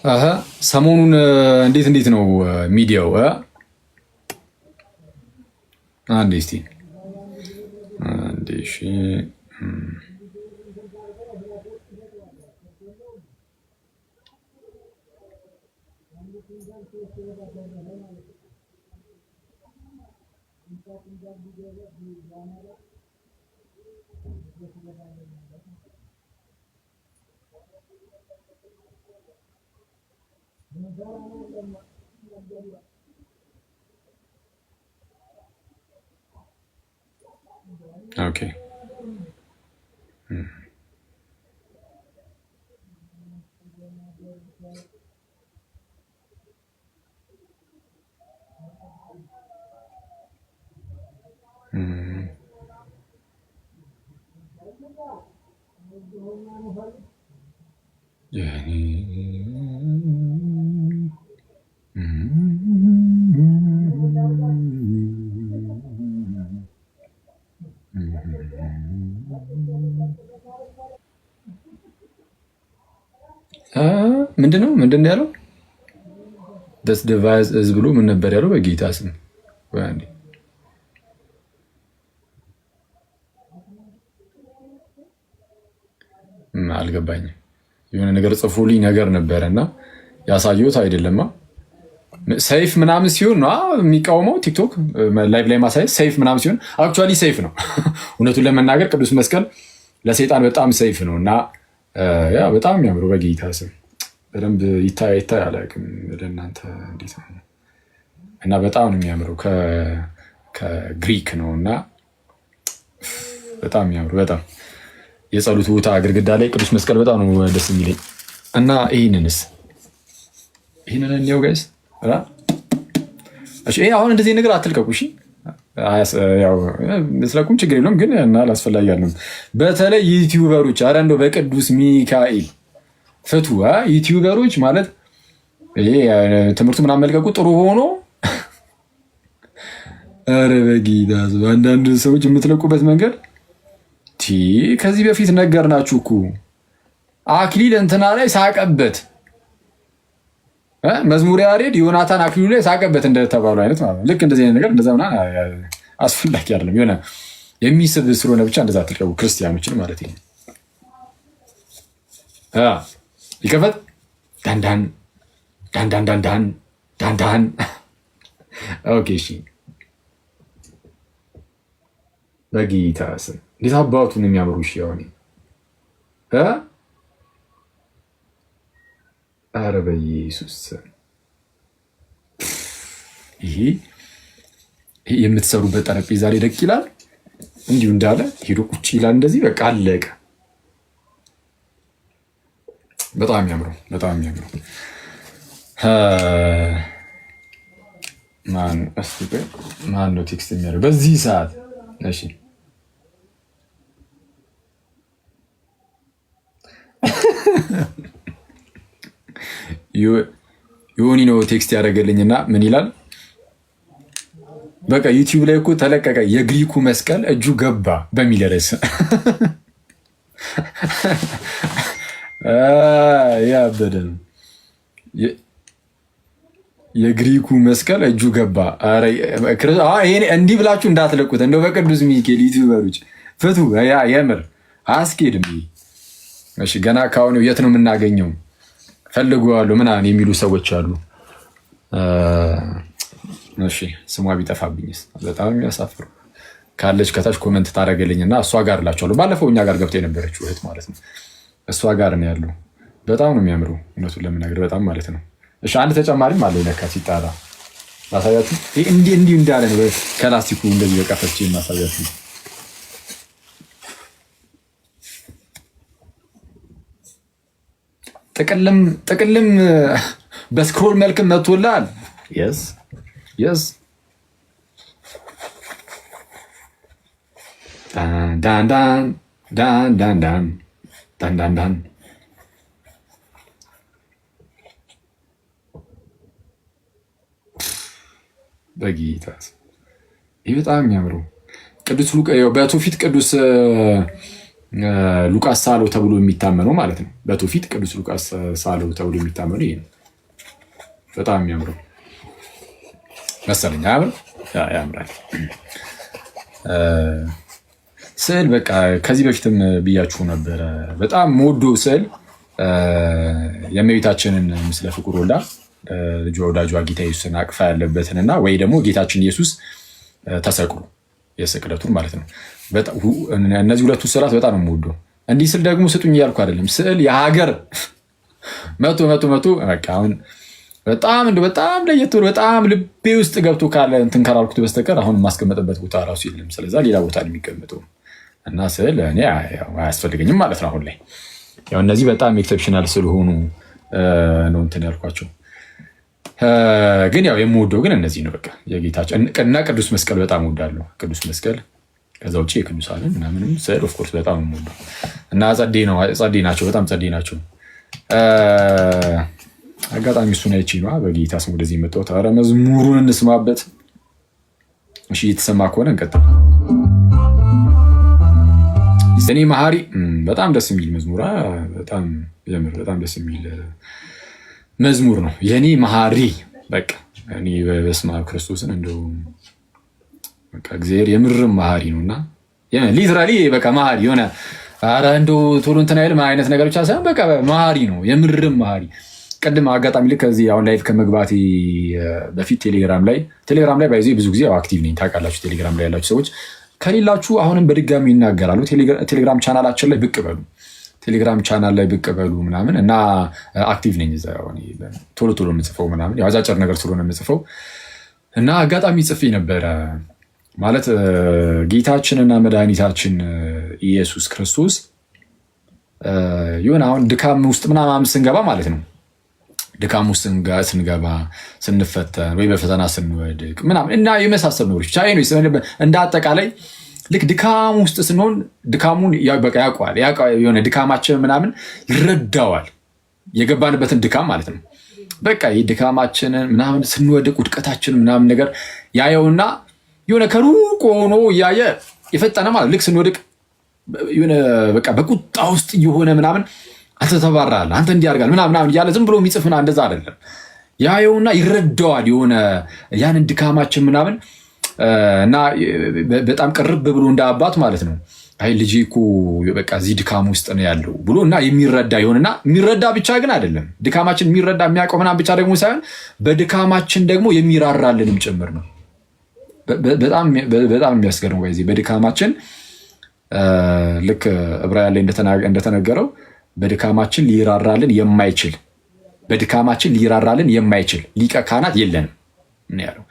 አሀ ሰሞኑን እንዴት ነው ሚዲያው? አንዴ እስቲ አንዴ እሺ ኦኬ ምንድነው ያለው? ደስ ዲቫይስ እዝ ብሎ ምን ነበር ያለው? በጌታ ስም ወንዲ አልገባኝም። የሆነ ነገር ጽፎልኝ ነገር ነበረና ያሳየሁት አይደለማ። ሰይፍ ምናምን ሲሆን ነው የሚቃወመው። ቲክቶክ ላይቭ ላይ ማሳየት ሰይፍ ምናምን ሲሆን አክቹዋሊ ሰይፍ ነው። እውነቱን ለመናገር ቅዱስ መስቀል ለሰይጣን በጣም ሰይፍ ነው እና ያ በጣም የሚያምሩ በጌታ ስም በደንብ ይታይ አላውቅም ለእናንተ እንዴት ነው እና በጣም ነው የሚያምረው። ከግሪክ ነው እና በጣም የሚያምሩ በጣም የጸሎት ቦታ ግድግዳ ላይ ቅዱስ መስቀል በጣም ነው ደስ የሚለኝ እና ይህንን እኔው ጋይስ እሺ፣ አሁን እንደዚህ ነገር አትልቀቁ እሺ። ስለቁም ችግር የለውም ግን እና አላስፈላጊ ያለም በተለይ ዩቲዩበሮች ኧረ እንደው በቅዱስ ሚካኤል ፍቱ። ዩቲዩበሮች ማለት ይሄ ትምህርቱ ምናምን መልቀቁ ጥሩ ሆኖ ኧረ በጌታ አንዳንድ ሰዎች የምትለቁበት መንገድ ከዚህ በፊት ነገርናችሁ እኮ አክሊል እንትና ላይ ሳቀበት መዝሙር ያሬድ ዮናታን አክሊሉ ላይ ሳቀበት እንደተባሉ አይነት ማለት ነው። ልክ እንደዚህ አይነት ነገር እንደዛ ምናምን አስፈላጊ አይደለም። የሆነ የሚስብ ስለሆነ ብቻ እንደዛ አትልቀቁ ክርስቲያኖችን ማለት ነው። ይከፈት ዳንዳን ዳንዳን ዳንዳን ዳንዳን። ኦኬ እሺ፣ በጌታ ስም እንዴት አባቱን የሚያምሩ እሺ። አሁን ኧረ በኢየሱስ ይሄ የምትሰሩበት ጠረጴዛ ላይ ደቅ ይላል። እንዲሁ እንዳለ ሄዶ ቁጭ ይላል። እንደዚህ በቃ አለቀ። በጣም የሚያምረው ማን ነው ቴክስት የሚያደርገው በዚህ ሰዓት? እሺ ዮኒ ነው ቴክስት ያደረገልኝና ምን ይላል? በቃ ዩቲዩብ ላይ እኮ ተለቀቀ የግሪኩ መስቀል እጁ ገባ በሚል ርዕስ ያበደ ነው። የግሪኩ መስቀል እጁ ገባ። እንዲህ ብላችሁ እንዳትለቁት እንደው በቅዱስ ሚካኤል ዩቲዩበሮች ፍቱ። የምር አያስኬድም። እሺ ገና ከአሁኑ የት ነው የምናገኘው? ፈልገዋለሁ ምናምን የሚሉ ሰዎች አሉ። እሺ ስሟ ቢጠፋብኝስ በጣም የሚያሳፍሩ ካለች ከታች ኮመንት ታደርግልኝና እሷ ጋር እላቸዋለሁ። ባለፈው እኛ ጋር ገብታ የነበረችው እህት ማለት ነው። እሷ ጋር ነው ያለው። በጣም ነው የሚያምሩ እውነቱን ለመናገር በጣም ማለት ነው። እሺ አንድ ተጨማሪም አለ ለካ ሲጣራ ማሳያችሁ። እንዲህ እንዳለ ነው ከላስቲኩ እንደዚህ በቃ ፈትቼ ማሳያችሁ። ጥቅልም በስክሮል መልክም መጥቶላል። የስ ዳንዳን በጌታ ይህ በጣም የሚያምሩ ቅዱስ ሉቃ በትውፊት ቅዱስ ሉቃስ ሳለው ተብሎ የሚታመነው ማለት ነው። በትውፊት ቅዱስ ሉቃስ ሳለው ተብሎ የሚታመነው ይሄ ነው። በጣም የሚያምረው መሰለኝ። ያምራል ስዕል። በቃ ከዚህ በፊትም ብያችሁ ነበረ። በጣም ሞዶ ስዕል የእመቤታችንን ምስለ ፍቁር ወልዳ ልጇ ወዳጇ ጌታ ኢየሱስን አቅፋ ያለበትንና ወይ ደግሞ ጌታችን ኢየሱስ ተሰቅሎ የስቅለቱን ማለት ነው። እነዚህ ሁለቱ ስዕላት በጣም ነው የምወደው። እንዲህ ስል ደግሞ ስጡኝ እያልኩ አይደለም። ስዕል የሀገር መቶ በቃ አሁን በጣም ለየት ብሎ በጣም ልቤ ውስጥ ገብቶ ካለ እንትን ካላልኩት በስተቀር አሁን የማስቀመጥበት ቦታ ራሱ የለም። ስለዛ ሌላ ቦታ ነው የሚቀመጠው እና ስዕል እኔ አያስፈልገኝም ማለት ነው። አሁን ላይ ያው እነዚህ በጣም ኤክሰፕሽናል ስለሆኑ ነው እንትን ያልኳቸው። ግን ያው የምወደው ግን እነዚህ ነው። በቃ የጌታችን እና ቅዱስ መስቀል በጣም እወዳለሁ። ቅዱስ መስቀል ከዛ ውጭ የቅዱሳንን ምናምንም ስዕል ኦፍኮርስ በጣም የምወደው እና ጸዴ ናቸው። በጣም ጸዴ ናቸው። አጋጣሚ እሱን አይቼ ነዋ በጌታ ስም ወደዚህ የመጣሁት። ኧረ መዝሙሩን እንስማበት እሺ። እየተሰማ ከሆነ እንቀጥል። የኔ መሐሪ በጣም ደስ የሚል መዝሙር፣ በጣም ደስ የሚል መዝሙር ነው። የኔ መሐሪ በቃ እኔ በስመ አብ ክርስቶስን እንደው በቃ እግዚአብሔር የምርም መሐሪ ነውና ሊትራሊ በቃ መሐሪ የሆነ ኧረ እንደው ቶሎ እንትን አይልም አይነት ነገር ብቻ ሳይሆን በቃ መሐሪ ነው፣ የምርም መሐሪ። ቅድም አጋጣሚ ልክ ከዚህ አሁን ላይቭ ከመግባቴ በፊት ቴሌግራም ላይ ባይዜ ብዙ ጊዜ አክቲቭ ነኝ ታውቃላችሁ። ቴሌግራም ላይ ያላችሁ ሰዎች ከሌላችሁ አሁንም በድጋሚ ይናገራሉ። ቴሌግራም ቻናላችን ላይ ብቅ በሉ፣ ቴሌግራም ቻናል ላይ ብቅ በሉ ምናምን እና አክቲቭ ነኝ እዛ። ቶሎ የምጽፈው ምናምን ያው አጫጭር ነገር ስለሆነ የምጽፈው እና አጋጣሚ ጽፌ ነበረ ማለት ጌታችንና መድኃኒታችን ኢየሱስ ክርስቶስ ይሁን አሁን ድካም ውስጥ ምናምን ስንገባ ማለት ነው። ድካም ውስጥ ስንገባ ስንፈተን ወይ በፈተና ስንወድቅ ምናምን እና የመሳሰሉ ነገሮች ብቻ እንደ አጠቃላይ ልክ ድካም ውስጥ ስንሆን ድካሙን በቃ ያውቀዋል። የሆነ ድካማችን ምናምን ይረዳዋል፣ የገባንበትን ድካም ማለት ነው። በቃ ድካማችንን ምናምን ስንወድቅ ውድቀታችን ምናምን ነገር ያየውና የሆነ ከሩቅ ሆኖ እያየ የፈጠነ ማለት ልክ ስንወድቅ የሆነ በቃ በቁጣ ውስጥ እየሆነ ምናምን አንተ ተባራል፣ አንተ እንዲያርጋል ምናምን እያለ ዝም ብሎ የሚጽፍና እንደዛ አይደለም። ያየውና ይረዳዋል የሆነ ያንን ድካማችን ምናምን እና በጣም ቅርብ ብሎ እንደ አባት ማለት ነው። አይ ልጄ እኮ በቃ እዚህ ድካም ውስጥ ነው ያለው ብሎ እና የሚረዳ ይሆንና የሚረዳ ብቻ ግን አይደለም ድካማችን የሚረዳ የሚያውቀው ምናምን ብቻ ደግሞ ሳይሆን በድካማችን ደግሞ የሚራራልንም ጭምር ነው። በጣም የሚያስገርም ወይ በድካማችን ልክ ዕብራውያን ላይ እንደተነገረው በድካማችን ሊራራልን የማይችል ሊቀ ካህናት የለንም ያለው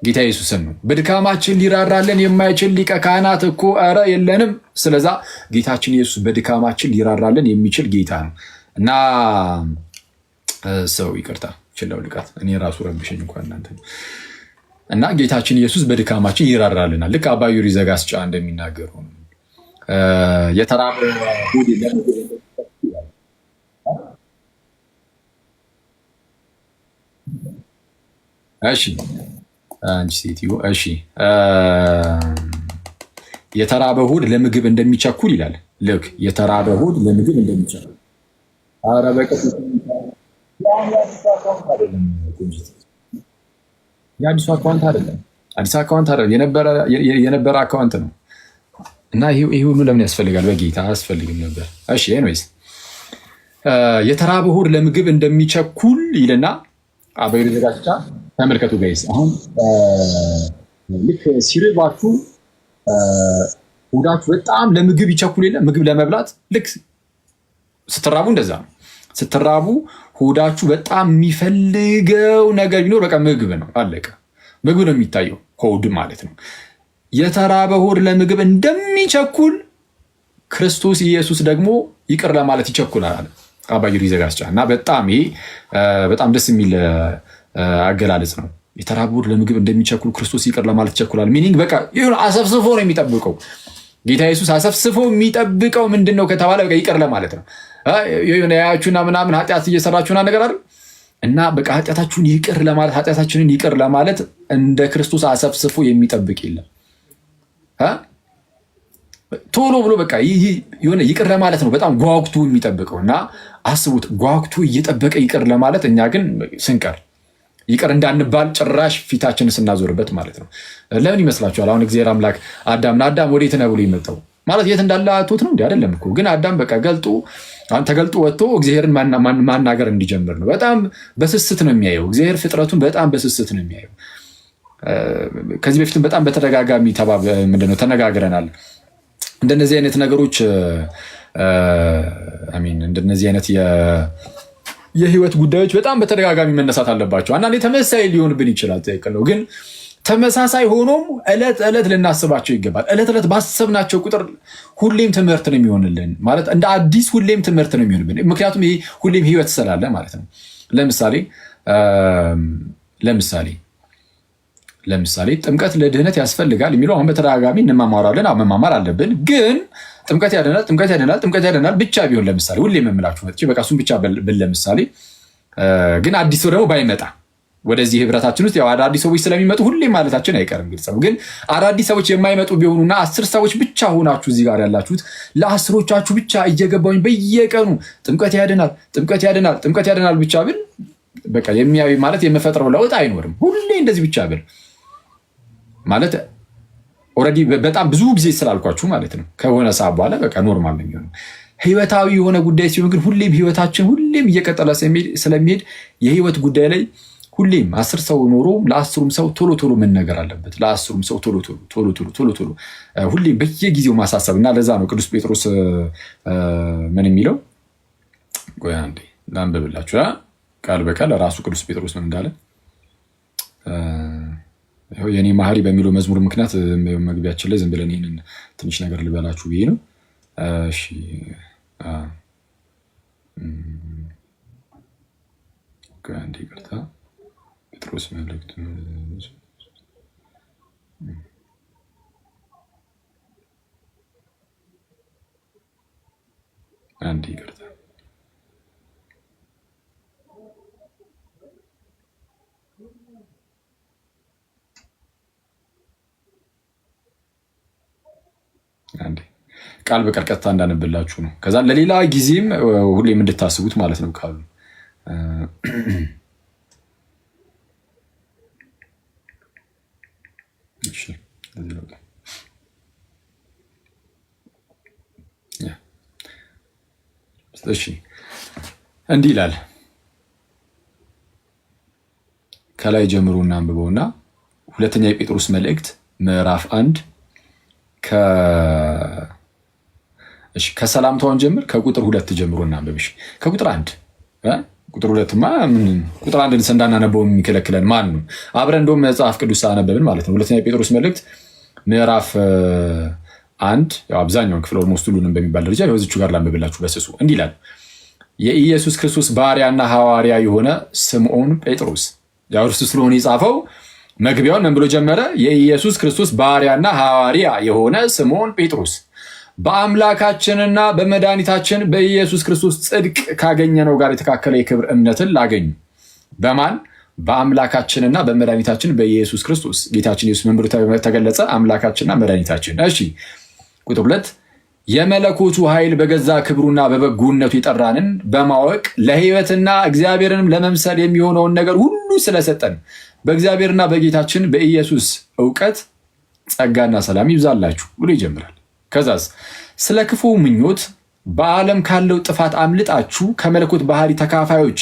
ጌታ ኢየሱስን ነው። በድካማችን ሊራራልን የማይችል ሊቀ ካህናት እኮ ኧረ የለንም። ስለዛ ጌታችን ኢየሱስ በድካማችን ሊራራልን የሚችል ጌታ ነው እና ሰው ይቅርታ ችለው ልቃት እኔ ራሱ ረብሸኝ እንኳን እናንተ እና ጌታችን ኢየሱስ በድካማችን ይራራልናል። ልክ አባ ዩሪ ዘጋስጫ እንደሚናገሩ የተራበ ሆድ እሺ አንቺ ሴትዮ እሺ የተራበ ሆድ ለምግብ እንደሚቸኩል ይላል። ልክ የተራበ ሆድ ለምግብ እንደሚቸኩል ኧረ በቀጥታ የአዲሱ አካውንት አይደለም፣ የነበረ አካውንት ነው እና ይሄ ሁሉ ለምን ያስፈልጋል? በጌታ አያስፈልግም ነበር። እሺ ኤኒዌይስ የተራበ ሆድ ለምግብ እንደሚቸኩል ይልና አበይ ዘጋቻ ተመልከቱ ጋይስ። አሁን ልክ ሲርባችሁ ሆዳችሁ በጣም ለምግብ ይቸኩል የለ ምግብ ለመብላት ልክ ስትራቡ እንደዛ ነው። ስትራቡ ሆዳችሁ በጣም የሚፈልገው ነገር ቢኖር በቃ ምግብ ነው። አለቀ። ምግብ ነው የሚታየው ሆድ ማለት ነው። የተራበ ሆድ ለምግብ እንደሚቸኩል ክርስቶስ ኢየሱስ ደግሞ ይቅር ለማለት ይቸኩላል አለ አባ ጊዮርጊስ ዘጋስጫ እና በጣም ይሄ በጣም ደስ የሚል አገላለጽ ነው። የተራበ ሆድ ለምግብ እንደሚቸኩል ክርስቶስ ይቅር ለማለት ይቸኩላል። ሚኒንግ በቃ ይሁን አሰፍስፎ ነው የሚጠብቀው ጌታ ኢየሱስ። አሰፍስፎ የሚጠብቀው ምንድን ነው ከተባለ በቃ ይቅር ለማለት ነው። ያያችሁና ምናምን ኃጢአት እየሰራችሁና ነገር አይደል እና በቃ ኃጢአታችሁን ይቅር ለማለት ኃጢአታችንን ይቅር ለማለት እንደ ክርስቶስ አሰፍስፎ የሚጠብቅ የለም። ቶሎ ብሎ በቃ የሆነ ይቅር ለማለት ነው በጣም ጓጉቶ የሚጠብቀው እና አስቡት፣ ጓጉቶ እየጠበቀ ይቅር ለማለት እኛ ግን ስንቀር ይቅር እንዳንባል ጭራሽ ፊታችንን ስናዞርበት ማለት ነው። ለምን ይመስላችኋል? አሁን እግዚአብሔር አምላክ አዳምን አዳም ወዴት ነህ ብሎ ይመጣው ማለት የት እንዳለ አቶት ነው እንዴ? አይደለም እኮ ግን አዳም በቃ ተገልጦ ወጥቶ እግዚአብሔርን ማናገር እንዲጀምር ነው። በጣም በስስት ነው የሚያየው እግዚአብሔር ፍጥረቱን በጣም በስስት ነው የሚያየው። ከዚህ በፊትም በጣም በተደጋጋሚ ምንድነው ተነጋግረናል። እንደነዚህ አይነት ነገሮች እንደነዚህ አይነት የህይወት ጉዳዮች በጣም በተደጋጋሚ መነሳት አለባቸው። አንዳንዴ ተመሳሳይ ሊሆንብን ይችላል፣ ትክክል ነው። ግን ተመሳሳይ ሆኖም ዕለት ዕለት ልናስባቸው ይገባል። ዕለት ዕለት ባሰብናቸው ቁጥር ሁሌም ትምህርት ነው የሚሆንልን ማለት እንደ አዲስ ሁሌም ትምህርት ነው የሚሆንብን። ምክንያቱም ይሄ ሁሌም ህይወት ስላለ ማለት ነው። ለምሳሌ ጥምቀት ለድህነት ያስፈልጋል የሚለው አሁን በተደጋጋሚ እንማማራለን። መማማር አለብን። ግን ጥምቀት ያድናል ብቻ ቢሆን ለምሳሌ ሁሌ የምምላችሁ መጥቼ በቃ እሱን ብቻ ብል ለምሳሌ ግን አዲስ ሰው ደግሞ ባይመጣ ወደዚህ ህብረታችን ውስጥ ያው አዳዲስ ሰዎች ስለሚመጡ ሁሌ ማለታችን አይቀርም። ግልጽ ነው። ግን አዳዲስ ሰዎች የማይመጡ ቢሆኑና 10 ሰዎች ብቻ ሆናችሁ እዚህ ጋር ያላችሁት ለ10ዎቻችሁ ብቻ እየገባሁኝ በየቀኑ ጥምቀት ያድናል ብቻ ብል በቃ የሚያዩ ማለት የምፈጥረው ለውጥ አይኖርም። ሁሌ እንደዚህ ብቻ ብል ማለት ኦልሬዲ በጣም ብዙ ጊዜ ስላልኳችሁ ማለት ነው። ከሆነ ሰዓት በኋላ በቃ ኖርማል ነው የሚሆነው። ህይወታዊ የሆነ ጉዳይ ሲሆን ግን ሁሌም ህይወታችን ሁሌም እየቀጠለ ስለሚሄድ የህይወት ጉዳይ ላይ ሁሌም 10 ሰው ኖሮ ለ10ሩም ሰው ቶሎ መነገር አለበት። ለ10ሩም ሰው ቶሎ ሁሌም በየጊዜው ማሳሰብ እና ለዛ ነው ቅዱስ ጴጥሮስ ምን የሚለው ቆይ አንዴ ላንብብላችሁ ቃል በቃል ራሱ ቅዱስ ጴጥሮስ ምን እንዳለ የኔ ማህሪ በሚለው መዝሙር ምክንያት መግቢያችን ላይ ዝም ብለን ይሄንን ትንሽ ነገር ልበላችሁ ብዬ ነው። እሺ አንዴ ይቅርታ ጴጥሮስ መልእክት አንዴ ይቅርታ አንዴ ቃል በቃል ቀጥታ እንዳነብላችሁ ነው። ከዛ ለሌላ ጊዜም ሁሌም እንድታስቡት ማለት ነው ቃሉ እሺ እንዲህ ይላል። ከላይ ጀምሮ እናንብበውና ሁለተኛ የጴጥሮስ መልእክት ምዕራፍ 1 ከሰላምታውን ጀምር ከቁጥር 2 ጀምሮ እናንብብ። ከቁጥር 1 ቁጥር 2ማ ቁጥር 1 እንዳናነበው የሚከለክለን ማን ነው? አብረን እንደውም መጽሐፍ ቅዱስ አነበብን ማለት ነው። ሁለተኛ የጴጥሮስ መልእክት ምዕራፍ 1 ያው አብዛኛውን ክፍል ኦልሞስት ሁሉንም በሚባል ደረጃ በዚቹ ጋር ላንብብላችሁ በስሱ። እንዲህ ይላል። የኢየሱስ ክርስቶስ ባሪያና ሐዋርያ የሆነ ስምዖን ጴጥሮስ ያው እርሱ ስለሆነ የጻፈው መግቢያውን ምን ብሎ ጀመረ? የኢየሱስ ክርስቶስ ባሪያና ሐዋርያ የሆነ ስምዖን ጴጥሮስ በአምላካችንና በመድኃኒታችን በኢየሱስ ክርስቶስ ጽድቅ ካገኘነው ጋር የተካከለ የክብር እምነትን ላገኙ በማን በአምላካችንና በመድኃኒታችን በኢየሱስ ክርስቶስ ጌታችን ኢየሱስ ምን ብሎ ተገለጸ? አምላካችንና መድኃኒታችን። እሺ ቁጥር 2 የመለኮቱ ኃይል በገዛ ክብሩና በበጎነቱ የጠራንን በማወቅ ለሕይወትና እግዚአብሔርንም ለመምሰል የሚሆነውን ነገር ሁሉ ስለሰጠን በእግዚአብሔርና በጌታችን በኢየሱስ እውቀት ጸጋና ሰላም ይብዛላችሁ ብሎ ይጀምራል። ከዛስ ስለ ክፉ ምኞት በዓለም ካለው ጥፋት አምልጣችሁ ከመለኮት ባህሪ ተካፋዮች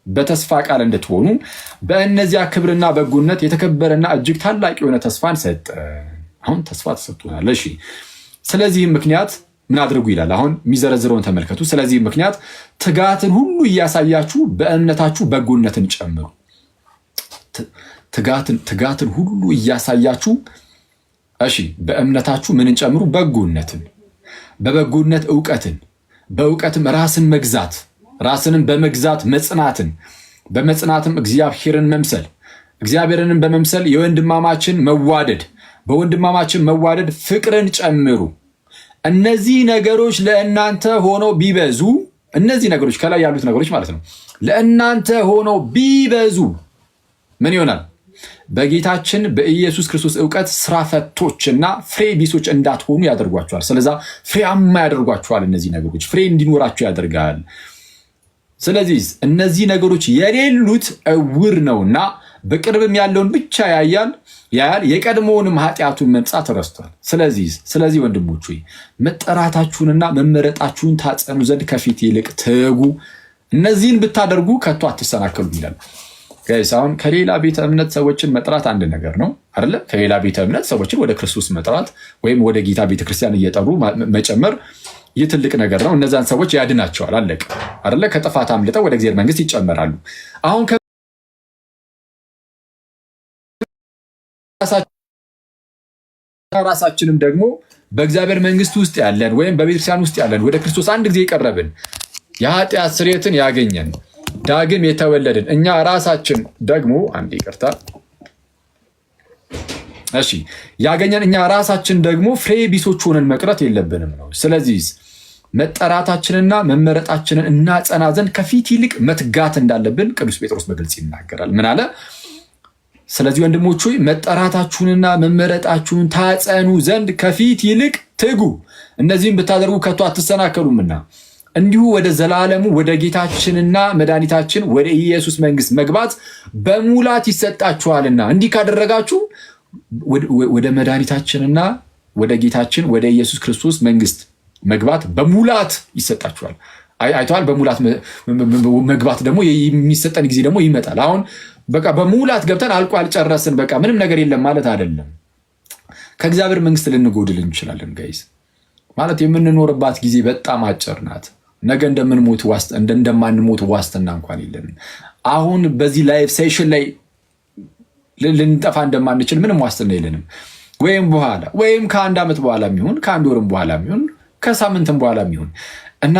በተስፋ ቃል እንድትሆኑ በእነዚያ ክብርና በጎነት የተከበረና እጅግ ታላቅ የሆነ ተስፋን ሰጠ። አሁን ተስፋ ተሰጥቶናል። እሺ ስለዚህም ምክንያት ምን አድርጉ ይላል። አሁን የሚዘረዝረውን ተመልከቱ። ስለዚህም ምክንያት ትጋትን ሁሉ እያሳያችሁ በእምነታችሁ በጎነትን ጨምሩ። ትጋትን ሁሉ እያሳያችሁ እሺ በእምነታችሁ ምንን ጨምሩ? በጎነትን፣ በበጎነት እውቀትን፣ በእውቀትም ራስን መግዛት፣ ራስንም በመግዛት መጽናትን፣ በመጽናትም እግዚአብሔርን መምሰል፣ እግዚአብሔርንም በመምሰል የወንድማማችን መዋደድ፣ በወንድማማችን መዋደድ ፍቅርን ጨምሩ። እነዚህ ነገሮች ለእናንተ ሆነው ቢበዙ፣ እነዚህ ነገሮች ከላይ ያሉት ነገሮች ማለት ነው፣ ለእናንተ ሆነው ቢበዙ ምን ይሆናል? በጌታችን በኢየሱስ ክርስቶስ ዕውቀት ስራ ፈቶችና ፍሬ ቢሶች እንዳትሆኑ ያደርጓቸዋል። ስለዛ ፍሬያማ ያደርጓቸዋል። እነዚህ ነገሮች ፍሬ እንዲኖራቸው ያደርጋል። ስለዚህ እነዚህ ነገሮች የሌሉት ዕውር ነውና በቅርብም ያለውን ብቻ ያያል የቀድሞውንም ኃጢአቱን መንጻት ረስቷል። ስለዚህ ወንድሞች ሆይ መጠራታችሁንና መመረጣችሁን ታጸኑ ዘንድ ከፊት ይልቅ ትጉ፣ እነዚህን ብታደርጉ ከቶ አትሰናከሉም ይላል። አሁን ከሌላ ቤተ እምነት ሰዎችን መጥራት አንድ ነገር ነው አይደለ? ከሌላ ቤተ እምነት ሰዎችን ወደ ክርስቶስ መጥራት ወይም ወደ ጌታ ቤተክርስቲያን እየጠሩ መጨመር ይህ ትልቅ ነገር ነው። እነዛን ሰዎች ያድናቸዋል። አለቀ አይደለ? ከጥፋት አምልጠው ወደ እግዚአብሔር መንግስት ይጨመራሉ። አሁን ራሳችንም ደግሞ በእግዚአብሔር መንግስት ውስጥ ያለን ወይም በቤተክርስቲያን ውስጥ ያለን ወደ ክርስቶስ አንድ ጊዜ የቀረብን የኃጢአት ስርየትን ያገኘን ዳግም የተወለድን እኛ ራሳችን ደግሞ ያገኘን እኛ ራሳችን ደግሞ ፍሬ ቢሶች ሆነን መቅረት የለብንም ነው። ስለዚህ መጠራታችንና መመረጣችንን እናጸና ዘንድ ከፊት ይልቅ መትጋት እንዳለብን ቅዱስ ጴጥሮስ በግልጽ ይናገራል። ምን አለ? ስለዚህ ወንድሞች ሆይ መጠራታችሁንና መመረጣችሁን ታጸኑ ዘንድ ከፊት ይልቅ ትጉ፣ እነዚህም ብታደርጉ ከቶ አትሰናከሉምና እንዲሁ ወደ ዘላለሙ ወደ ጌታችንና መድኃኒታችን ወደ ኢየሱስ መንግስት መግባት በሙላት ይሰጣችኋልና። እንዲህ ካደረጋችሁ ወደ መድኃኒታችንና ወደ ጌታችን ወደ ኢየሱስ ክርስቶስ መንግስት መግባት በሙላት ይሰጣችኋል። አይተዋል። በሙላት መግባት ደግሞ የሚሰጠን ጊዜ ደግሞ ይመጣል። አሁን በቃ በሙላት ገብተን አልቆ አልጨረስን በቃ ምንም ነገር የለም ማለት አይደለም። ከእግዚአብሔር መንግስት ልንጎድል እንችላለን ጋይስ። ማለት የምንኖርባት ጊዜ በጣም አጭር ናት። ነገ እንደማንሞት ዋስትና እንኳን የለንም። አሁን በዚህ ላይፍ ሴሽን ላይ ልንጠፋ እንደማንችል ምንም ዋስትና የለንም። ወይም በኋላ ወይም ከአንድ ዓመት በኋላ የሚሆን ከአንድ ወርም በኋላ የሚሆን ከሳምንትም በኋላ የሚሆን እና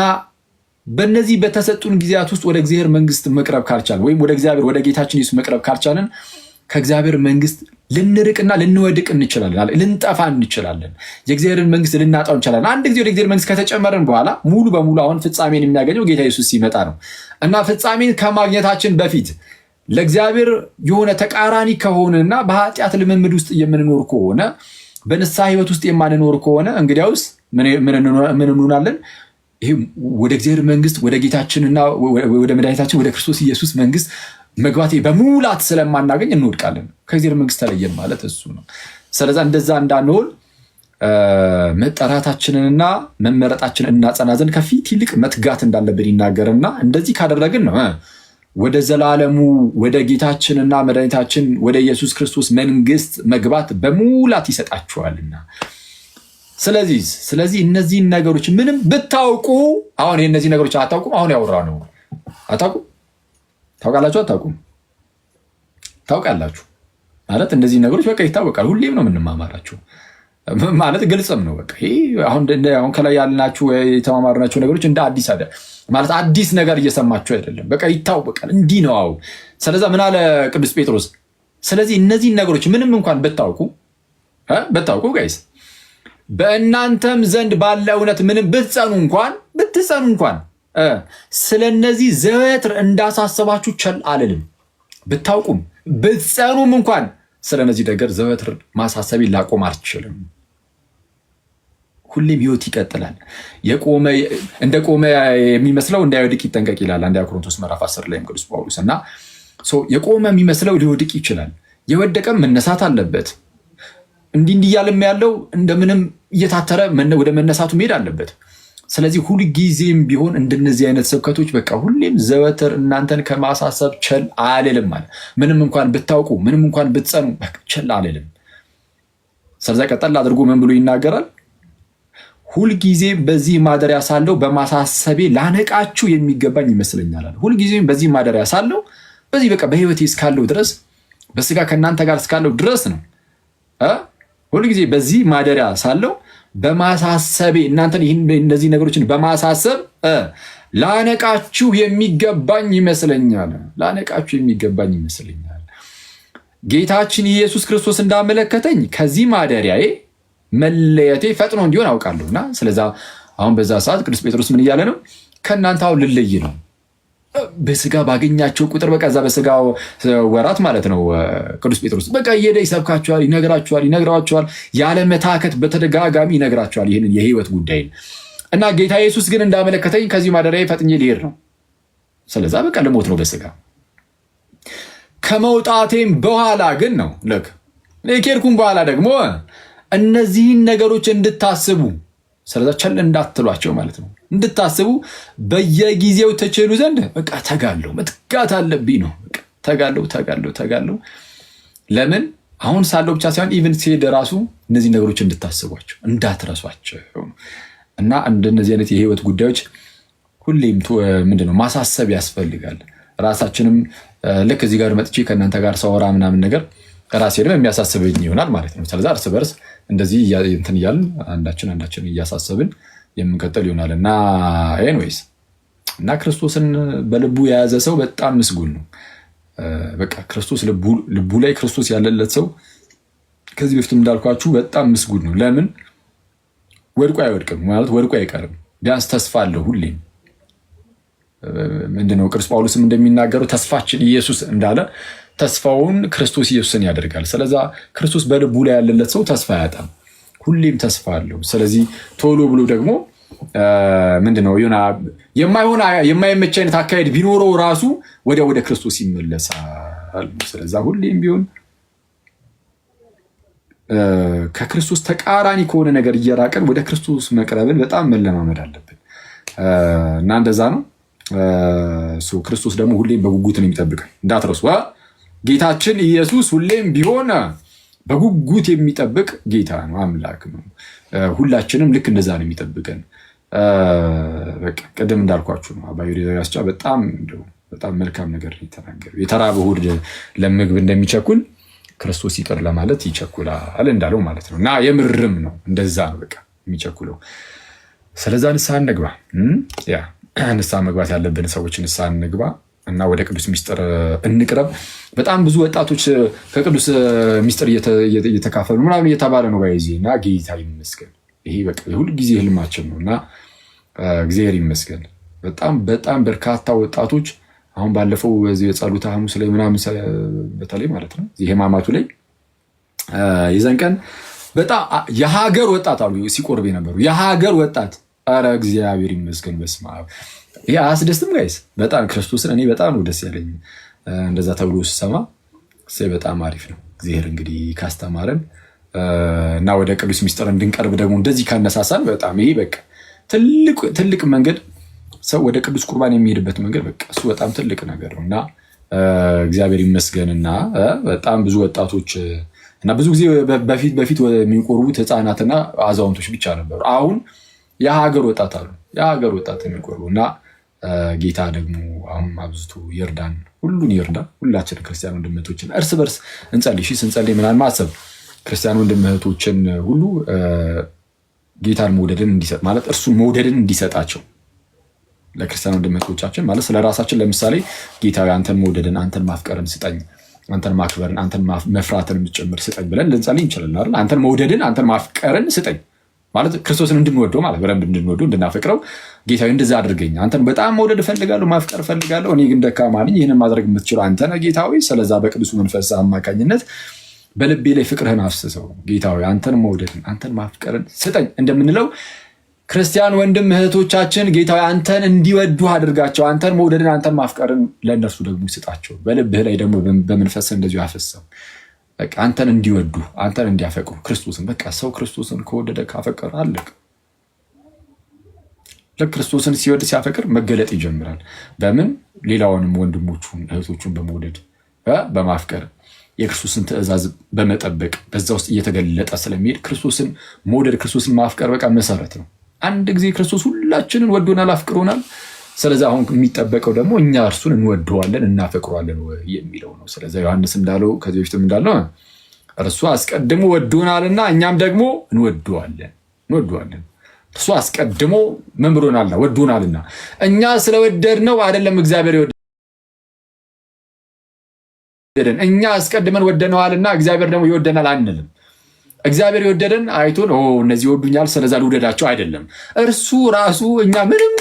በእነዚህ በተሰጡን ጊዜያት ውስጥ ወደ እግዚአብሔር መንግስት መቅረብ ካልቻለን ወይም ወደ እግዚአብሔር ወደ ጌታችን ኢየሱስ መቅረብ ካልቻለን ከእግዚአብሔር መንግስት ልንርቅና ልንወድቅ እንችላለን፣ ልንጠፋ እንችላለን። የእግዚአብሔርን መንግስት ልናጣው እንችላለን። አንድ ጊዜ ወደ እግዚአብሔር መንግስት ከተጨመረን በኋላ ሙሉ በሙሉ አሁን ፍጻሜን የሚያገኘው ጌታ ኢየሱስ ሲመጣ ነው እና ፍጻሜን ከማግኘታችን በፊት ለእግዚአብሔር የሆነ ተቃራኒ ከሆነና በኃጢአት ልምምድ ውስጥ የምንኖር ከሆነ በንስሐ ህይወት ውስጥ የማንኖር ከሆነ እንግዲያውስ ምን እንሆናለን? ይሄ ወደ እግዚአብሔር መንግስት ወደ ጌታችንና ወደ መድኃኒታችን ወደ ክርስቶስ ኢየሱስ መንግስት መግባት በሙላት ስለማናገኝ እንወድቃለን። ከእግዚአብሔር መንግስት ተለየን ማለት እሱ ነው። ስለዚህ እንደዛ እንዳንሆን መጠራታችንንና መመረጣችንን እናጸና ዘንድ ከፊት ይልቅ መትጋት እንዳለብን ይናገርና እንደዚህ ካደረግን ነው ወደ ዘላለሙ ወደ ጌታችንና መድኃኒታችን ወደ ኢየሱስ ክርስቶስ መንግስት መግባት በሙላት ይሰጣችኋልና። ስለዚህ እነዚህን ነገሮች ምንም ብታውቁ፣ አሁን እነዚህ ነገሮች አታውቁም። አሁን ያወራ ነው አታውቁም። ታውቃላችሁ? አታውቁም? ታውቃላችሁ ማለት እነዚህ ነገሮች በቃ ይታወቃል። ሁሌም ነው የምንማማራቸው ማለት ግልጽም ነው። በቃ አሁን ከላይ ያልናችሁ የተማማርናቸው ነገሮች እንደ አዲስ ማለት አዲስ ነገር እየሰማችሁ አይደለም። በቃ ይታወቃል። እንዲህ ነው። አዎ። ስለዛ ምን አለ ቅዱስ ጴጥሮስ? ስለዚህ እነዚህን ነገሮች ምንም እንኳን ብታውቁ ጋይስ በእናንተም ዘንድ ባለ እውነት ምንም ብትጸኑ እንኳን ስለነዚህ ዘወትር እንዳሳሰባችሁ ቸል አልልም። ብታውቁም ብትጸኑም እንኳን ስለነዚህ ነገር ዘወትር ማሳሰቢ ላቆም አልችልም። ሁሌም ህይወት ይቀጥላል። እንደቆመ የሚመስለው እንዳይወድቅ ይጠንቀቅ ይላል አንደኛ ቆሮንቶስ ምዕራፍ 10 ላይ ቅዱስ ጳውሎስ። እና የቆመ የሚመስለው ሊወድቅ ይችላል። የወደቀም መነሳት አለበት። እንዲህ እያለም ያለው እንደምንም እየታተረ ወደ መነሳቱ መሄድ አለበት። ስለዚህ ሁልጊዜም ቢሆን እንደነዚህ አይነት ስብከቶች በቃ ሁሌም ዘወትር እናንተን ከማሳሰብ ቸል አልልም ማለት ምንም እንኳን ብታውቁ ምንም እንኳን ብትጸኑ በቃ ቸል አልልም። ስለዚህ ቀጠል አድርጎ ምን ብሎ ይናገራል? ሁልጊዜ በዚህ ማደሪያ ሳለሁ በማሳሰቤ ላነቃችሁ የሚገባኝ ይመስለኛል። ሁልጊዜም በዚህ ማደሪያ ሳለሁ በዚህ በቃ በህይወቴ እስካለሁ ድረስ በስጋ ከእናንተ ጋር እስካለሁ ድረስ ነው። ሁልጊዜ በዚህ ማደሪያ ሳለሁ በማሳሰቤ እናንተን እነዚህ ነገሮችን በማሳሰብ ላነቃችሁ የሚገባኝ ይመስለኛል። ጌታችን ኢየሱስ ክርስቶስ እንዳመለከተኝ ከዚህ ማደሪያዬ መለየቴ ፈጥኖ እንዲሆን አውቃለሁና። ስለዛ አሁን በዛ ሰዓት ቅዱስ ጴጥሮስ ምን እያለ ነው? ከእናንተ አሁን ልለይ ነው። በስጋ ባገኛቸው ቁጥር በቃ እዛ በስጋ ወራት ማለት ነው ቅዱስ ጴጥሮስ በቃ እየሄደ ይሰብካቸዋል፣ ይነግራቸዋል፣ ያለ መታከት በተደጋጋሚ ይነግራቸዋል ይህንን የህይወት ጉዳይ እና ጌታ ኢየሱስ ግን እንዳመለከተኝ ከዚህ ማደሪያ ፈጥኜ ሊሄድ ነው። ስለዛ በቃ ልሞት ነው በስጋ ከመውጣቴም በኋላ ግን ነው ልክ ከሄድኩም በኋላ ደግሞ እነዚህን ነገሮች እንድታስቡ ስለዛ ቸል እንዳትሏቸው ማለት ነው እንድታስቡ በየጊዜው ተችሉ ዘንድ በቃ ተጋለው መትጋት አለብኝ ነው። ተጋለው ለምን አሁን ሳለው ብቻ ሳይሆን ኢቭን ሲሄድ ራሱ እነዚህ ነገሮች እንድታስቧቸው እንዳትረሷቸው እና እንደነዚህ አይነት የህይወት ጉዳዮች ሁሌም ምንድነው ማሳሰብ ያስፈልጋል። ራሳችንም ልክ እዚህ ጋር መጥቼ ከእናንተ ጋር ሳወራ ምናምን ነገር ራሴንም የሚያሳስብኝ ይሆናል ማለት ነው። ስለዚህ እርስ በርስ እንደዚህ እንትን እያልን አንዳችን እያሳሰብን የምንቀጥል ይሆናል እና ኤኒዌይስ እና ክርስቶስን በልቡ የያዘ ሰው በጣም ምስጉን ነው። በቃ ክርስቶስ ልቡ ላይ ክርስቶስ ያለለት ሰው ከዚህ በፊት እንዳልኳችሁ በጣም ምስጉን ነው። ለምን ወድቆ አይወድቅም ማለት ወድቆ አይቀርም። ቢያንስ ተስፋ አለው ሁሌም። ምንድነው ቅዱስ ጳውሎስም እንደሚናገረው ተስፋችን ኢየሱስ እንዳለ ተስፋውን ክርስቶስ ኢየሱስን ያደርጋል። ስለዛ ክርስቶስ በልቡ ላይ ያለለት ሰው ተስፋ አያጣም፣ ሁሌም ተስፋ አለው። ስለዚህ ቶሎ ብሎ ደግሞ ምንድነው የማይመች አይነት አካሄድ ቢኖረው ራሱ ወደ ክርስቶስ ይመለሳል። ስለዛ ሁሌም ቢሆን ከክርስቶስ ተቃራኒ ከሆነ ነገር እየራቀን ወደ ክርስቶስ መቅረብን በጣም መለማመድ አለብን እና እንደዛ ነው። ክርስቶስ ደግሞ ሁሌም በጉጉት ነው የሚጠብቀን እንዳትረሱ። ጌታችን ኢየሱስ ሁሌም ቢሆን በጉጉት የሚጠብቅ ጌታ ነው፣ አምላክ ነው። ሁላችንም ልክ እንደዛ ነው የሚጠብቀን። በቃ ቅድም እንዳልኳችሁ ነው አባ ዮሪ ዘጋስጫ በጣም መልካም ነገር የተናገሩ የተራበ ሆድ ለምግብ እንደሚቸኩል ክርስቶስ ይቅር ለማለት ይቸኩላል እንዳለው ማለት ነው። እና የምርም ነው እንደዛ ነው በቃ የሚቸኩለው። ስለዛ ንስሐ እንግባ፣ ንስሐ መግባት ያለብን ሰዎች ንስሐ እንግባ እና ወደ ቅዱስ ሚስጥር እንቅረብ። በጣም ብዙ ወጣቶች ከቅዱስ ሚስጥር እየተካፈሉ ምናምን እየተባለ ነው ባይዚ እና ጌታ ይመስገን። ይሄ በቃ የሁል ጊዜ ህልማችን ነው እና እግዚአብሔር ይመስገን። በጣም በርካታ ወጣቶች አሁን ባለፈው የጸሎተ ሐሙስ ላይ ምናምን በተለይ ማለት ነው የህማማቱ ላይ የዘን ቀን በጣም የሀገር ወጣት አሉ ሲቆርብ የነበሩ የሀገር ወጣት። ኧረ እግዚአብሔር ይመስገን። በስመ አብ። ይሄ አያስደስትም ጋይስ? በጣም ክርስቶስን እኔ በጣም ነው ደስ ያለኝ እንደዛ ተብሎ ስሰማ። በጣም አሪፍ ነው። እግዚአብሔር እንግዲህ ካስተማረን እና ወደ ቅዱስ ሚስጥር እንድንቀርብ ደግሞ እንደዚህ ካነሳሳን በጣም ይሄ በቃ ትልቅ መንገድ ሰው ወደ ቅዱስ ቁርባን የሚሄድበት መንገድ በቃ እሱ በጣም ትልቅ ነገር ነው እና እግዚአብሔር ይመስገንና በጣም ብዙ ወጣቶች እና ብዙ ጊዜ በፊት የሚቆርቡት ህፃናትና አዛውንቶች ብቻ ነበሩ። አሁን የሀገር ወጣት አሉ፣ የሀገር ወጣት የሚቆርቡ እና ጌታ ደግሞ አሁን አብዝቶ ይርዳን፣ ሁሉን ይርዳ። ሁላችን ክርስቲያን ወንድም እህቶችን እርስ በርስ እንጸልይ። ስንጸልይ ምናምን ማሰብ ክርስቲያን ወንድም እህቶችን ሁሉ ጌታን መውደድን እንዲሰጥ ማለት እርሱን መውደድን እንዲሰጣቸው ለክርስቲያን ወንድም እህቶቻችን ማለት ስለራሳችን ለምሳሌ ጌታ አንተን መውደድን አንተን ማፍቀርን ስጠኝ፣ አንተን ማክበርን አንተን መፍራትን ጭምር ስጠኝ ብለን ልንጸልይ እንችላለን አይደል? አንተን መውደድን አንተን ማፍቀርን ስጠኝ ማለት ክርስቶስን እንድንወደው ማለት በደንብ እንድንወደው እንድናፈቅረው ጌታዊ እንደዛ አድርገኝ። አንተን በጣም መውደድ እፈልጋለሁ፣ ማፍቀር እፈልጋለሁ፣ እኔ ግን ደካማ ነኝ። ይህንን ማድረግ የምትችለው አንተ ነህ ጌታዊ። ስለዛ በቅዱሱ መንፈስ አማካኝነት በልቤ ላይ ፍቅርህን አፍስሰው ጌታዊ፣ አንተን መውደድን አንተን ማፍቀርን ስጠኝ እንደምንለው ክርስቲያን ወንድም እህቶቻችን ጌታዊ አንተን እንዲወዱ አድርጋቸው። አንተን መውደድን አንተን ማፍቀርን ለእነርሱ ደግሞ ስጣቸው። በልብህ ላይ ደግሞ በመንፈስ እንደዚሁ አፈሰው። በቃ አንተን እንዲወዱ አንተን እንዲያፈቅሩ ክርስቶስን በቃ ሰው ክርስቶስን ከወደደ ካፈቀረ አለቅ። ለክርስቶስን ሲወድ ሲያፈቅር መገለጥ ይጀምራል። በምን ሌላውንም ወንድሞቹን እህቶቹን በመውደድ በማፍቀር የክርስቶስን ትእዛዝ በመጠበቅ በዛ ውስጥ እየተገለጠ ስለሚሄድ ክርስቶስን መውደድ ክርስቶስን ማፍቀር በቃ መሰረት ነው። አንድ ጊዜ ክርስቶስ ሁላችንን ወዶናል፣ አፍቅሮናል። ስለዚህ አሁን የሚጠበቀው ደግሞ እኛ እርሱን እንወደዋለን እናፈቅሯለን የሚለው ነው። ስለዚህ ዮሐንስ እንዳለው ከዚህ በፊትም እንዳለው እርሱ አስቀድሞ ወዶናልና እኛም ደግሞ እንወደዋለን። እርሱ አስቀድሞ መምሮናልና ወዶናልና እኛ ስለወደድነው አይደለም እግዚአብሔር ይወደደን፣ እኛ አስቀድመን ወደነዋልና እግዚአብሔር ደግሞ ይወደናል አንልም። እግዚአብሔር የወደደን አይቶን እነዚህ ይወዱኛል ስለዛ ልውደዳቸው አይደለም። እርሱ ራሱ እኛ ምንም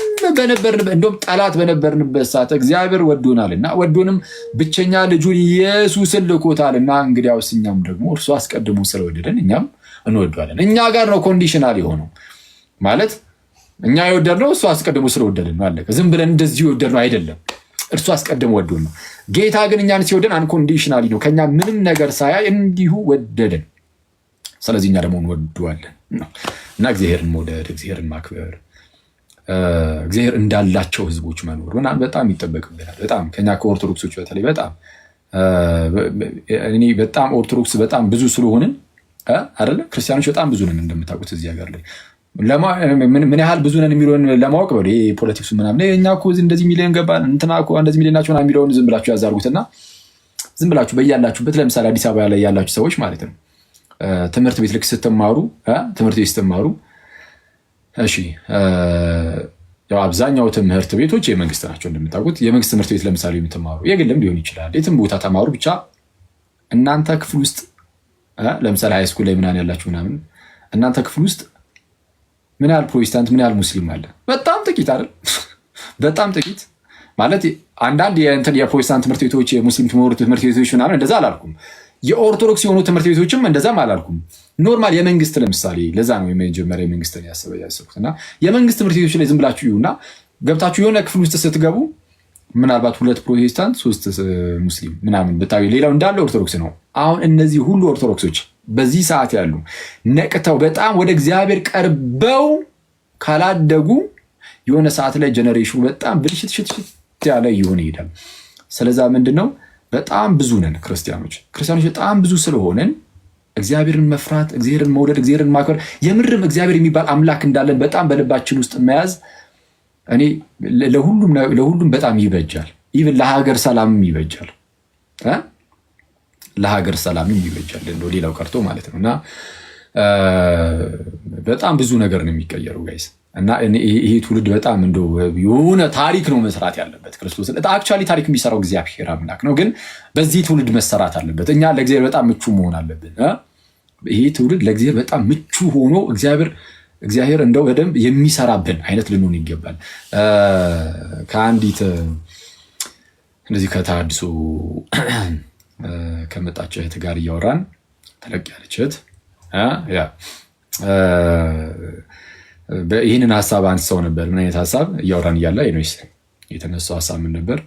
እንደውም ጠላት በነበርንበት ሰዓት እግዚአብሔር ወዶናልና ወዶንም ብቸኛ ልጁን ኢየሱስን ልኮታልና እንግዲያውስ እኛም ደግሞ እርሱ አስቀድሞ ስለወደደን እኛም እንወደዋለን። እኛ ጋር ነው ኮንዲሽናል የሆነው ማለት እኛ የወደድነው እሱ አስቀድሞ ስለወደደን ነው። አለቀ። ዝም ብለን እንደዚህ የወደድነው አይደለም። እርሱ አስቀድሞ ወዶን ነው። ጌታ ግን እኛን ሲወደን አንኮንዲሽናሊ ነው። ከኛ ምንም ነገር ሳያይ እንዲሁ ወደደን። ስለዚህ እኛ ደግሞ እንወደዋለን እና እግዚአብሔርን መውደድ፣ እግዚአብሔርን ማክበር፣ እግዚአብሔር እንዳላቸው ህዝቦች መኖር ምናምን በጣም ይጠበቅብናል። በጣም ከኛ ከኦርቶዶክሶች በተለይ በጣም እኔ በጣም ኦርቶዶክስ በጣም ብዙ ስለሆንን አይደለ ክርስቲያኖች በጣም ብዙ ነን እንደምታውቁት እዚህ ሀገር ላይ ምን ያህል ብዙ ነን የሚለውን ለማወቅ በ ፖለቲክሱ ምናምን እኛ እኮ እንደዚህ ሚሊዮን ገባን እንትና እኮ እንደዚህ ሚሊዮን ናቸው የሚለውን ዝም ብላችሁ ያዛርጉትና ዝም ብላችሁ በያላችሁበት ለምሳሌ አዲስ አበባ ላይ ያላችሁ ሰዎች ማለት ነው ትምህርት ቤት ልክ ስትማሩ ትምህርት ቤት ስትማሩ እሺ ያው አብዛኛው ትምህርት ቤቶች የመንግስት ናቸው እንደምታውቁት። የመንግስት ትምህርት ቤት ለምሳሌ የምትማሩ የግልም ሊሆን ይችላል የትም ቦታ ተማሩ ብቻ እናንተ ክፍል ውስጥ ለምሳሌ ሃይ ስኩል ላይ ምናምን ያላችሁ ምናምን እናንተ ክፍል ውስጥ ምን ያህል ፕሮቴስታንት ምን ያህል ሙስሊም አለ? በጣም ጥቂት አይደል? በጣም ጥቂት ማለት አንዳንድ የፕሮቴስታንት ትምህርት ቤቶች የሙስሊም ትምህርት ቤቶች ምናምን እንደዛ አላልኩም። የኦርቶዶክስ የሆኑ ትምህርት ቤቶችም እንደዛም አላልኩም። ኖርማል የመንግስት ለምሳሌ ለዛ ነው የመጀመሪያ የመንግስትን ያሰብኩት እና የመንግስት ትምህርት ቤቶች ላይ ዝም ብላችሁ ይሁና ገብታችሁ የሆነ ክፍል ውስጥ ስትገቡ ምናልባት 2 ፕሮቴስታንት 3 ሙስሊም ምናምን ብታዩ ሌላው እንዳለ ኦርቶዶክስ ነው። አሁን እነዚህ ሁሉ ኦርቶዶክሶች በዚህ ሰዓት ያሉ ነቅተው በጣም ወደ እግዚአብሔር ቀርበው ካላደጉ የሆነ ሰዓት ላይ ጀነሬሽኑ በጣም ብልሽት ያለ ይሆን ይሄዳል። ስለዛ ምንድነው በጣም ብዙ ነን ክርስቲያኖች በጣም ብዙ ስለሆነን እግዚአብሔርን መፍራት፣ እግዚአብሔርን መውደድ፣ እግዚአብሔርን ማክበር የምርም እግዚአብሔር የሚባል አምላክ እንዳለን በጣም በልባችን ውስጥ መያዝ እኔ ለሁሉም በጣም ይበጃል። ኢቭን ለሀገር ሰላምም ይበጃል። ለሀገር ሰላምም ይበጃል እንደው ሌላው ቀርቶ ማለት ነው። እና በጣም ብዙ ነገር ነው የሚቀየረው ጋይስ። እና ይሄ ትውልድ በጣም እንደው የሆነ ታሪክ ነው መስራት ያለበት። ክርስቶስ አክቹዋሊ ታሪክ የሚሰራው እግዚአብሔር አምላክ ነው፣ ግን በዚህ ትውልድ መሰራት አለበት። እኛ ለእግዚአብሔር በጣም ምቹ መሆን አለብን። ይሄ ትውልድ ለእግዚአብሔር በጣም ምቹ ሆኖ እግዚአብሔር እንደው በደንብ የሚሰራብን አይነት ልንሆን ይገባል። ከአንዲት እንደዚህ ከተሃድሶ ከመጣች እህት ጋር እያወራን ተለቅ ያለች እህት ይህንን ሀሳብ አንስተው ነበር። ምን አይነት ሀሳብ እያወራን እያለ ኖስ የተነሳው ሀሳብ ምን ነበር?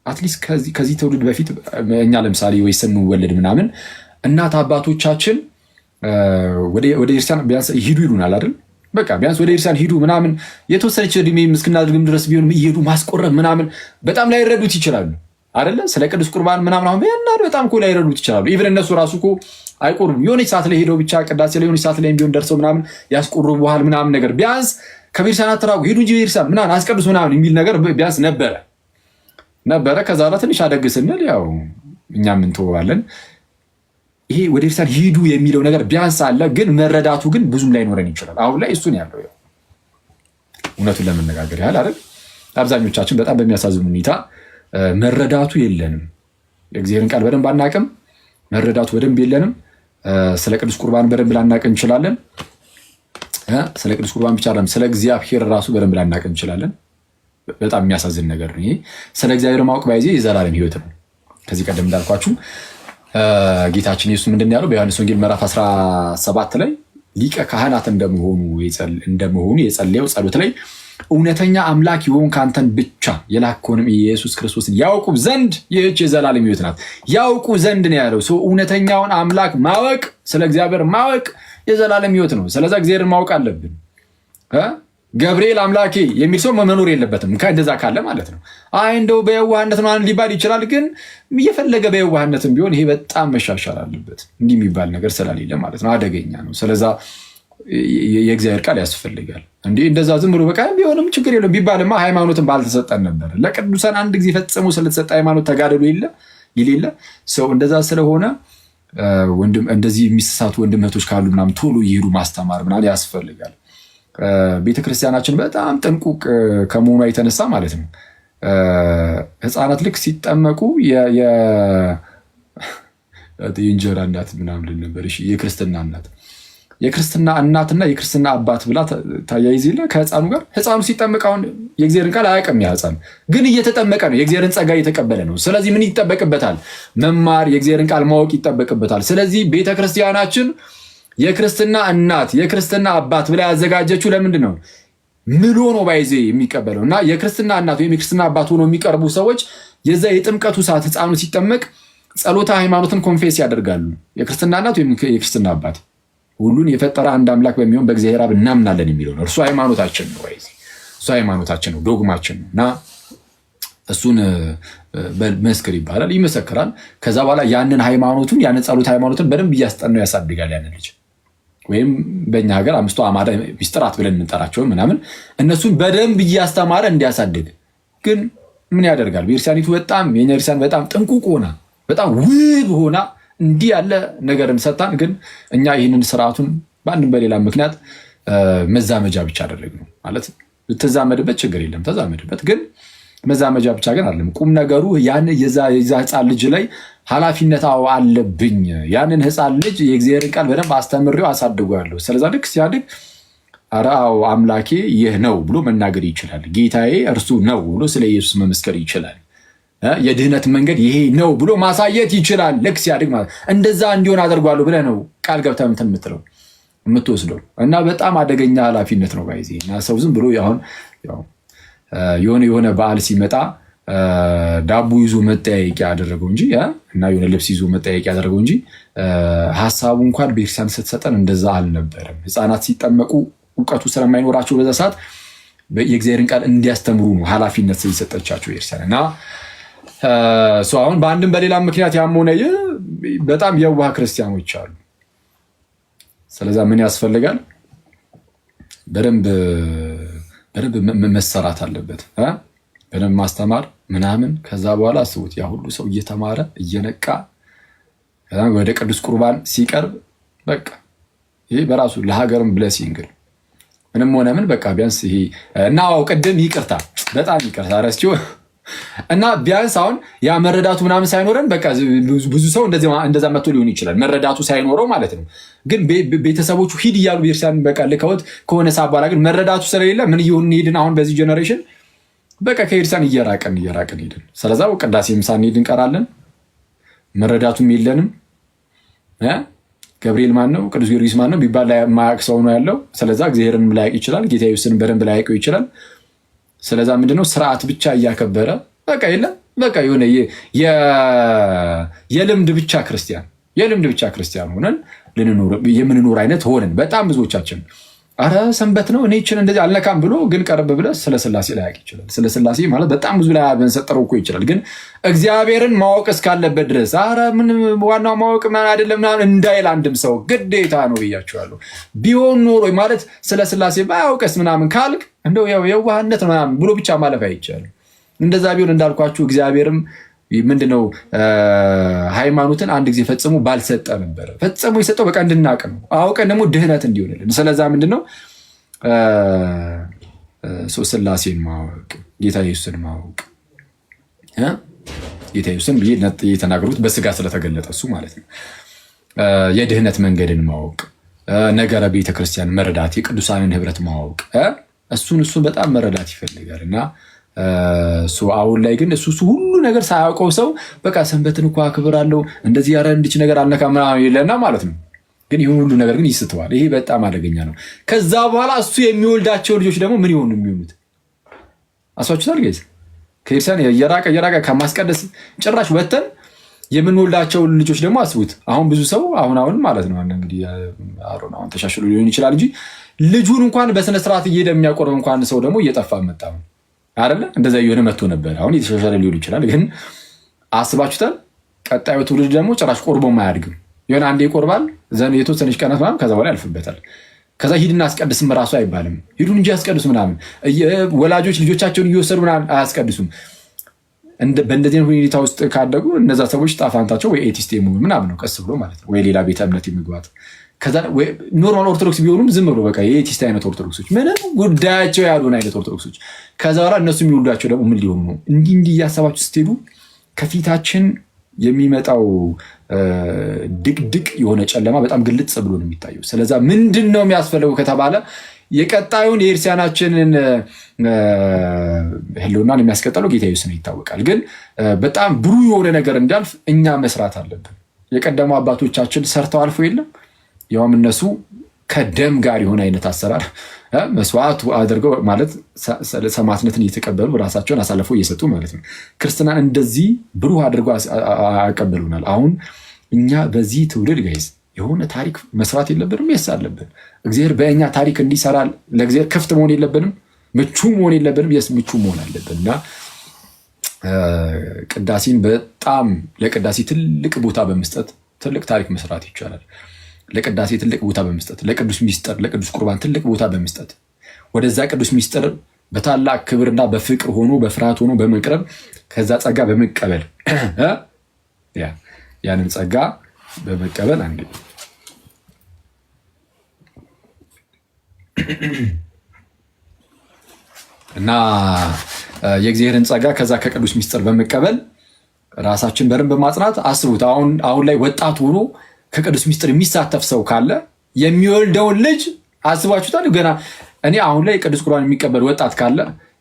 አትሊስት ከዚህ ትውልድ በፊት እኛ ለምሳሌ ወይ ስንወለድ ምናምን እናት አባቶቻችን ወደ ክርስቲያን ቢያንስ ሂዱ ይሉናል አይደል? በቃ ቢያንስ ወደ ክርስቲያን ሂዱ ምናምን የተወሰነች እድሜ እስክናድርግም ድረስ ቢሆን እየሄዱ ማስቆረብ ምናምን በጣም ላይረዱት ይችላሉ አይደለ? ስለ ቅዱስ ቁርባን ምናምን አሁን በጣም እኮ ላይረዱት ይችላሉ። ኢቭን እነሱ ራሱ እኮ አይቆርቡም። የሆነች ሰዓት ላይ ሄደው ብቻ ቅዳሴ ላይ የሆነች ሰዓት ላይ ቢሆን ደርሰው ምናምን ያስቆርቡሃል ምናምን ነገር ቢያንስ ከቤተክርስቲያን አትራቁ ሂዱ እንጂ ቤተክርስቲያን ምናምን አስቀድሱ ምናምን የሚል ነገር ቢያንስ ነበረ። ከዛ በኋላ ትንሽ አደግ ስንል ያው እኛም እንተዋለን። ይሄ ወደ ክርስቲያን ሂዱ የሚለው ነገር ቢያንስ አለ፣ ግን መረዳቱ ግን ብዙም ላይኖረን ይችላል። አሁን ላይ እሱን ያለው ያው እውነቱን ለመነጋገር ያህል አይደል አብዛኞቻችን በጣም በሚያሳዝን ሁኔታ መረዳቱ የለንም። የእግዚአብሔርን ቃል በደንብ አናቅም፣ መረዳቱ በደንብ የለንም። ስለ ቅዱስ ቁርባን በደንብ ላናቅ እንችላለን። ስለ ቅዱስ ቁርባን ብቻ አይደለም ስለ እግዚአብሔር ራሱ በደንብ ላናቅ እንችላለን። በጣም የሚያሳዝን ነገር ነው ይሄ። ስለ እግዚአብሔር ማወቅ ባይዜ የዘላለም ሕይወት ነው። ከዚህ ቀደም እንዳልኳችሁ ጌታችን ኢየሱስ ምንድን ያለው በዮሐንስ ወንጌል ምዕራፍ 17 ላይ ሊቀ ካህናት እንደመሆኑ የጸለየው ጸሎት ላይ እውነተኛ አምላክ የሆንክ አንተን ብቻ የላከውንም ኢየሱስ ክርስቶስን ያውቁ ዘንድ ይህች የዘላለም ሕይወት ናት። ያውቁ ዘንድ ነው ያለው። እውነተኛውን አምላክ ማወቅ፣ ስለ እግዚአብሔር ማወቅ የዘላለም ሕይወት ነው። ስለዛ እግዚአብሔር ማወቅ አለብን። ገብርኤል አምላኬ የሚል ሰው መኖር የለበትም እንደዛ ካለ ማለት ነው። አይ እንደው በየዋህነት ምናምን ሊባል ይችላል፣ ግን እየፈለገ በየዋህነትም ቢሆን ይሄ በጣም መሻሻል አለበት። እንዲህ የሚባል ነገር ስለሌለ ማለት ነው። አደገኛ ነው። ስለዛ የእግዚአብሔር ቃል ያስፈልጋል። እንዲህ እንደዛ ዝም ብሎ በቃ ቢሆንም ችግር የለውም ቢባልማ ሃይማኖትን ባልተሰጠን ነበር። ለቅዱሳን አንድ ጊዜ ፈጽሞ ስለተሰጠ ሃይማኖት ተጋደሉ ይሌለ ሰው እንደዛ ስለሆነ እንደዚህ የሚሳሳቱ ወንድም እህቶች ካሉ ምናምን ቶሎ እየሄዱ ማስተማር ምናምን ያስፈልጋል። ቤተክርስቲያናችን በጣም ጥንቁቅ ከመሆኗ የተነሳ ማለት ነው ህፃናት ልክ ሲጠመቁ የእንጀራ እናት ምናምን ልንነበር የክርስትና እናት የክርስትና እናትና የክርስትና አባት ብላ ታያይዝና ከህፃኑ ጋር ህፃኑ ሲጠመቅ አሁን የእግዚአብሔርን ቃል አያውቅም። ያ ህፃን ግን እየተጠመቀ ነው፣ የእግዚአብሔርን ጸጋ እየተቀበለ ነው። ስለዚህ ምን ይጠበቅበታል? መማር፣ የእግዚአብሔርን ቃል ማወቅ ይጠበቅበታል። ስለዚህ ቤተክርስቲያናችን የክርስትና እናት የክርስትና አባት ብላ ያዘጋጀችው ለምንድን ነው? ምሎ ነው ባይዜ የሚቀበለው እና የክርስትና እናት ወይም የክርስትና አባት ሆኖ የሚቀርቡ ሰዎች የዛ የጥምቀቱ ሰዓት ህፃኑ ሲጠመቅ ጸሎተ ሃይማኖትን ኮንፌስ ያደርጋሉ። የክርስትና እናት ወይም የክርስትና አባት ሁሉን የፈጠረ አንድ አምላክ በሚሆን በእግዚአብሔር አብ እናምናለን የሚለው ነው። እርሱ ሃይማኖታችን ነው፣ እሱ ሃይማኖታችን ነው፣ ዶግማችን ነው እና እሱን መስክር ይባላል፣ ይመሰክራል። ከዛ በኋላ ያንን ሃይማኖቱን ያንን ጸሎተ ሃይማኖትን በደንብ እያስጠናው ያሳድጋል ያንን ልጅ። ወይም በእኛ ሀገር አምስቱ አዕማደ ምስጢራት ብለን እንጠራቸውን ምናምን እነሱን በደንብ እያስተማረ እንዲያሳድግ። ግን ምን ያደርጋል? ቤተክርስቲያኒቱ በጣም የኛ ቤተክርስቲያን በጣም ጥንቁቅ ሆና በጣም ውብ ሆና እንዲህ ያለ ነገርን ሰጣን። ግን እኛ ይህንን ስርዓቱን በአንድም በሌላ ምክንያት መዛመጃ ብቻ አደረግነው። ማለት ልትዛመድበት ችግር የለም ተዛመድበት፣ ግን መዛመጃ ብቻ ግን አይደለም። ቁም ነገሩ ያን የዛ ህፃን ልጅ ላይ ኃላፊነት አለብኝ። ያንን ህፃን ልጅ የእግዚአብሔርን ቃል በደንብ አስተምሬው አሳድጓለሁ። ስለዛ ልክ ሲያድግ ኧረ አዎ አምላኬ ይህ ነው ብሎ መናገር ይችላል። ጌታዬ እርሱ ነው ብሎ ስለ ኢየሱስ መመስከር ይችላል። የድህነት መንገድ ይሄ ነው ብሎ ማሳየት ይችላል። ልክ ሲያድግ ማለት እንደዛ እንዲሆን አደርጓለሁ ብለህ ነው ቃል ገብተህ እንትን የምትለው የምትወስደው እና በጣም አደገኛ ኃላፊነት ነው ባይዜ እና ሰው ዝም ብሎ አሁን የሆነ በዓል ሲመጣ ዳቦ ይዞ መጠያየቂያ ያደረገው እንጂ እና የሆነ ልብስ ይዞ መጠያየቂያ ያደረገው እንጂ ሀሳቡ እንኳን ቤተክርስቲያን ስትሰጠን እንደዛ አልነበረም። ህፃናት ሲጠመቁ እውቀቱ ስለማይኖራቸው በዛ ሰዓት የእግዚአብሔርን ቃል እንዲያስተምሩ ነው ኃላፊነት ሲሰጠቻቸው ቤተክርስቲያን እና አሁን በአንድም በሌላ ምክንያት ያመሆነ በጣም የዋህ ክርስቲያኖች አሉ። ስለዛ ምን ያስፈልጋል? በደንብ መሰራት አለበት፣ በደንብ ማስተማር ምናምን። ከዛ በኋላ አስቡት ያ ሁሉ ሰው እየተማረ እየነቃ ወደ ቅዱስ ቁርባን ሲቀርብ በቃ ይሄ በራሱ ለሀገርም ብለሲንግ ምንም ሆነ ምን በቃ ቢያንስ ይሄ እና ቅድም ይቅርታ በጣም ይቅርታ ረስቼው እና ቢያንስ አሁን ያ መረዳቱ ምናምን ሳይኖረን በቃ ብዙ ሰው እንደዛ መጥቶ ሊሆን ይችላል፣ መረዳቱ ሳይኖረው ማለት ነው። ግን ቤተሰቦቹ ሂድ እያሉ ቤተክርስቲያን በቃ ልከውት ከሆነ ሰዓት በኋላ ግን መረዳቱ ስለሌለ ምን እየሆንን ሄድን? አሁን በዚህ ጀኔሬሽን በቃ ከቤተክርስቲያን እየራቅን ሄድን። ስለዛ ቅዳሴም ሳንሄድ እንቀራለን፣ መረዳቱም የለንም። ገብርኤል ማን ነው ቅዱስ ጊዮርጊስ ማን ነው ቢባል ማያውቅ ሰው ነው ያለው። ስለዛ እግዚአብሔርን ላያውቅ ይችላል፣ ጌታ ኢየሱስን በደንብ ላያውቀው ይችላል። ስለዛ ምንድነው ስርዓት ብቻ እያከበረ በቃ የለም በቃ የሆነ የልምድ ብቻ ክርስቲያን ሆነን የምንኖር አይነት ሆነን በጣም ብዙዎቻችን አረ ሰንበት ነው እኔ ይችን እንደዚህ አልነካም ብሎ ግን ቀረብ ብለህ ስለ ስላሴ ላያውቅ ይችላል። ስለ ስላሴ ማለት በጣም ብዙ ላይ በንሰጠረው እኮ ይችላል። ግን እግዚአብሔርን ማወቅ እስካለበት ድረስ አረ ምን ዋናው ማወቅ ምናምን አይደለም ምናምን እንዳይል አንድም ሰው ግዴታ ነው ብያቸዋለሁ። ቢሆን ኖሮ ማለት ስለ ስላሴ ባያውቅስ ምናምን ካልክ እንደው የዋህነት ምናምን ብሎ ብቻ ማለፍ አይቻልም። እንደዛ ቢሆን እንዳልኳችሁ እግዚአብሔርም ምንድነው ሃይማኖትን አንድ ጊዜ ፈጽሞ ባልሰጠ ነበረ። ፈጽሞ የሰጠው በቃ እንድናቅ ነው፣ አውቀን ደግሞ ድህነት እንዲሆንልን። ስለዛ ምንድነው ስላሴን ማወቅ፣ ጌታ ኢየሱስን ማወቅ። ጌታ ኢየሱስን ብዬ የተናገሩት በስጋ ስለተገለጠ እሱ ማለት ነው። የድህነት መንገድን ማወቅ፣ ነገረ ቤተክርስቲያን መረዳት፣ የቅዱሳንን ህብረት ማወቅ፣ እሱን በጣም መረዳት ይፈልጋል እና አሁን ላይ ግን እሱ ሁሉ ነገር ሳያውቀው ሰው በቃ ሰንበትን እኮ አክብራለሁ እንደዚህ ያረ እንድች ነገር አልነካም ይለና ማለት ነው። ግን ይሁን ሁሉ ነገር ግን ይስተዋል። ይሄ በጣም አደገኛ ነው። ከዛ በኋላ እሱ የሚወልዳቸው ልጆች ደግሞ ምን ይሆኑ የሚሆኑት አስባችሁታል? ገይዝ ከኢርሳን እየራቀ ከማስቀደስ ጭራሽ ወተን የምንወልዳቸው ልጆች ደግሞ አስቡት። አሁን ብዙ ሰው አሁን ማለት ነው እንግዲህ አሁን ተሻሽሎ ሊሆን ይችላል እንጂ ልጁን እንኳን በስነስርዓት እየሄደ የሚያቆርብ እንኳን ሰው ደግሞ እየጠፋ መጣ አይደለ? እንደዛ የሆነ መጥቶ ነበር። አሁን የተሻሻለ ሊሆን ይችላል። ግን አስባችሁታል? ቀጣዩ ትውልድ ደግሞ ጭራሽ ቆርቦም አያድግም። የሆነ አንዴ ይቆርባል ዘን የተወሰነች ቀናት ምናምን ከዛ በኋላ ያልፍበታል። ከዛ ሂድና አስቀድስም ራሱ አይባልም። ሂዱን እንጂ አስቀድሱ ምናምን። ወላጆች ልጆቻቸውን እየወሰዱ ምናምን አያስቀድሱም። በእንደዚህ ሁኔታ ውስጥ ካደጉ እነዛ ሰዎች ጣፋንታቸው ወይ ኤቲስት የመሆን ምናምን ነው፣ ቀስ ብሎ ማለት ነው፣ ወይ ሌላ ቤተ እምነት የመግባት። ከዛ ኖርማል ኦርቶዶክስ ቢሆኑም ዝም ብሎ በቃ የኤቲስት አይነት ኦርቶዶክሶች፣ ምንም ጉዳያቸው ያልሆነ አይነት ኦርቶዶክሶች። ከዛ በኋላ እነሱ የሚወልዷቸው ደግሞ ምን ሊሆኑ ነው? እንዲህ እያሰባችሁ ስትሄዱ ከፊታችን የሚመጣው ድቅድቅ የሆነ ጨለማ በጣም ግልጽ ብሎ ነው የሚታየው። ስለዛ ምንድን ነው የሚያስፈልገው ከተባለ የቀጣዩን የክርስቲያናችንን ህልውናን የሚያስቀጥለው ጌታ ኢየሱስ ነው ይታወቃል። ግን በጣም ብሩህ የሆነ ነገር እንዳልፍ እኛ መስራት አለብን። የቀደሙ አባቶቻችን ሰርተው አልፎ የለም ያውም እነሱ ከደም ጋር የሆነ አይነት አሰራር መስዋዕት አድርገው ማለት ሰማዕትነትን እየተቀበሉ ራሳቸውን አሳልፈው እየሰጡ ማለት ነው። ክርስትናን እንደዚህ ብሩህ አድርገው አቀበሉናል። አሁን እኛ በዚህ ትውልድ ጋይዝ የሆነ ታሪክ መስራት የለብንም? የስ አለብን። እግዚአብሔር በእኛ ታሪክ እንዲሰራ ለእግዚአብሔር ክፍት መሆን የለብንም? ምቹ መሆን የለብንም? የስ ምቹ መሆን አለብን። እና ቅዳሴን በጣም ለቅዳሴ ትልቅ ቦታ በመስጠት ትልቅ ታሪክ መስራት ይቻላል። ለቅዳሴ ትልቅ ቦታ በመስጠት ለቅዱስ ሚስጥር ለቅዱስ ቁርባን ትልቅ ቦታ በመስጠት ወደዛ ቅዱስ ሚስጥር በታላቅ ክብርና በፍቅር ሆኖ በፍርሃት ሆኖ በመቅረብ ከዛ ጸጋ በመቀበል ያንን ጸጋ በመቀበል አንዴ እና የእግዚአብሔርን ጸጋ ከዛ ከቅዱስ ሚስጥር በመቀበል ራሳችን በርን በማጽናት አስቡት። አሁን ላይ ወጣት ሆኖ ከቅዱስ ሚስጥር የሚሳተፍ ሰው ካለ የሚወልደውን ልጅ አስባችሁታል? ገና እኔ አሁን ላይ ቅዱስ ቁርባን የሚቀበል ወጣት ካለ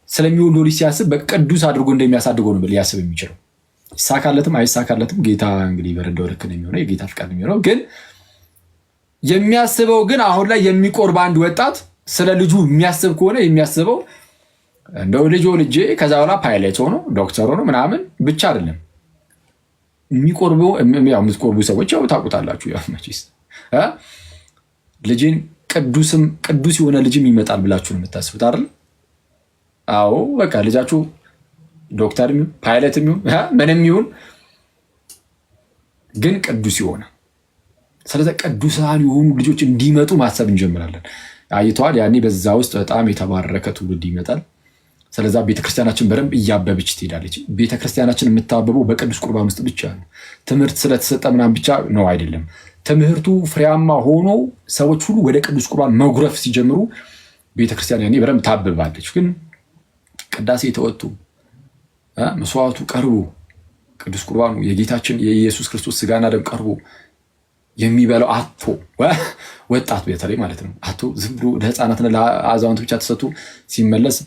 ስለሚወልደው ልጅ ሲያስብ በቅዱስ አድርጎ እንደሚያሳድገው ነው ሊያስብ የሚችለው። ይሳካለትም አይሳካለትም ጌታ እንግዲህ በረዳው ልክ ነው የሚሆነው፣ የጌታ ፍቃድ ነው የሚሆነው። ግን የሚያስበው ግን አሁን ላይ የሚቆርብ አንድ ወጣት ስለ ልጁ የሚያስብ ከሆነ የሚያስበው እንደው ልጄ ከዛ በኋላ ፓይለት ሆኖ ዶክተር ሆኖ ምናምን ብቻ አይደለም የምትቆርቡ ሰዎች ያው ታውቁታላችሁ። ያው መቼስ ልጅን ቅዱስ የሆነ ልጅም ይመጣል ብላችሁ ነው የምታስቡት አይደል? አዎ በቃ ልጃችሁ ዶክተር የሚሆን ፓይለት የሚሆን ምንም ይሁን ግን ቅዱስ የሆነ ስለዚህ ቅዱሳን የሆኑ ልጆች እንዲመጡ ማሰብ እንጀምራለን። አይተዋል። ያኔ በዛ ውስጥ በጣም የተባረከ ትውልድ ይመጣል። ስለዛ ቤተክርስቲያናችን በደንብ እያበበች ትሄዳለች። ቤተክርስቲያናችን የምታበበው በቅዱስ ቁርባን ውስጥ ብቻ ነው። ትምህርት ስለተሰጠ ምናምን ብቻ ነው አይደለም። ትምህርቱ ፍሬያማ ሆኖ ሰዎች ሁሉ ወደ ቅዱስ ቁርባን መጉረፍ ሲጀምሩ ቤተክርስቲያን ያኔ በደንብ ታብባለች። ግን ቅዳሴ ተወጡ፣ መስዋዕቱ ቀርቦ ቅዱስ ቁርባኑ የጌታችን የኢየሱስ ክርስቶስ ስጋና ደም ቀርቦ የሚበላው አቶ ወጣት በተለይ ማለት ነው አቶ ዝም ብሎ ለህፃናትና ለአዛውንት ብቻ ተሰጥቶ ሲመለስ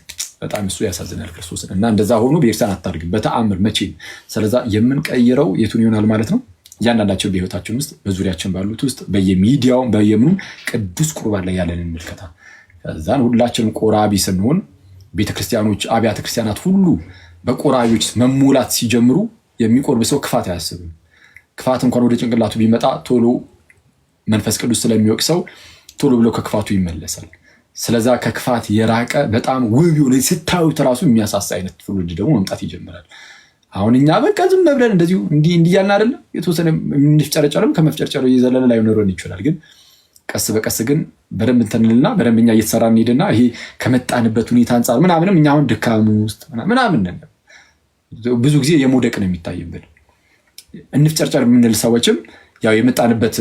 በጣም እሱ ያሳዝናል ክርስቶስን። እና እንደዛ ሆኖ ቤተክርስቲያን አታድግም በተአምር መቼም። ስለዛ የምንቀይረው የቱን ይሆናል ማለት ነው? እያንዳንዳቸው በህይወታችን ውስጥ በዙሪያችን ባሉት ውስጥ በየሚዲያውም በየምኑም ቅዱስ ቁርባን ላይ ያለንን ምልከታ ከዛን ሁላችንም ቆራቢ ስንሆን ቤተክርስቲያኖች አብያተ ክርስቲያናት ሁሉ በቆራቢዎች መሙላት ሲጀምሩ የሚቆርብ ሰው ክፋት አያስብም። ክፋት እንኳን ወደ ጭንቅላቱ ቢመጣ ቶሎ መንፈስ ቅዱስ ስለሚወቅሰው ቶሎ ብሎ ከክፋቱ ይመለሳል። ስለዛ ከክፋት የራቀ በጣም ውብ የሆነ ስታዩት ራሱ የሚያሳሳ አይነት ትውልድ ደግሞ መምጣት ይጀምራል። አሁን እኛ በቃ ዝም ብለን እንደዚሁ እንዲያልን አይደለም የተወሰነ የምንፍጨረጨርም ከመፍጨርጨር እየዘለለ ላይ ኖረን ይችላል። ግን ቀስ በቀስ ግን በደንብ እንትንልና በደንብ እኛ እየተሰራ እንሄድና ይሄ ከመጣንበት ሁኔታ አንጻር ምናምንም እኛ አሁን ድካም ውስጥ ምናምን ብዙ ጊዜ የመውደቅ ነው የሚታይብን። እንፍጨርጨር የምንል ሰዎችም ያው የመጣንበት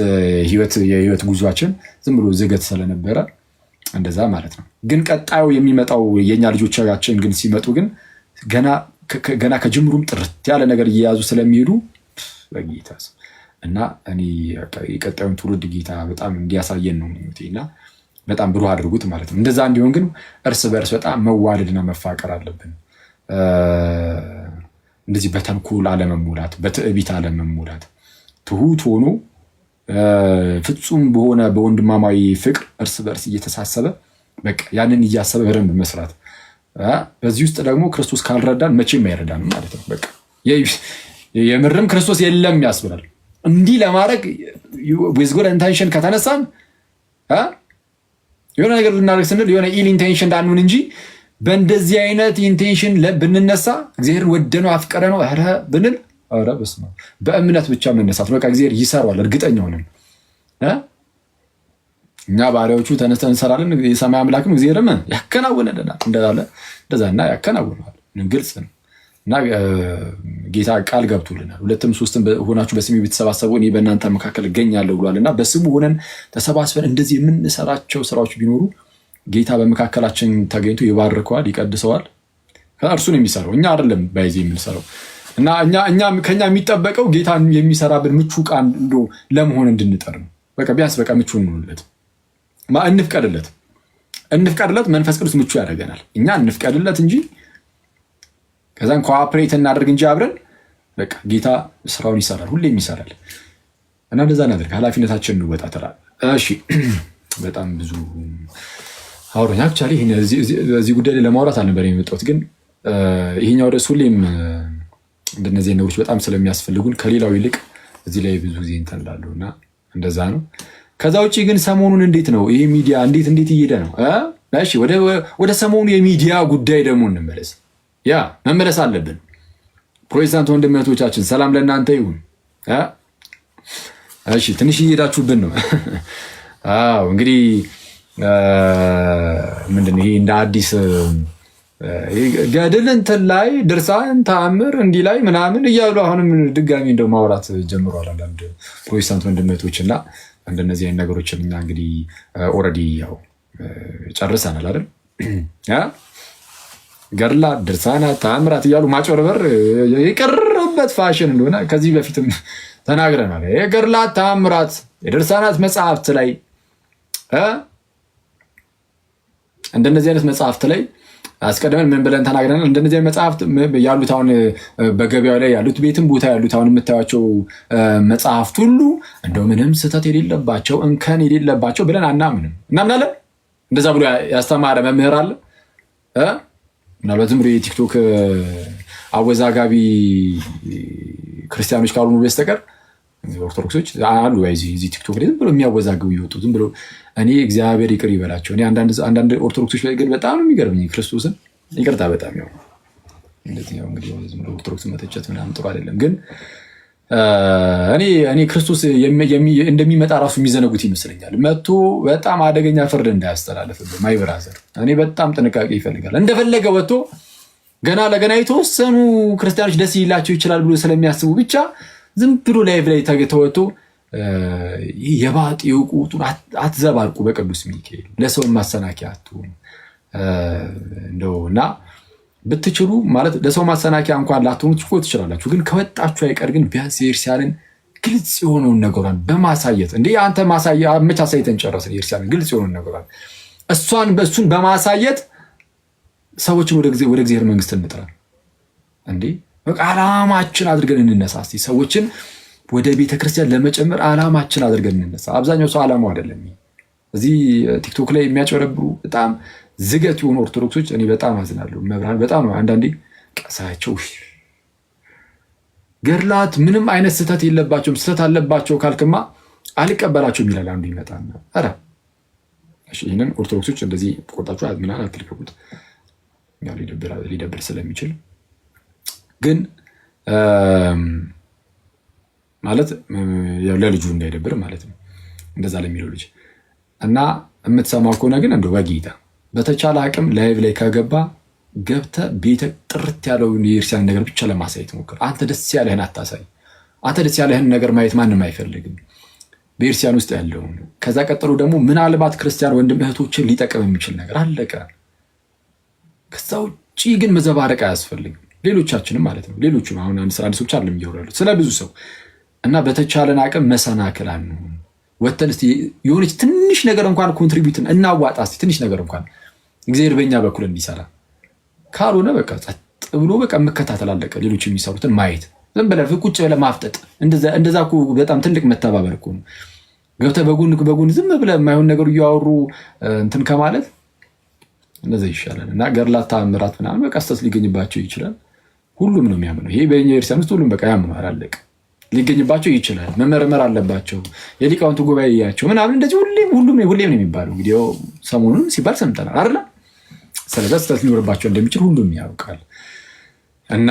የህይወት ጉዟችን ዝም ብሎ ዝገት ስለነበረ እንደዛ ማለት ነው። ግን ቀጣዩ የሚመጣው የኛ ልጆቻችን ግን ሲመጡ ግን ገና ከጅምሩም ጥርት ያለ ነገር እየያዙ ስለሚሄዱ በጌታ እና እኔ የቀጣዩን ትውልድ ጌታ በጣም እንዲያሳየን ነው እና በጣም ብሩህ አድርጉት ማለት ነው። እንደዛ እንዲሆን ግን እርስ በእርስ በጣም መዋደድና መፋቀር አለብን። እንደዚህ በተንኮል አለመሙላት፣ በትዕቢት አለመሙላት፣ ትሁት ሆኖ ፍጹም በሆነ በወንድማማዊ ፍቅር እርስ በእርስ እየተሳሰበ በቃ ያንን እያሰበ በደንብ መስራት። በዚህ ውስጥ ደግሞ ክርስቶስ ካልረዳን መቼም አይረዳንም ማለት ነው። በቃ የምርም ክርስቶስ የለም ያስብላል። እንዲህ ለማድረግ ዊዝ ጉድ ኢንቴንሽን ከተነሳን የሆነ ነገር ልናደርግ ስንል የሆነ ኢል ኢንቴንሽን እንዳንሆን እንጂ በእንደዚህ አይነት ኢንቴንሽን ብንነሳ እግዚአብሔርን ወደነው አፍቀረነው ብንል በስመ አብ በእምነት ብቻ መነሳት በቃ እግዚአብሔር ይሰራዋል። እርግጠኛ ሆነን እኛ ባሪያዎቹ ተነስተን እንሰራለን። የሰማይ አምላክም እግዚአብሔርም ያከናውንልናል እንደዛና ያከናውነዋል። ግልጽ ነው እና ጌታ ቃል ገብቶልናል። 2 3 ሆናችሁ በስሜ ብትሰባሰቡ እኔ በእናንተ መካከል እገኛለሁ ብሏል። እና በስሙ ሆነን ተሰባስበን እንደዚህ የምንሰራቸው ስራዎች ቢኖሩ ጌታ በመካከላችን ተገኝቶ ይባርከዋል፣ ይቀድሰዋል። እርሱ ነው የሚሰራው፣ እኛ አይደለም ባይዜ የምንሰራው። እና ከኛ የሚጠበቀው ጌታን የሚሰራብን ምቹ ዕቃ ለመሆን እንድንጠር ነው። በቃ ቢያንስ በቃ ምቹ እንሆንለት፣ እንፍቀድለት። መንፈስ ቅዱስ ምቹ ያደርገናል። እኛ እንፍቀድለት እንጂ ከዛን ኮኦፕሬት እናደርግ እንጂ አብረን በቃ ጌታ ስራውን ይሰራል፣ ሁሌም ይሰራል። እና እንደዛ እናደርግ፣ ኃላፊነታችን እንወጣ ተላል። እሺ በጣም ብዙ አውሮኝ አክቹዋሊ እዚህ ጉዳይ ላይ ለማውራት አልነበር የመጣሁት፣ ግን ይሄኛው ደስ ሁሌም እንደነዚህ ነገሮች በጣም ስለሚያስፈልጉን ከሌላው ይልቅ እዚህ ላይ ብዙ ጊዜ እንትን እላለሁ እና እንደዛ ነው። ከዛ ውጭ ግን ሰሞኑን እንዴት ነው ይሄ ሚዲያ እንዴት እየሄደ ነው? እሺ ወደ ሰሞኑ የሚዲያ ጉዳይ ደግሞ እንመለስ። ያ መመለስ አለብን። ፕሮቴስታንት ወንድሞቻችን ሰላም ለእናንተ ይሁን። እሺ ትንሽ እየሄዳችሁብን ነው። አዎ እንግዲህ ምንድን ነው ይሄ እንደ አዲስ ገድል እንትን ላይ ድርሳን ተአምር እንዲህ ላይ ምናምን እያሉ አሁንም ድጋሚ እንደው ማውራት ጀምሯል አንዳንድ ፕሮቴስታንት ወንድሞች እና እንደነዚህ አይነት ነገሮችን እኛ እንግዲህ ኦልሬዲ ያው ጨርሰናል አይደል? ገድላት ድርሳናት ተአምራት እያሉ ማጭበርበር የቀረበት ፋሽን እንደሆነ ከዚህ በፊትም ተናግረናል። የገድላት ተአምራት የድርሳናት መጽሐፍት ላይ እንደነዚህ አይነት መጽሐፍት ላይ አስቀድመን ምን ብለን ተናግረናል? እንደነዚህ አይነት መጽሐፍት ያሉት አሁን በገበያው ላይ ያሉት ቤትም ቦታ ያሉት አሁን የምታዩቸው መጽሐፍት ሁሉ እንደው ምንም ስህተት የሌለባቸው እንከን የሌለባቸው ብለን አናምንም። እናምናለን። እንደዛ ብሎ ያስተማረ መምህር አለ? ምናልባት ዝም ብሎ የቲክቶክ አወዛጋቢ ክርስቲያኖች ካልሆኑ በስተቀር ኦርቶዶክሶች አሉ እዚህ ቲክቶክ ላይ ዝም ብሎ የሚያወዛግቡ ይወጡ ዝም ብሎ እኔ እግዚአብሔር ይቅር ይበላቸው። እኔ አንዳንድ ኦርቶዶክሶች ላይ ግን በጣም ነው የሚገርምኝ። ክርስቶስን ይቅርታ በጣም ያው እንደዚህ ነው እንግዲህ ኦርቶዶክስ መተቸት ምናምን ጥሩ አይደለም። ግን እኔ ክርስቶስ እንደሚመጣ ራሱ የሚዘነጉት ይመስለኛል። መጥቶ በጣም አደገኛ ፍርድ እንዳያስተላልፍብን ማይ ብራዘር፣ እኔ በጣም ጥንቃቄ ይፈልጋል። እንደፈለገ ወጥቶ ገና ለገና የተወሰኑ ክርስቲያኖች ደስ ይላቸው ይችላል ብሎ ስለሚያስቡ ብቻ ዝም ብሎ ላይቭ ላይ ተወጥቶ የባጥ የውቁቱን አትዘባርቁ። በቅዱስ ሚካኤል ለሰውን ማሰናከያ አትሁኑ እንደው እና ብትችሉ ማለት ለሰው ማሰናከያ እንኳን ላትሆኑ ትችላላችሁ። ግን ከወጣችሁ አይቀር ግን ቢያንስ የኤርሲያንን ግልጽ የሆነውን ነገሯን በማሳየት እንዴ አንተ ማሳያ መች አሳይተን ጨረስን። የኤርሲያንን ግልጽ የሆነውን ነገሯን እሱን በማሳየት ሰዎችን ወደ እግዚአብሔር መንግስት እንጥራ። እንዴ በቃ ዓላማችን አድርገን እንነሳ። እስቲ ሰዎችን ወደ ቤተክርስቲያን ለመጨመር ዓላማችን አድርገን እንነሳ። አብዛኛው ሰው ዓላማው አይደለም። እዚህ ቲክቶክ ላይ የሚያጨረብሩ በጣም ዝገት የሆኑ ኦርቶዶክሶች እኔ በጣም አዝናለሁ። መብርሃን በጣም ነው አንዳንዴ ቀሳቸው ገድላት ምንም አይነት ስህተት የለባቸውም። ስህተት አለባቸው ካልክማ አልቀበላቸውም ይላል አንዱ ይመጣና ኧረ እሺ ይህንን ኦርቶዶክሶች እንደዚህ ቆጣችሁ ምናምን አትልከቡት ሊደብር ስለሚችል ግን ማለት ለልጁ እንዳይደብር ማለት ነው እንደዛ ለሚለው ልጅ እና የምትሰማው ከሆነ ግን እንደው በጌታ በተቻለ አቅም ላይቭ ላይ ከገባ ገብተህ ቤተ ጥርት ያለውን የኤርሲያን ነገር ብቻ ለማሳየት ሞክር። አንተ ደስ ያለህን አታሳይ። አንተ ደስ ያለህን ነገር ማየት ማንም አይፈልግም በኤርሲያን ውስጥ ያለውን። ከዛ ቀጥሎ ደግሞ ምናልባት ክርስቲያን ወንድም እህቶችን ሊጠቅም የሚችል ነገር አለቀ። ከዛ ውጭ ግን መዘባረቅ አያስፈልግም። ሌሎቻችንም ማለት ነው ሌሎቹም አሁን አንድ ስራ ሰዎች አይደለም እያወራሉት ስለ ብዙ ሰው እና በተቻለን አቅም መሰናክል አንሁን። ወተን እስቲ የሆነች ትንሽ ነገር እንኳን ኮንትሪቢዩት እናዋጣ። እስቲ ትንሽ ነገር እንኳን እግዚአብሔር በእኛ በኩል እንዲሰራ ካልሆነ በቃ ጸጥ ብሎ በቃ መከታተል አለቀ። ሌሎች የሚሰሩትን ማየት ዝም ብለህ ቁጭ ብለህ ማፍጠጥ እንደዛ እኮ በጣም ትልቅ መተባበር እኮ ነው። ገብተህ በጎን ዝም ብለህ የማይሆን ነገር እያወሩ እንትን ከማለት እንደዛ ይሻላል። እና ገድላት ተአምራት ምናምን በቃ ስተት ሊገኝባቸው ይችላል። ሁሉም ነው የሚያምነው። ይሄ በእኛ ኤርሲያን ውስጥ ሁሉም በቃ ያምነዋል። አለቀ። ሊገኝባቸው ይችላል። መመርመር አለባቸው። የሊቃውንቱ ጉባኤ ያቸው ምናምን እንደዚህ ሁሉም ነው የሚባለው። እንግዲህ ሰሞኑን ሲባል ሰምተናል አይደል? ስለዚህ ስተት ሊኖርባቸው እንደሚችል ሁሉም ያውቃል። እና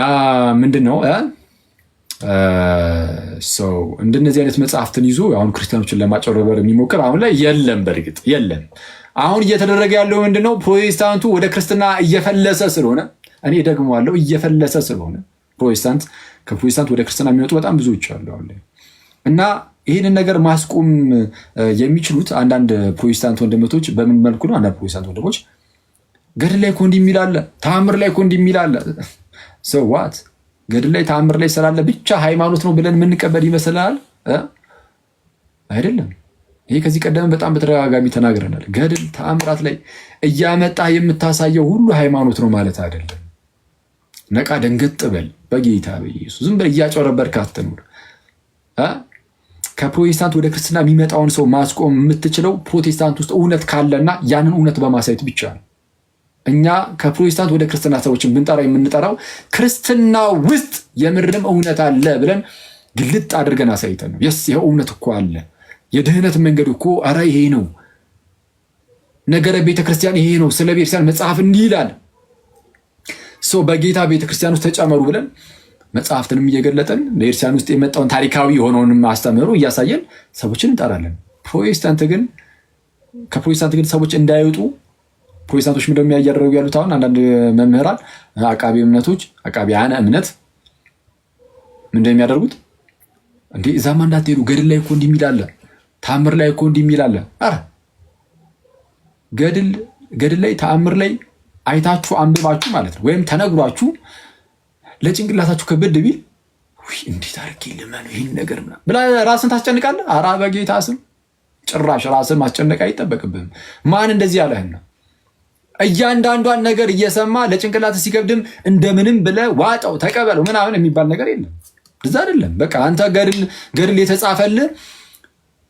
ምንድነው ሰው እንደነዚህ አይነት መጽሐፍትን ይዞ አሁን ክርስቲያኖችን ለማጨረበር የሚሞክር አሁን ላይ የለም። በእርግጥ የለም። አሁን እየተደረገ ያለው ምንድነው? ፕሮቴስታንቱ ወደ ክርስትና እየፈለሰ ስለሆነ እኔ ደግሞ አለው እየፈለሰ ስለሆነ ከፕሮቴስታንት ወደ ክርስትና የሚወጡ በጣም ብዙዎች አሉ አሁን ላይ። እና ይህንን ነገር ማስቆም የሚችሉት አንዳንድ ፕሮቴስታንት ወንድሞች በምን መልኩ ነው? አንዳንድ ፕሮቴስታንት ወንድሞች ገድል ላይ እኮ እንዲህ የሚል አለ፣ ተአምር ላይ እኮ እንዲህ የሚል አለ። ሰው ዋት ገድል ላይ ተአምር ላይ ስላለ ብቻ ሃይማኖት ነው ብለን የምንቀበል ይመስላል? አይደለም። ይሄ ከዚህ ቀደም በጣም በተደጋጋሚ ተናግረናል። ገድል ተአምራት ላይ እያመጣ የምታሳየው ሁሉ ሃይማኖት ነው ማለት አይደለም። ነቃ ደንገጥ በል በጌታ በኢየሱስ። ዝም ብለህ እያጨረበርክ አትኑር። ከፕሮቴስታንት ወደ ክርስትና የሚመጣውን ሰው ማስቆም የምትችለው ፕሮቴስታንት ውስጥ እውነት ካለና ያንን እውነት በማሳየት ብቻ ነው። እኛ ከፕሮቴስታንት ወደ ክርስትና ሰዎችን ብንጠራ የምንጠራው ክርስትና ውስጥ የምርም እውነት አለ ብለን ግልጥ አድርገን አሳይተን ነው። የስ ይኸው እውነት እኮ አለ፣ የድህነት መንገድ እኮ ኧረ ይሄ ነው፣ ነገረ ቤተክርስቲያን ይሄ ነው፣ ስለ ቤተክርስቲያን መጽሐፍ እንዲህ ይላል፣ በጌታ ቤተክርስቲያን ውስጥ ተጨመሩ ብለን መጽሐፍትንም እየገለጠን በቤተክርስቲያን ውስጥ የመጣውን ታሪካዊ የሆነውንም አስተምህሮ እያሳየን ሰዎችን እንጠራለን። ከፕሮቴስታንት ግን ሰዎች እንዳይወጡ ፕሮቴስታንቶች ምንድነው የሚያደርጉ ያሉት? አሁን አንዳንድ መምህራን አቃቢያነ እምነት ምንድነው የሚያደርጉት? እንዴ እዛማ እንዳትሄዱ፣ ገድል ላይ እኮ እንዲህ የሚል አለ፣ ተአምር ላይ እኮ እንዲህ የሚል አለ። ኧረ ገድል ላይ ተአምር ላይ አይታችሁ አንብባችሁ ማለት ነው፣ ወይም ተነግሯችሁ ለጭንቅላታችሁ ከበድ ቢል እንዴት አድርጌ ልመኑ ይህን ነገር ብላ ራስን ታስጨንቃለህ። ኧረ በጌታ ስም ጭራሽ ራስን ማስጨነቅ አይጠበቅብህም። ማን እንደዚህ ያለህን? እያንዳንዷን ነገር እየሰማ ለጭንቅላት ሲከብድም እንደምንም ብለህ ዋጠው ተቀበለው ምናምን የሚባል ነገር የለም። እዛ አይደለም። በቃ አንተ ገድል የተጻፈልህ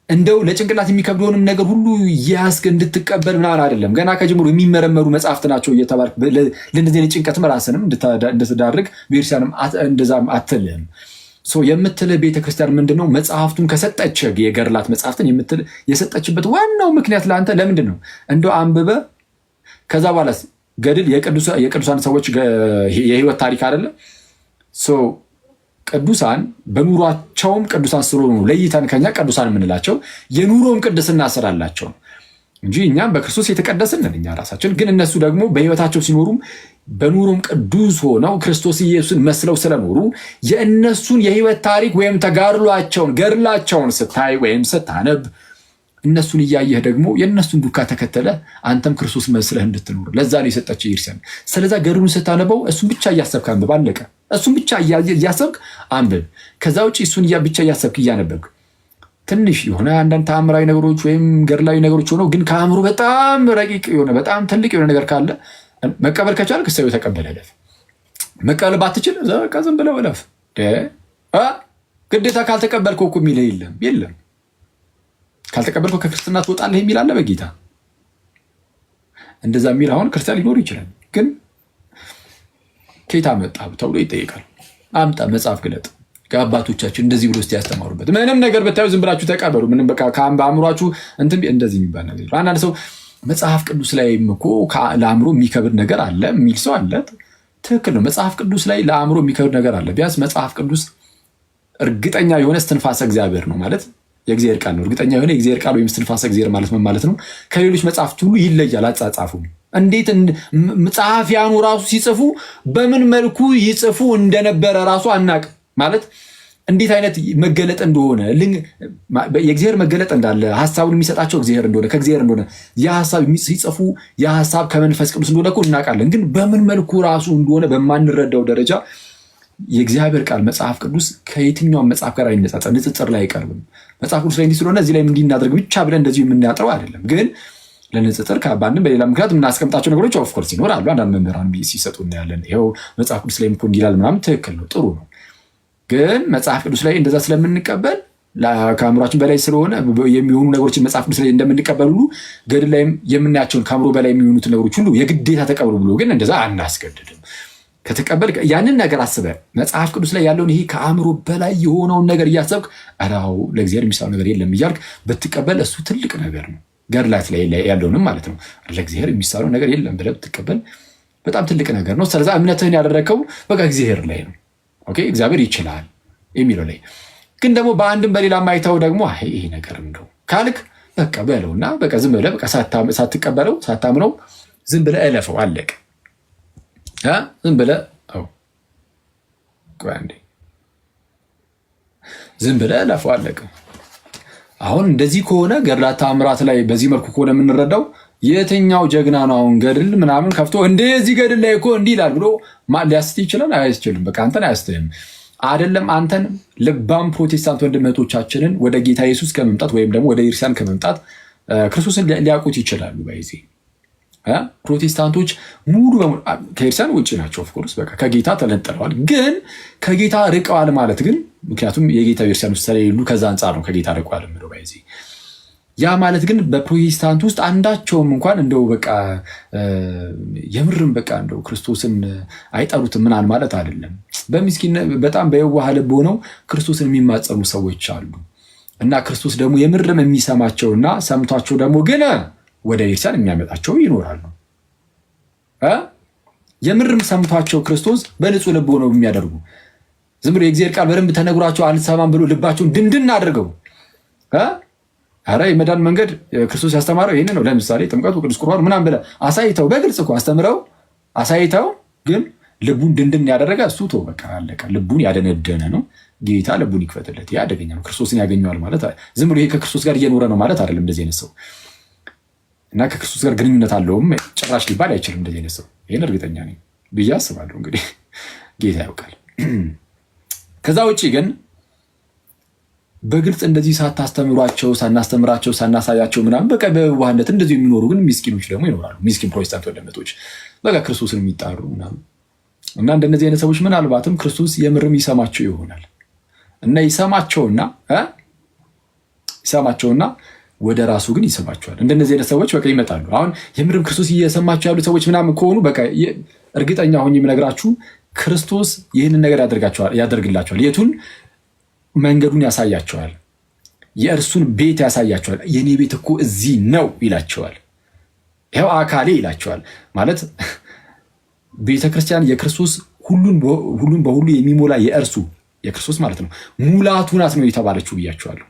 እንደው ለጭንቅላት የሚከብደውንም ነገር ሁሉ እያስክ እንድትቀበል ምናምን አይደለም። ገና ከጅምሩ የሚመረመሩ መጽሐፍት ናቸው እየተባልክ ለእንደዚህ ጭንቀትም ራስንም እንድትዳርግ ቤተክርስቲያንም እንደዛም አትልህም። የምትልህ ቤተክርስቲያን ምንድነው? መጽሐፍቱን ከሰጠች የገድላት መጽሐፍትን የሰጠችበት ዋናው ምክንያት ለአንተ ለምንድን ነው? እንደው አንብበ ከዛ በኋላ ገድል የቅዱሳን ሰዎች የህይወት ታሪክ አይደለ? ቅዱሳን በኑሯቸውም ቅዱሳን ስለሆኑ ለይተን ከኛ ቅዱሳን የምንላቸው የኑሮም ቅድስና ስላላቸው እንጂ እኛም በክርስቶስ የተቀደስን እኛ ራሳችን። ግን እነሱ ደግሞ በህይወታቸው ሲኖሩም በኑሮም ቅዱስ ሆነው ክርስቶስ ኢየሱስን መስለው ስለኖሩ የእነሱን የህይወት ታሪክ ወይም ተጋድሏቸውን ገድላቸውን ስታይ ወይም ስታነብ እነሱን እያየህ ደግሞ የእነሱን ዱካ ተከተለ አንተም ክርስቶስ መስለህ እንድትኖር ለዛ ነው የሰጠችው ይርሰን። ስለዛ ገድሉን ስታነበው እሱን ብቻ እያሰብክ አንብብ። አለቀ። እሱን ብቻ እያሰብክ አንብብ። ከዛ ውጭ እሱን ብቻ እያሰብክ እያነበብክ ትንሽ የሆነ አንዳንድ ተአምራዊ ነገሮች ወይም ገድላዊ ነገሮች ሆነው ግን ከአእምሮ በጣም ረቂቅ የሆነ በጣም ትልቅ የሆነ ነገር ካለ መቀበል ከቻልክ ሰው ተቀበለ እለፍ። መቀበል ባትችል ዝም ብለው እለፍ። ግዴታ ካልተቀበልከው እኮ የሚልህ የለም። ካልተቀበልከው ከክርስትና ትወጣለህ የሚል አለ በጌታ። እንደዛ የሚል አሁን ክርስቲያን ሊኖር ይችላል፣ ግን ከየት አመጣ ተብሎ ይጠይቃል። አምጣ፣ መጽሐፍ ግለጥ። ከአባቶቻችን እንደዚህ ብሎ እስቲ ያስተማሩበት ምንም ነገር ብታዩ ዝም ብላችሁ ተቀበሉ። ምንም በቃ በአእምሯችሁ እንደዚህ የሚባል ነገር የለም። አንዳንድ ሰው መጽሐፍ ቅዱስ ላይም እኮ ለአእምሮ የሚከብድ ነገር አለ የሚል ሰው አለ። ትክክል ነው። መጽሐፍ ቅዱስ ላይ ለአእምሮ የሚከብድ ነገር አለ። ቢያንስ መጽሐፍ ቅዱስ እርግጠኛ የሆነ እስትንፋሰ እግዚአብሔር ነው ማለት የእግዚአብሔር ቃል ነው። እርግጠኛ የሆነ የእግዚአብሔር ቃል ወይም እስትንፋሰ እግዚአብሔር ማለት ምን ማለት ነው? ከሌሎች መጽሐፍት ሁሉ ይለያል አጻጻፉ። እንዴት ጸሐፊያኑ ራሱ ሲጽፉ በምን መልኩ ይጽፉ እንደነበረ ራሱ አናቅ ማለት እንዴት አይነት መገለጥ እንደሆነ የእግዚአብሔር መገለጥ እንዳለ ሐሳቡን የሚሰጣቸው እግዚአብሔር እንደሆነ ከእግዚአብሔር እንደሆነ የሐሳብ ሲጽፉ የሐሳብ ከመንፈስ ቅዱስ እንደሆነ እኮ እናውቃለን። ግን በምን መልኩ ራሱ እንደሆነ በማንረዳው ደረጃ የእግዚአብሔር ቃል መጽሐፍ ቅዱስ ከየትኛውም መጽሐፍ ጋር አይነጻጸር፣ ንጽጽር ላይ አይቀርብም። መጽሐፍ ቅዱስ ላይ እንዲህ ስለሆነ እዚህ ላይ እንዲናደርግ ብቻ ብለን እንደዚሁ የምናጥረው አይደለም። ግን ለንጽጽር በአንድም በሌላ ምክንያት የምናስቀምጣቸው ነገሮች ኦፍኮርስ ይኖራሉ። አንዳንድ መምህራን ሲሰጡ እናያለን። ይኸው መጽሐፍ ቅዱስ ላይ እኮ እንዲህ ይላል ምናምን፣ ትክክል ነው፣ ጥሩ ነው። ግን መጽሐፍ ቅዱስ ላይ እንደዛ ስለምንቀበል ከአእምሯችን በላይ ስለሆነ የሚሆኑ ነገሮችን መጽሐፍ ቅዱስ ላይ እንደምንቀበል ሁሉ ገድል ላይም የምናያቸውን ከአእምሮ በላይ የሚሆኑትን ነገሮች ሁሉ የግዴታ ተቀብሉ ብሎ ግን እንደዛ አናስገድድም። ከተቀበል ያንን ነገር አስበ መጽሐፍ ቅዱስ ላይ ያለውን ይሄ ከአእምሮ በላይ የሆነውን ነገር እያሰብክ አራው ለእግዚአብሔር የሚሳነው ነገር የለም እያልክ ብትቀበል እሱ ትልቅ ነገር ነው። ገድላት ላይ ያለውንም ማለት ነው ለእግዚአብሔር የሚሳነው ነገር የለም ብለህ ብትቀበል በጣም ትልቅ ነገር ነው። ስለዚህ እምነትህን ያደረከው በቃ እግዚአብሔር ላይ ነው። ኦኬ እግዚአብሔር ይችላል የሚለው ላይ ግን ደግሞ በአንድም በሌላ ማይታው ደግሞ ይሄ ነገር እንደው ካልክ በቃ በለውና በቃ ዝም ብለህ በቃ ሳትቀበለው ሳታምነው ዝም ብለህ እለፈው። አለቀ። ዝም ብለህ ዝም ብለህ እለፈው። አለቀ። አሁን እንደዚህ ከሆነ ገድላት ተአምራት ላይ በዚህ መልኩ ከሆነ የምንረዳው የትኛው ጀግና ነው አሁን ገድል ምናምን ከፍቶ እንደዚህ ገድል ላይ እኮ እንዲህ ይላል ብሎ ሊያስት ይችላል? አያስችልም። በቃ አንተን አያስትህም። አይደለም አንተን ልባም ፕሮቴስታንት ወንድመቶቻችንን ወደ ጌታ ኢየሱስ ከመምጣት ወይም ደግሞ ወደ ክርስቲያን ከመምጣት ክርስቶስን ሊያውቁት ይችላሉ። በይዜ ፕሮቴስታንቶች ሙሉ በሙሉ ከክርስቲያን ውጭ ናቸው። ኦፍኮርስ በቃ ከጌታ ተነጥለዋል። ግን ከጌታ ርቀዋል ማለት ግን ምክንያቱም የጌታ ቤተክርስቲያን ውስጥ ስለሌሉ ከዛ አንጻር ነው ከጌታ ርቀዋል የምለው። በይዜ ያ ማለት ግን በፕሮቴስታንት ውስጥ አንዳቸውም እንኳን እንደው በቃ የምርም በቃ እንደው ክርስቶስን አይጠሩትም ምናምን ማለት አይደለም። በምስኪን በጣም በየዋህ ልብ ሆነው ክርስቶስን የሚማጸኑ ሰዎች አሉ እና ክርስቶስ ደግሞ የምርም የሚሰማቸውና ሰምቷቸው ደግሞ ግን ወደ ቤተክርስቲያን የሚያመጣቸው ይኖራሉ። የምርም ሰምቷቸው ክርስቶስ በንጹህ ልብ ሆነው የሚያደርጉ ዝም ብሎ የእግዚአብሔር ቃል በደንብ ተነግሯቸው አልሰማም ብሎ ልባቸውን ድንድን አድርገው አረ የመዳን መንገድ ክርስቶስ ያስተማረው ይህን ነው። ለምሳሌ ጥምቀቱ፣ ቅዱስ ቁርባኑ ምናምን ብለህ አሳይተው በግልጽ እኮ አስተምረው አሳይተው ግን ልቡን ድንድን ያደረገ እሱ ተው በቃ አለቀ። ልቡን ያደነደነ ነው። ጌታ ልቡን ይክፈትለት። ያ አደገኛ ነው። ክርስቶስን ያገኘዋል ማለት ዝም ብሎ ይሄ ከክርስቶስ ጋር እየኖረ ነው ማለት አይደለም። እንደዚህ አይነት ሰው እና ከክርስቶስ ጋር ግንኙነት አለውም ጭራሽ ሊባል አይችልም እንደዚህ አይነት ሰው። ይህን እርግጠኛ ነኝ ብዬ አስባለሁ። እንግዲህ ጌታ ያውቃል። ከዛ ውጭ ግን በግልጽ እንደዚህ ሳታስተምሯቸው ሳናስተምራቸው ሳናሳያቸው ምናምን በቃ በዋህነት እንደዚህ የሚኖሩ ግን ሚስኪኖች ደግሞ ይኖራሉ። ሚስኪን ፕሮቴስታንት ወንድሞች በቃ ክርስቶስን የሚጣሩ ምናምን እና እንደነዚህ አይነት ሰዎች ምናልባትም ክርስቶስ የምርም ይሰማቸው ይሆናል እና ይሰማቸውና ወደ ራሱ ግን ይስባቸዋል። እንደነዚህ አይነት ሰዎች በቃ ይመጣሉ። አሁን የምርም ክርስቶስ እየሰማቸው ያሉ ሰዎች ምናምን ከሆኑ በቃ እርግጠኛ ሆኜ የምነግራችሁ ክርስቶስ ይህንን ነገር ያደርግላቸዋል። የቱን መንገዱን ያሳያቸዋል። የእርሱን ቤት ያሳያቸዋል። የኔ ቤት እኮ እዚህ ነው ይላቸዋል። ይኸው አካሌ ይላቸዋል። ማለት ቤተክርስቲያን የክርስቶስ ሁሉን በሁሉ የሚሞላ የክርስቶስ ማለት ነው ሙላቱ ናት ነው የተባለችው ብያቸዋለሁ።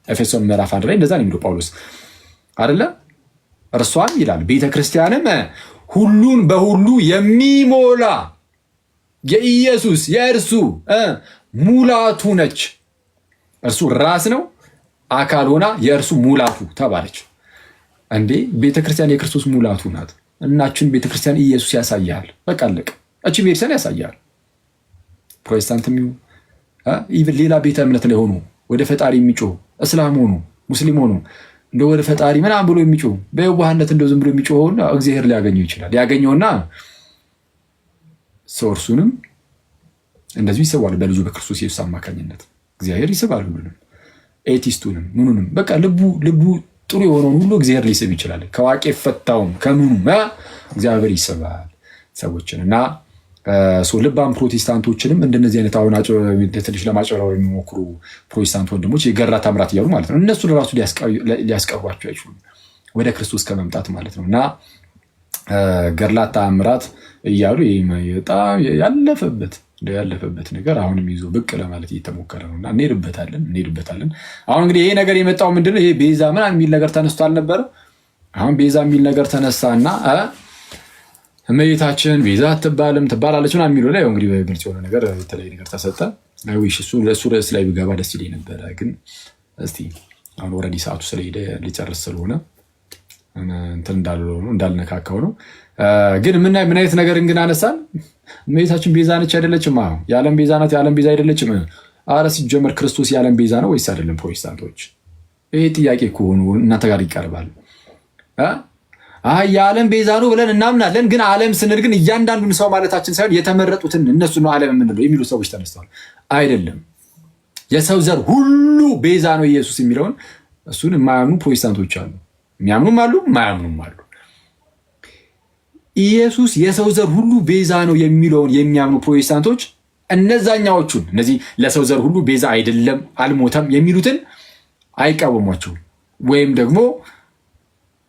ኤፌሶን ምዕራፍ 1 ላይ እንደዛ ነው የሚለው ጳውሎስ አይደለ? እርሷን ይላል ቤተክርስቲያንም ሁሉን በሁሉ የሚሞላ የኢየሱስ የእርሱ ሙላቱ ነች። እርሱ ራስ ነው፣ አካል ሆና የእርሱ ሙላቱ ተባለች። እንዴ ቤተክርስቲያን የክርስቶስ ሙላቱ ናት። እናችን ቤተክርስቲያን ኢየሱስ ያሳያል። በቃ አለቀ። እቺ ቤተክርስቲያን ያሳያል። ፕሮቴስታንት ኢቭን ሌላ ቤተ እምነት ላይ ሆኖ ወደ ፈጣሪ የሚጮህ እስላም ሆኖ ሙስሊም ሆኖ እንደ ወደ ፈጣሪ ምናምን ብሎ የሚጮህ በየዋህነት እንደው ዝም ብሎ የሚጮኸውን እግዚአብሔር ሊያገኘው ይችላል። ያገኘውና ሶርሱንም እንደዚህ ይስባል። በልጁ በክርስቶስ ኢየሱስ አማካኝነት እግዚአብሔር ይስባል። ሁሉንም ኤቲስቱንም ምኑንም በቃ ልቡ ጥሩ የሆነውን ሁሉ እግዚአብሔር ሊስብ ይችላል። ከዋቄ ፈታውም ከምኑም እግዚአብሔር ይስባል ሰዎችን እና ልባም ፕሮቴስታንቶችንም እንደነዚህ አይነት አሁን ትንሽ ለማጭበርበር የሚሞክሩ ፕሮቴስታንት ወንድሞች የገራ ታምራት እያሉ ማለት ነው እነሱን ራሱ ሊያስቀሯቸው አይችሉም ወደ ክርስቶስ ከመምጣት ማለት ነው። እና ገድላት ታምራት እያሉ በጣም ያለፈበት ነገር አሁንም ይዞ ብቅ ለማለት እየተሞከረ ነው እና እንሄድበታለን። አሁን እንግዲህ ይሄ ነገር የመጣው ምንድነው? ይሄ ቤዛ ምናምን የሚል ነገር ተነስቶ አልነበረ? አሁን ቤዛ የሚል ነገር ተነሳና እመቤታችን ቤዛ አትባልም ትባላለች ምናምን የሚለው ላይ እንግዲህ በግልጽ የሆነ ነገር የተለየ ነገር ተሰጠ። እሱ ርዕስ ላይ ብገባ ደስ ይለኝ ነበረ፣ ግን እስቲ አሁን ኦልሬዲ ሰዓቱ ስለሄደ ሊጨርስ ስለሆነ እንትን እንዳልነካካው ነው። ግን ምን አይነት ነገርን ግን አነሳን? እመቤታችን ቤዛ ነች አይደለችም? የዓለም ቤዛ ናት፣ የዓለም ቤዛ አይደለችም? አረ ሲጀመር ክርስቶስ የዓለም ቤዛ ነው ወይስ አይደለም? ፕሮቴስታንቶች ይሄ ጥያቄ ከሆኑ እናንተ ጋር ይቀርባል። የዓለም ቤዛ ነው ብለን እናምናለን። ግን ዓለም ስንል ግን እያንዳንዱን ሰው ማለታችን ሳይሆን የተመረጡትን እነሱ ነው ዓለም የምንለው የሚሉ ሰዎች ተነስተዋል። አይደለም፣ የሰው ዘር ሁሉ ቤዛ ነው ኢየሱስ የሚለውን እሱን የማያምኑ ፕሮቴስታንቶች አሉ። የሚያምኑም አሉ፣ የማያምኑም አሉ። ኢየሱስ የሰው ዘር ሁሉ ቤዛ ነው የሚለውን የሚያምኑ ፕሮቴስታንቶች እነዛኛዎቹን እነዚህ ለሰው ዘር ሁሉ ቤዛ አይደለም አልሞተም የሚሉትን አይቃወሟቸውም ወይም ደግሞ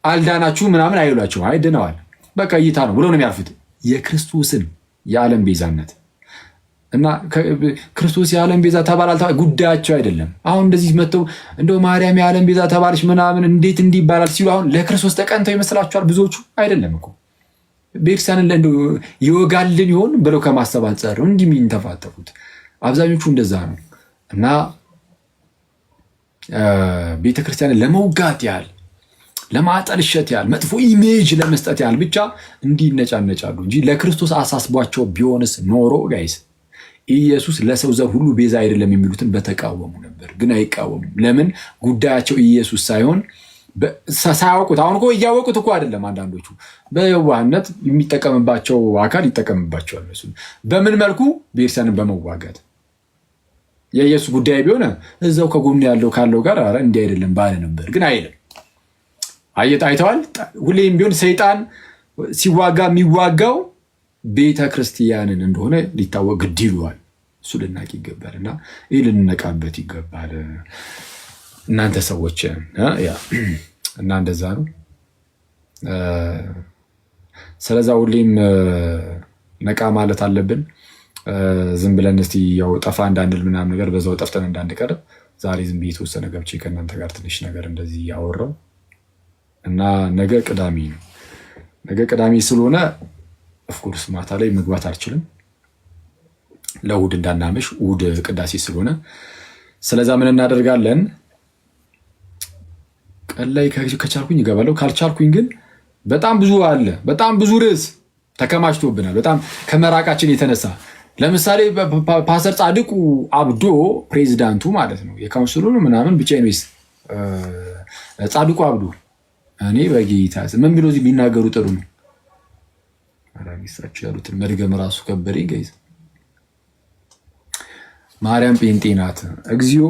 አልዳናችሁ ምናምን አይሏቸው። አይድነዋል በቃ እይታ ነው ብለው ነው የሚያልፉት የክርስቶስን የዓለም ቤዛነት እና ክርስቶስ የዓለም ቤዛ ተባላል ጉዳያቸው አይደለም። አሁን እንደዚህ መጥተው እንደው ማርያም የዓለም ቤዛ ተባለች ምናምን እንዴት እንዲህ ይባላል ሲሉ አሁን ለክርስቶስ ተቀንተው ይመስላችኋል? ብዙዎቹ አይደለም እኮ ቤተክርስቲያንን ይወጋልን ይሆን ብለው ከማሰብ አንጻር እንዲህ የሚንተፋተፉት አብዛኞቹ እንደዛ ነው። እና ቤተክርስቲያንን ለመውጋት ያህል ለማጠልሸት ያህል መጥፎ ኢሜጅ ለመስጠት ያህል ብቻ እንዲነጫነጫሉ እንጂ ለክርስቶስ አሳስቧቸው ቢሆንስ ኖሮ ጋይስ ኢየሱስ ለሰው ዘር ሁሉ ቤዛ አይደለም የሚሉትን በተቃወሙ ነበር። ግን አይቃወሙም። ለምን? ጉዳያቸው ኢየሱስ ሳይሆን ሳያውቁት። አሁን እኮ እያወቁት እኮ አይደለም። አንዳንዶቹ በየዋህነት የሚጠቀምባቸው አካል ይጠቀምባቸዋል። በምን መልኩ? ቤተክርስቲያንን በመዋጋት የኢየሱስ ጉዳይ ቢሆን እዛው ከጎኑ ያለው ካለው ጋር ኧረ እንዲህ አይደለም ባለ ነበር። ግን አይልም። አይተዋል። ሁሌም ቢሆን ሰይጣን ሲዋጋ የሚዋጋው ቤተ ክርስቲያንን እንደሆነ ሊታወቅ ግድ ይለዋል። እሱ ልናቅ ይገባል እና ይህ ልንነቃበት ይገባል። እናንተ ሰዎች እና እንደዛ ነው። ስለዛ ሁሌም ነቃ ማለት አለብን። ዝም ብለን እስቲ ያው ጠፋ እንዳንል ምናምን ነገር በዛው ጠፍተን እንዳንቀር ዛሬ ዝም ብዬ የተወሰነ ገብቼ ከእናንተ ጋር ትንሽ ነገር እንደዚህ ያወራው እና ነገ ቅዳሜ ነው። ነገ ቅዳሜ ስለሆነ ኦፍኮርስ ማታ ላይ መግባት አልችልም፣ ለእሑድ እንዳናመሽ። እሑድ ቅዳሴ ስለሆነ ስለዛ ምን እናደርጋለን? ቀን ላይ ከቻልኩኝ እገባለሁ፣ ካልቻልኩኝ ግን በጣም ብዙ አለ፣ በጣም ብዙ ርዕስ ተከማችቶብናል። በጣም ከመራቃችን የተነሳ ለምሳሌ ፓስተር ጻድቁ አብዶ ፕሬዚዳንቱ ማለት ነው የካውንስሉ ምናምን ብቻ ነው ጻድቁ አብዶ እኔ በጌታ ምን ብሎ እዚህ ቢናገሩ ጥሩ ነው። አራሚሳቸው ያሉትን መድገም ራሱ ከበደ ገይዝ ማርያም ጴንጤ ናት። እግዚኦ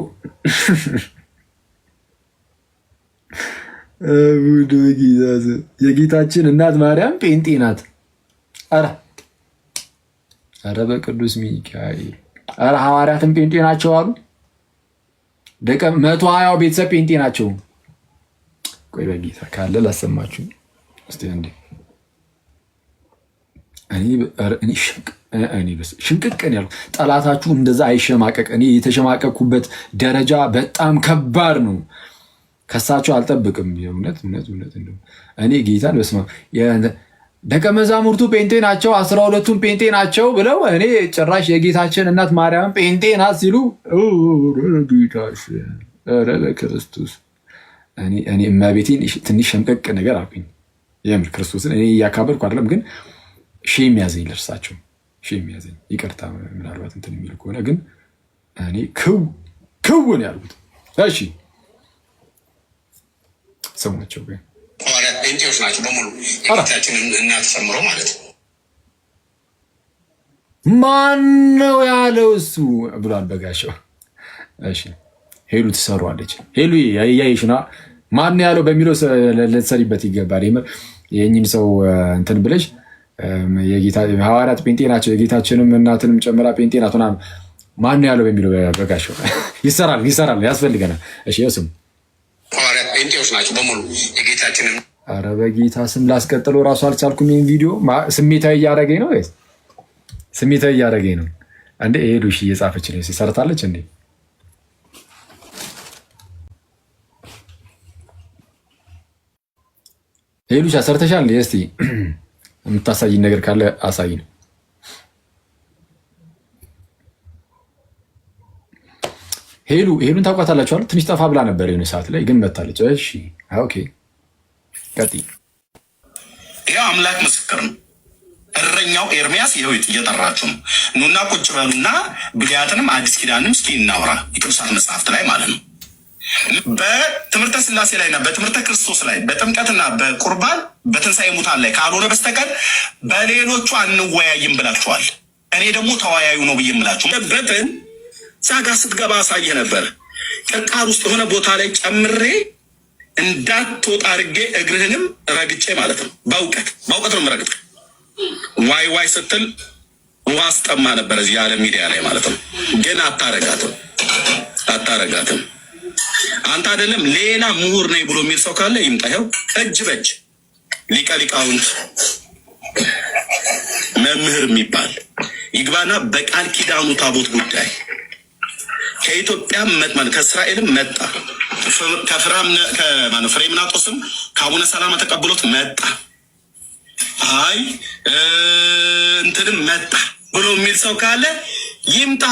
የጌታችን እናት ማርያም ጴንጤ ናት። ኧረ በቅዱስ ሚካኤል ኧረ ሐዋርያትም ጴንጤ ናቸው አሉ። 120 ቤተሰብ ጴንጤ ናቸው። ቆይ በጌታ ካለ ላሰማችሁ እስቲ አንዴ። እኔ ሽንቅቅን ያልኩ ጠላታችሁ እንደዛ አይሸማቀቅ። እኔ የተሸማቀቅኩበት ደረጃ በጣም ከባድ ነው። ከሳቸው አልጠብቅም። እውነት እኔ ጌታን በስመ አብ ደቀ መዛሙርቱ ጴንጤ ናቸው 12ቱም ጴንጤ ናቸው ብለው እኔ ጭራሽ የጌታችን እናት ማርያም ጴንጤ ናት ሲሉ ጌታሽ ኧረ በክርስቶስ እኔ እመቤቴን ትንሽ ሸምቀቅ ነገር አልኩኝ። የምር ክርስቶስን እኔ እያካበድኩ አይደለም፣ ግን ሼም ያዘኝ ለእርሳቸው ሼም ያዘኝ። ይቅርታ ምናልባት እንትን የሚል ከሆነ ግን እኔ ክውን ያልኩት። እሺ ስሟቸው ግን ሐዋርያት ጴንጤዎች ናቸው በሙሉ የጌታችንን እናት ጨምሮ ማለት ነው። ማን ነው ያለው እሱ ብሏል በጋሻው። እሺ ሄሉ ትሰሯለች። ሄሉ ያያይሽና ማን ያለው በሚለው ልትሰሪበት ይገባል። የምር የእኚህን ሰው እንትን ብለሽ የጌታ ሐዋርያት ጴንጤ ናቸው የጌታችንም እናትንም ጨምራ ጴንጤ ናት ምናምን ማን ያለው በሚለው በጋሻው ይሰራል ያስፈልገናል። እሺ ስም ሐዋርያት ጴንጤዎች ናቸው በሙሉ የጌታችንን። ኧረ በጌታ ስም ላስቀጥለው ራሱ አልቻልኩም። ይህን ቪዲዮ ስሜታዊ እያደረገኝ ነው ወይስ ስሜታዊ እያደረገኝ ነው? እንደ ሄዱ እየጻፈች ነው ሰርታለች እንዴ? ሄሉሻ ሰርተሻል? እስቲ የምታሳይን ነገር ካለ አሳይን። ሄሉን ታውቋታላችኋል? ትንሽ ጠፋ ብላ ነበር የሆነ ሰዓት ላይ ግን መታለች። እሺ ኦኬ ቀጥይ። ይህ አምላክ ምስክር ነው። እረኛው ኤርሚያስ ይኸው እየጠራችሁ ነው። ኑና ቁጭ በሉና ብሉያትንም አዲስ ኪዳንም እስኪ እናውራ የቅዱሳት መጽሐፍት ላይ ማለት ነው። በትምህርተ ስላሴ ላይና በትምህርተ ክርስቶስ ላይ በጥምቀትና በቁርባን በትንሣኤ ሙታን ላይ ካልሆነ በስተቀር በሌሎቹ አንወያይም ብላችኋል። እኔ ደግሞ ተወያዩ ነው ብዬ ምላችሁ በትን ዛጋ ስትገባ አሳየ ነበር። ቅርቃር ውስጥ የሆነ ቦታ ላይ ጨምሬ እንዳትወጣ አድርጌ እግርህንም ረግጬ ማለት ነው። በእውቀት ነው የምረግጥ። ዋይ ስትል ውሃ አስጠማ ነበር እዚህ የዓለም ሚዲያ ላይ ማለት ነው። ግን አታረጋትም። አንተ አይደለም ሌላ ምሁር ነኝ ብሎ የሚል ሰው ካለ ይምጣ። ይኸው እጅ በእጅ ሊቀ ሊቃውንት መምህር የሚባል ይግባና በቃል ኪዳኑ ታቦት ጉዳይ ከኢትዮጵያም መጥማን ከእስራኤልም መጣ ፍሬምናጦስም ከአቡነ ሰላማ ተቀብሎት መጣ። አይ እንትንም መጣ ብሎ የሚል ሰው ካለ ይምጣ።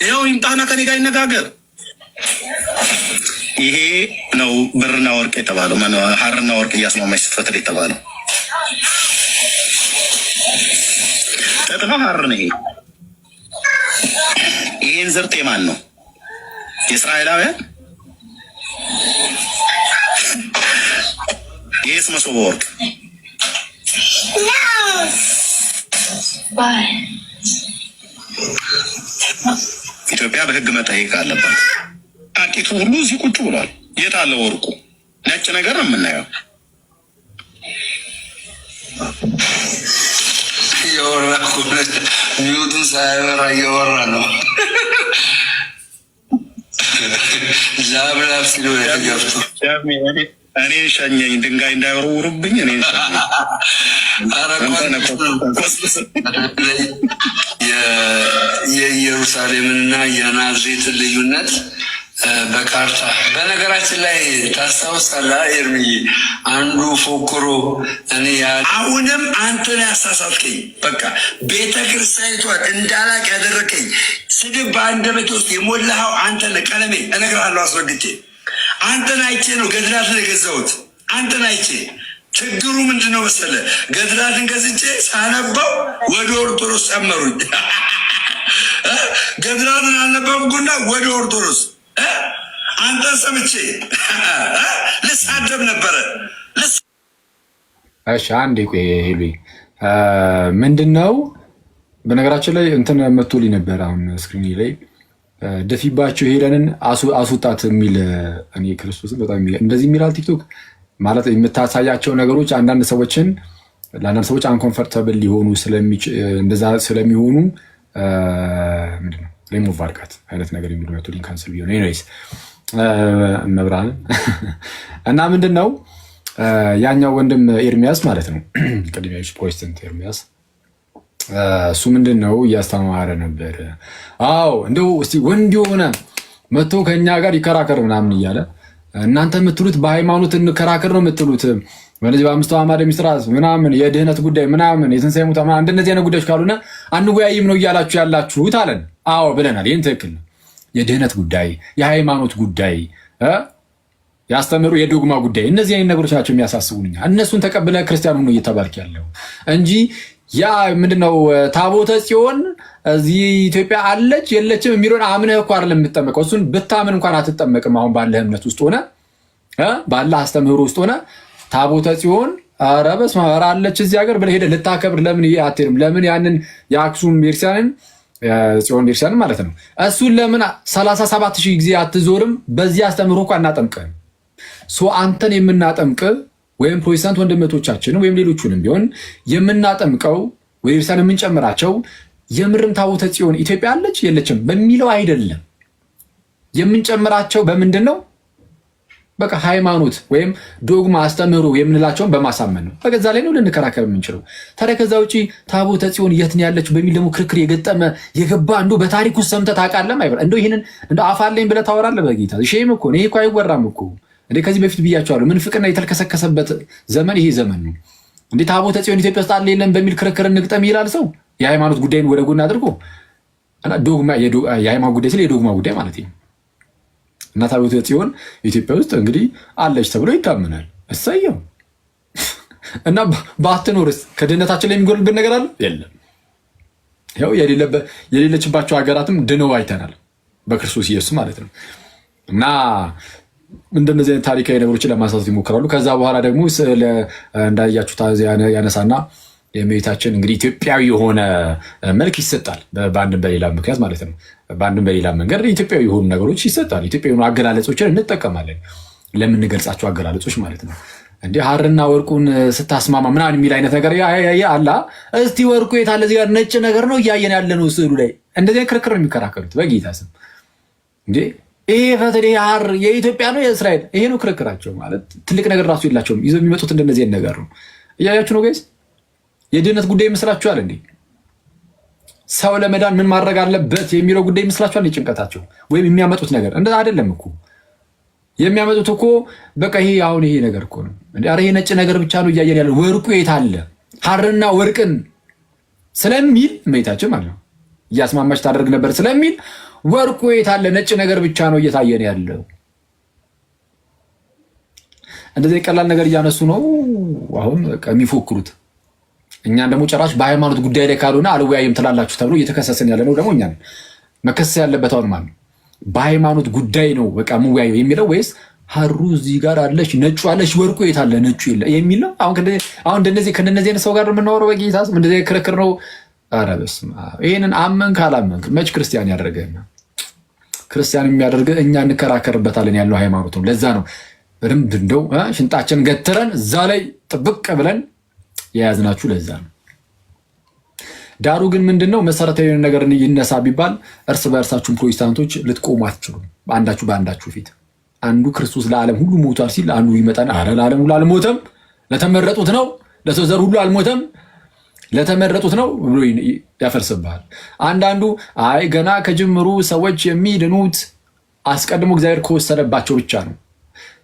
ይኸው ይምጣና ከኔ ጋር ይነጋገር። ይሄ ነው ብርና ወርቅ የተባለው ሀርና ወርቅ እያስማማች ስትፈትል የተባለው ጥጥ ነው ሀር ነው። ይሄን ዝርጥ የማን ነው? የእስራኤላውያን። ይሄስ መሶበ ወርቅ ኢትዮጵያ በህግ መጠየቅ አለባት። አቂቱ ሁሉ እዚህ ቁጭ ብሏል። የት አለ ወርቁ? ነጭ ነገር ነው የምናየው። እየወራ ሚዩቱን ሳያበራ እየወራ ነው። ላብላብ ሲሉ የተገብቱ እኔ ሸኘኝ፣ ድንጋይ እንዳይወረውሩብኝ እኔ የኢየሩሳሌምንና የናዝሬትን ልዩነት በካርታ በነገራችን ላይ ታስታውሳለህ ኤርምዬ? አንዱ ፎክሮ እኔ አሁንም አንተን ያሳሳትከኝ፣ በቃ ቤተ ክርስቲያኒቷን እንዳላቅ ያደረከኝ ስድብ በአንደበቴ ውስጥ የሞላኸው አንተ ነህ። ቀለሜ እነግርሃለሁ አስረግጬ፣ አንተን አይቼ ነው ገድላትን የገዛሁት። አንተን አይቼ ችግሩ ምንድን ነው መሰለህ? ገድላትን ገዝቼ ሳነባው ወደ ኦርቶዶክስ ጨመሩኝ። ገድላትን አልነበብኩና ወደ ኦርቶዶክስ አንተን ሰምቼ ልሳደብ ነበረ። እሺ አንዴ ቆይ ሄሉ፣ ምንድን ነው በነገራችን ላይ እንትን መቶልኝ ነበር አሁን ስክሪን ላይ ደፊባቸው ሄለንን አስወጣት የሚል እኔ ክርስቶስን በጣም እንደዚህ የሚላል ቲክቶክ ማለት የምታሳያቸው ነገሮች አንዳንድ ሰዎችን ለአንዳንድ ሰዎች አንኮምፈርተብል ሊሆኑ እንደዛ ስለሚሆኑ ምንድን ነው ሪሙቭ አድርጋት አይነት ነገር የሚሉ መቶልኝ ካንስል ቢሆን ኤኒዌይስ መብራን እና ምንድን ነው ያኛው ወንድም ኤርሚያስ ማለት ነው ቅድሚያዎች ፕሮቴስታንት ኤርሚያስ እሱ ምንድን ነው እያስተማረ ነበር። አዎ እንደው እስቲ ወንድ የሆነ መጥቶ ከኛ ጋር ይከራከር ምናምን እያለ እናንተ የምትሉት በሃይማኖት እንከራከር ነው የምትሉት በነዚህ በአምስቱ አዕማደ ምስጢራት ምናምን የድህነት ጉዳይ ምናምን የትንሣኤ ሙታን ምናምን እንደነዚህ አይነት ጉዳዮች ካሉና አንወያይም ነው እያላችሁ ያላችሁት አለን። አዎ ብለናል። ይህን ትክክል ነው። የድህነት ጉዳይ፣ የሃይማኖት ጉዳይ፣ ያስተምሩ የዶግማ ጉዳይ እነዚህ አይነት ነገሮች ናቸው የሚያሳስቡኝ። እነሱን ተቀብለ ክርስቲያን ሆኖ እየተባልክ ያለው እንጂ ያ ምንድነው ታቦተ ጽዮን እዚህ ኢትዮጵያ አለች የለችም የሚለውን አምነህ እኮ አይደለም የምትጠመቀው። እሱን ብታምን እንኳን አትጠመቅም። አሁን ባለህ እምነት ውስጥ ሆነ ባለህ አስተምህሮ ውስጥ ሆነ ታቦተ ጽዮን ኧረ በስመ አብ አለች እዚህ ሀገር ብለህ ሄደህ ልታከብር ለምን አትሄድም? ለምን ያንን የአክሱም ቤተክርስቲያንን ጽዮን ቤተክርስቲያንን ማለት ነው እሱን ለምን 37,000 ጊዜ አትዞርም? በዚህ አስተምህሮ እኮ አናጠምቅህም። አንተን የምናጠምቅ ወይም ፕሮቴስታንት ወንድመቶቻችንን ወይም ሌሎቹንም ቢሆን የምናጠምቀው ወደ ቤተክርስቲያን የምንጨምራቸው የምርም ታቦተ ጽዮን ኢትዮጵያ አለች የለችም በሚለው አይደለም። የምንጨምራቸው በምንድን ነው? በቃ ሃይማኖት ወይም ዶግማ አስተምህሮ የምንላቸውን በማሳመን ነው። በገዛ ላይ ነው ልንከራከር የምንችለው። ታዲያ ከዛ ውጭ ታቦተ ጽዮን የት ነው ያለችው በሚል ደግሞ ክርክር የገጠመ የገባ እንዶ በታሪክ ውስጥ ሰምተህ ታውቃለህ? አይበል እንደው ይሄንን እንደ አፋለኝ ብለህ ታወራለህ? በጌታ ሼም እኮ ነው ይሄ እኮ አይወራም እኮ እንዴ። ከዚህ በፊት ብያቸዋለሁ። ምንፍቅና የተልከሰከሰበት ዘመን ይሄ ዘመን ነው እንዴ። ታቦተ ጽዮን ኢትዮጵያ ውስጥ አለ የለም በሚል ክርክር እንግጠም ይላል ሰው። የሃይማኖት ጉዳይን ወደ ጎን አድርጎ እና ዶግማ የሃይማኖት ጉዳይ ስለ የዶግማ ጉዳይ ማለት ነው። እና ታቦተ ጽዮን ኢትዮጵያ ውስጥ እንግዲህ አለች ተብሎ ይታመናል። እሰየው። እና ባትኖርስ ከድህነታችን ላይ የሚጎልብን ነገር አለ? የለም። ያው የሌለችባቸው ሀገራትም ድነው አይተናል በክርስቶስ ኢየሱስ ማለት ነው። እና እንደነዚህ አይነት ታሪካዊ ነገሮችን ለማንሳት ይሞክራሉ። ከዛ በኋላ ደግሞ እንዳያችሁት ያነሳና የእመቤታችን እንግዲህ ኢትዮጵያዊ የሆነ መልክ ይሰጣል። በአንድም በሌላ ምክንያት ማለት ነው። በአንድም በሌላ መንገድ ኢትዮጵያዊ የሆኑ ነገሮች ይሰጣል። ኢትዮጵያዊ የሆኑ አገላለጾችን እንጠቀማለን ለምንገልጻቸው አገላለጾች ማለት ነው። እንዲህ ሀርና ወርቁን ስታስማማ ምናምን የሚል አይነት ነገር አላ እስቲ ወርቁ የታለ? እዚህ ጋር ነጭ ነገር ነው እያየን ያለ ነው ስዕሉ ላይ። እንደዚህ ክርክር ነው የሚከራከሩት በጌታ ስም እንዴ። ይሄ ፈትል ሀር የኢትዮጵያ ነው የእስራኤል? ይሄ ነው ክርክራቸው ማለት። ትልቅ ነገር ራሱ የላቸውም። ይዘው የሚመጡት እንደነዚህ ነገር ነው። እያያችሁ ነው ጋይስ። የድህነት ጉዳይ ይመስላችኋል እንዴ? ሰው ለመዳን ምን ማድረግ አለበት የሚለው ጉዳይ ይመስላችኋል? የጭንቀታቸው ወይም የሚያመጡት ነገር እንደዛ አይደለም እኮ። የሚያመጡት እኮ በቃ ይሄ አሁን ይሄ ነገር እኮ ነው። ኧረ ይሄ ነጭ ነገር ብቻ ነው እያየን ያለ። ወርቁ የት አለ? ሀርና ወርቅን ስለሚል እመቤታችን ማለት ነው እያስማማች ታደርግ ነበር ስለሚል ወርቁ የት አለ? ነጭ ነገር ብቻ ነው እየታየን ያለው። እንደዚህ ቀላል ነገር እያነሱ ነው አሁን የሚፎክሩት። እኛን ደግሞ ጭራሽ በሃይማኖት ጉዳይ ላይ ካልሆነ አልወያይም ትላላችሁ ተብሎ እየተከሰሰን ያለ ነው። ደግሞ እኛን መከሰስ ያለበት አሁን ማለት በሃይማኖት ጉዳይ ነው በቃ የምወያየው የሚለው ወይስ ሀሩ እዚህ ጋር አለች ነጩ አለች ወርቁ የት አለ ነጩ የለ የሚል ነው? አሁን እንደነዚህ ከነዚህ አይነት ሰው ጋር የምናወራው በጌታ ስም እንደዚህ ክርክር ነው። ኧረ በስመ አብ። ይሄንን አመንክ አላመንክ መች ክርስቲያን ያደርገና ክርስቲያን የሚያደርግ እኛ እንከራከርበታለን ያለው ሃይማኖት ነው። ለዛ ነው በደንብ እንደው ሽንጣችን ገትረን እዛ ላይ ጥብቅ ብለን የያዝናችሁ ለዛ ነው። ዳሩ ግን ምንድነው መሰረታዊ ነገር ይነሳ ቢባል እርስ በእርሳችሁን ፕሮቴስታንቶች ልትቆሙ አትችሉም። በአንዳችሁ ፊት አንዱ ክርስቶስ ለዓለም ሁሉ ሞቷል ሲል አንዱ ይመጣና አረ ለዓለም ሁሉ አልሞተም ለተመረጡት ነው ለሰው ዘር ሁሉ አልሞተም ለተመረጡት ነው ብሎ ያፈርስብሃል። አንዳንዱ አይ ገና ከጅምሩ ሰዎች የሚድኑት አስቀድሞ እግዚአብሔር ከወሰነባቸው ብቻ ነው።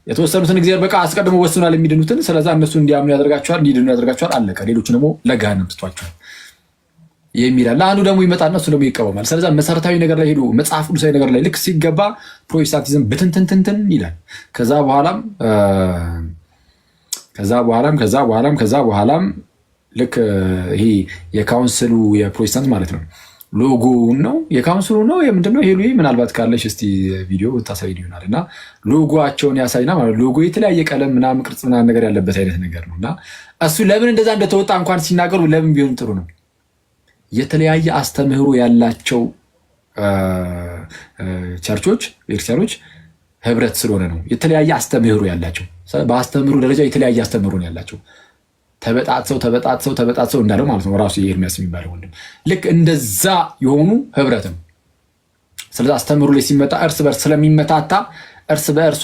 የተወሰኑትን እግዚአብሔር በቃ አስቀድሞ ወስኗል የሚድኑትን። ስለዚህ እነሱ እንዲያምኑ ያደርጋቸዋል፣ እንዲድኑ ያደርጋቸዋል። አለቀ። ሌሎቹ ደግሞ ለገሃነም ትቷቸዋል የሚላል። አንዱ ደግሞ ይመጣና እሱ ደግሞ ይቃወማል። ስለዚህ መሰረታዊ ነገር ላይ ሄዶ መጽሐፍ ቅዱሳዊ ነገር ላይ ልክ ሲገባ ፕሮቴስታንቲዝም ብትንትንትንትን ይላል። ከዛ በኋላም ልክ ይሄ የካውንስሉ የፕሮቴስታንት ማለት ነው ሎጎውን ነው የካውንስሉ ነው የምንድነው ሄሉ ምናልባት ካለሽ እስቲ ቪዲዮ ታሳይኝ ይሆናል። እና ሎጎአቸውን ያሳይና ማለት ሎጎ የተለያየ ቀለም ምናምን ቅርጽ ምናምን ነገር ያለበት አይነት ነገር ነው። እና እሱ ለምን እንደዛ እንደተወጣ እንኳን ሲናገሩ ለምን ቢሆን ጥሩ ነው። የተለያየ አስተምህሮ ያላቸው ቸርቾች ቤተክርስቲያኖች ህብረት ስለሆነ ነው። የተለያየ አስተምህሮ ያላቸው በአስተምህሮ ደረጃ የተለያየ አስተምህሮ ነው ያላቸው። ተበጣጥሰው እንዳለው ማለት ነው ራሱ የኤርሚያስ የሚባለው ወንድም ልክ እንደዛ የሆኑ ህብረት ነው። ስለዚህ አስተምህሮ ላይ ሲመጣ እርስ በርስ ስለሚመታታ እርስ በእርሷ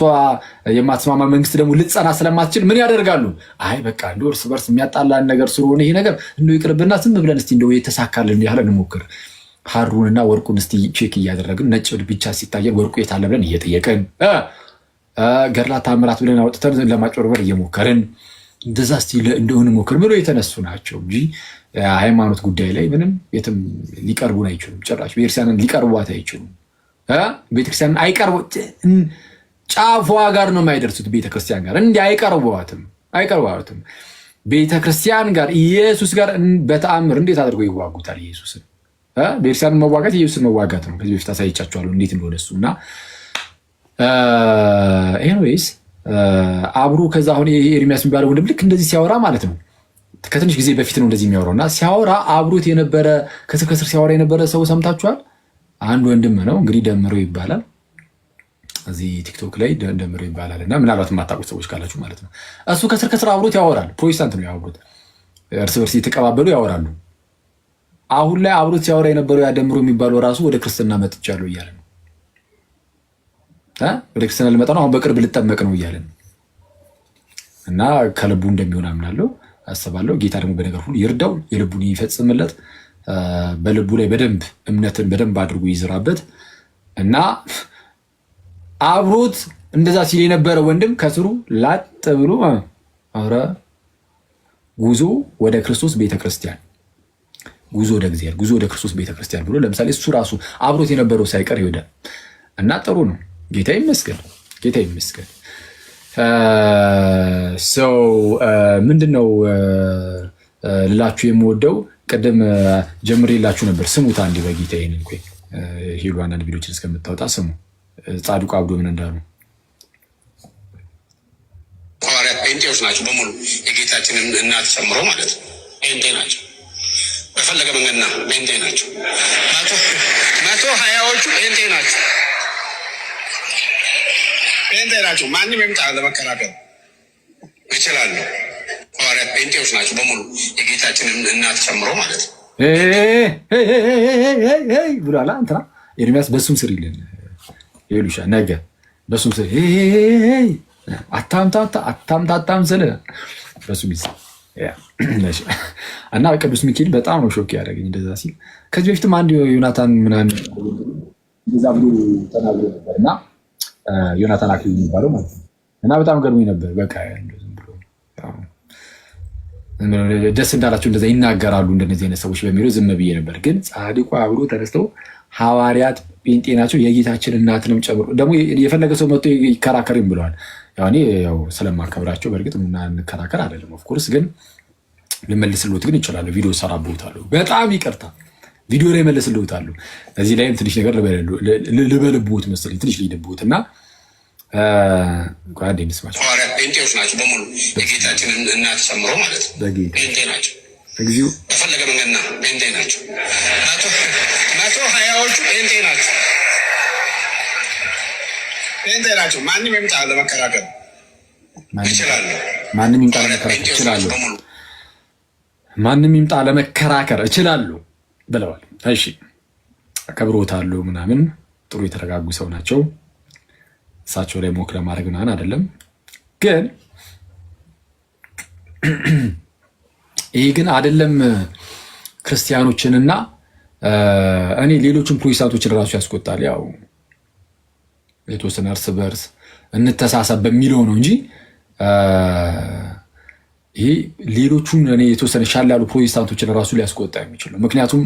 የማትስማማ መንግስት ደግሞ ልትጸና ስለማትችል ምን ያደርጋሉ? አይ በቃ እንደው እርስ በርስ የሚያጣላን ነገር ስለሆነ ይሄ ነገር እንደው ይቅርብና ዝም ብለን እስቲ እንደው የተሳካልን ያህል እንሞክር። ሀሩንና ወርቁን እስቲ ቼክ እያደረግን ነጭ ብቻ ሲታየን ወርቁ የታለ ብለን እየጠየቅን ገድላ ታምራት ብለን አውጥተን ለማጭበርበር እየሞከርን እንደዛ እስቲ እንደሆነ ሞክር ብሎ የተነሱ ናቸው እንጂ ሃይማኖት ጉዳይ ላይ ምንም የትም ሊቀርቡን አይችሉም። ጭራሽ ቤተክርስቲያንን ሊቀርቧት አይችሉም። ቤተክርስቲያንን አይቀርቡ ጫፏ ጋር ነው የማይደርሱት። ቤተክርስቲያን ጋር እንዲህ አይቀርቧትም። ቤተክርስቲያን ጋር ኢየሱስ ጋር በተአምር እንዴት አድርገው ይዋጉታል? ኢየሱስን ቤተክርስቲያንን መዋጋት ኢየሱስን መዋጋት ነው። ከዚህ በፊት አሳይቻችኋለሁ እንዴት እንደሆነ እሱ እና ኤኒዌይስ አብሮ ከዛ አሁን ኤርሚያስ የሚባለው ወንድም ልክ እንደዚህ ሲያወራ ማለት ነው ከትንሽ ጊዜ በፊት ነው እንደዚህ የሚያወራው እና ሲያወራ አብሮት የነበረ ከስር ሲያወራ የነበረ ሰው ሰምታችኋል። አንድ ወንድም ነው እንግዲህ ደምረው ይባላል። እዚህ ቲክቶክ ላይ ደምረው ይባላል እና ምናልባት የማታውቁት ሰዎች ካላችሁ ማለት ነው። እሱ ከስር አብሮት ያወራል። ፕሮቴስታንት ነው ያወሩት። እርስ በርስ የተቀባበሉ ያወራሉ። አሁን ላይ አብሮት ሲያወራ የነበረው ያደምረው የሚባለው ራሱ ወደ ክርስትና መጥቻለሁ እያለ ነው። ወደ ክርስትና ልመጣ ነው፣ አሁን በቅርብ ልጠመቅ ነው እያለ ነው። እና ከልቡ እንደሚሆን አምናለሁ አስባለሁ። ጌታ ደግሞ በነገር ሁሉ ይርዳው፣ የልቡን ይፈጽምለት፣ በልቡ ላይ በደንብ እምነትን በደንብ አድርጎ ይዝራበት እና አብሮት እንደዛ ሲል የነበረ ወንድም ከስሩ ላጥ ብሎ አረ ጉዞ ወደ ክርስቶስ ቤተክርስቲያን፣ ጉዞ ወደ እግዚአብሔር፣ ጉዞ ወደ ክርስቶስ ቤተክርስቲያን ብሎ ለምሳሌ እሱ ራሱ አብሮት የነበረው ሳይቀር ይወዳል እና ጥሩ ነው። ጌታ ይመስገን። ሰው ምንድነው ልላችሁ የምወደው ቅድም ጀምሬላችሁ ነበር። ስሙት አንዴ በጌታ ይሄንን ቆይ ሄሉ አንዳንድ ቪዲዮችን እስከምታወጣ ስሙ። ጻድቁ አብዶ ምን እንዳሉ ሐዋርያት ጴንጤዎች ናቸው በሙሉ የጌታችንን እናት ጨምሮ ማለት ነው። ጴንጤ ናቸው በፈለገ መንገድና ጴንጤ ናቸው። 120ዎቹ ጴንጤ ናቸው። ጴንጤ ናቸው። ማንም ይምጣ ለመከራከር ይችላሉ። ሐዋርያት ጴንጤዎች ናቸው በሙሉ የጌታችንን እናት ጨምሮ ማለት ነው። ብሏላ እንትና ኤርሚያስ በሱም ስር ይልን ሄሉሻ ነገ በሱም ስር አታምታታም ስለ በሱም ይስ እና ቅዱስ ሚካኤል በጣም ነው ሾክ ያደረገኝ እንደዛ ሲል። ከዚህ በፊትም አንድ ዮናታን ምናምን እንደዛ ብሎ ተናግሮ ነበር እና ዮናታን አክሊሉ የሚባለው ማለት ነው። እና በጣም ገርሞኝ ነበር። በቃ ደስ እንዳላቸው እንደዛ ይናገራሉ እንደነዚህ አይነት ሰዎች በሚለው ዝም ብዬ ነበር። ግን ጻድቁ አብሮ ተነስተው ሐዋርያት ጴንጤ ናቸው የጌታችን እናትንም ጨምሮ ደግሞ የፈለገ ሰው መጥቶ ይከራከርም ብለዋል። እኔ ያው ስለማከብራቸው በእርግጥ እንከራከር አይደለም። ኦፍኮርስ ግን ልመልስልዎት ግን ይችላሉ። ቪዲዮ ሰራብዎታለሁ። በጣም ይቅርታ ቪዲዮ ላይ መልስልዎታለሁ። እዚህ ላይም ትንሽ ነገር ልበልብዎት መሰለኝ ትንሽ ልሂድብዎት እና ጓዴ እንስማቸው። ጴንጤዎች ናቸው በሙሉ የጌታችንን እናት ጨምሮ ማለት ነው። ጴንጤ ናቸው። እግዚኦ በፈለገ መንገድና ጴንጤ ናቸው። 120ዎቹ ጴንጤ ናቸው። ጴንጤ ናቸው። ማንም ይምጣ ለመከራከር ይችላሉ። ማንም ይምጣ ለመከራከር ይችላሉ። ማንም ይምጣ ለመከራከር እችላለሁ ብለዋል። እሺ አከብሮታለሁ ምናምን ጥሩ የተረጋጉ ሰው ናቸው። እሳቸው ላይ ሞክ ለማድረግ ምናምን አይደለም። ግን ይሄ ግን አይደለም ክርስቲያኖችንና እኔ ሌሎችን ፕሮቴስታንቶችን ራሱ ያስቆጣል። ያው የተወሰነ እርስ በርስ እንተሳሰብ በሚለው ነው እንጂ ይሄ ሌሎቹን እኔ የተወሰነ ሻል ያሉ ፕሮቴስታንቶችን ራሱ ሊያስቆጣ የሚችለው ምክንያቱም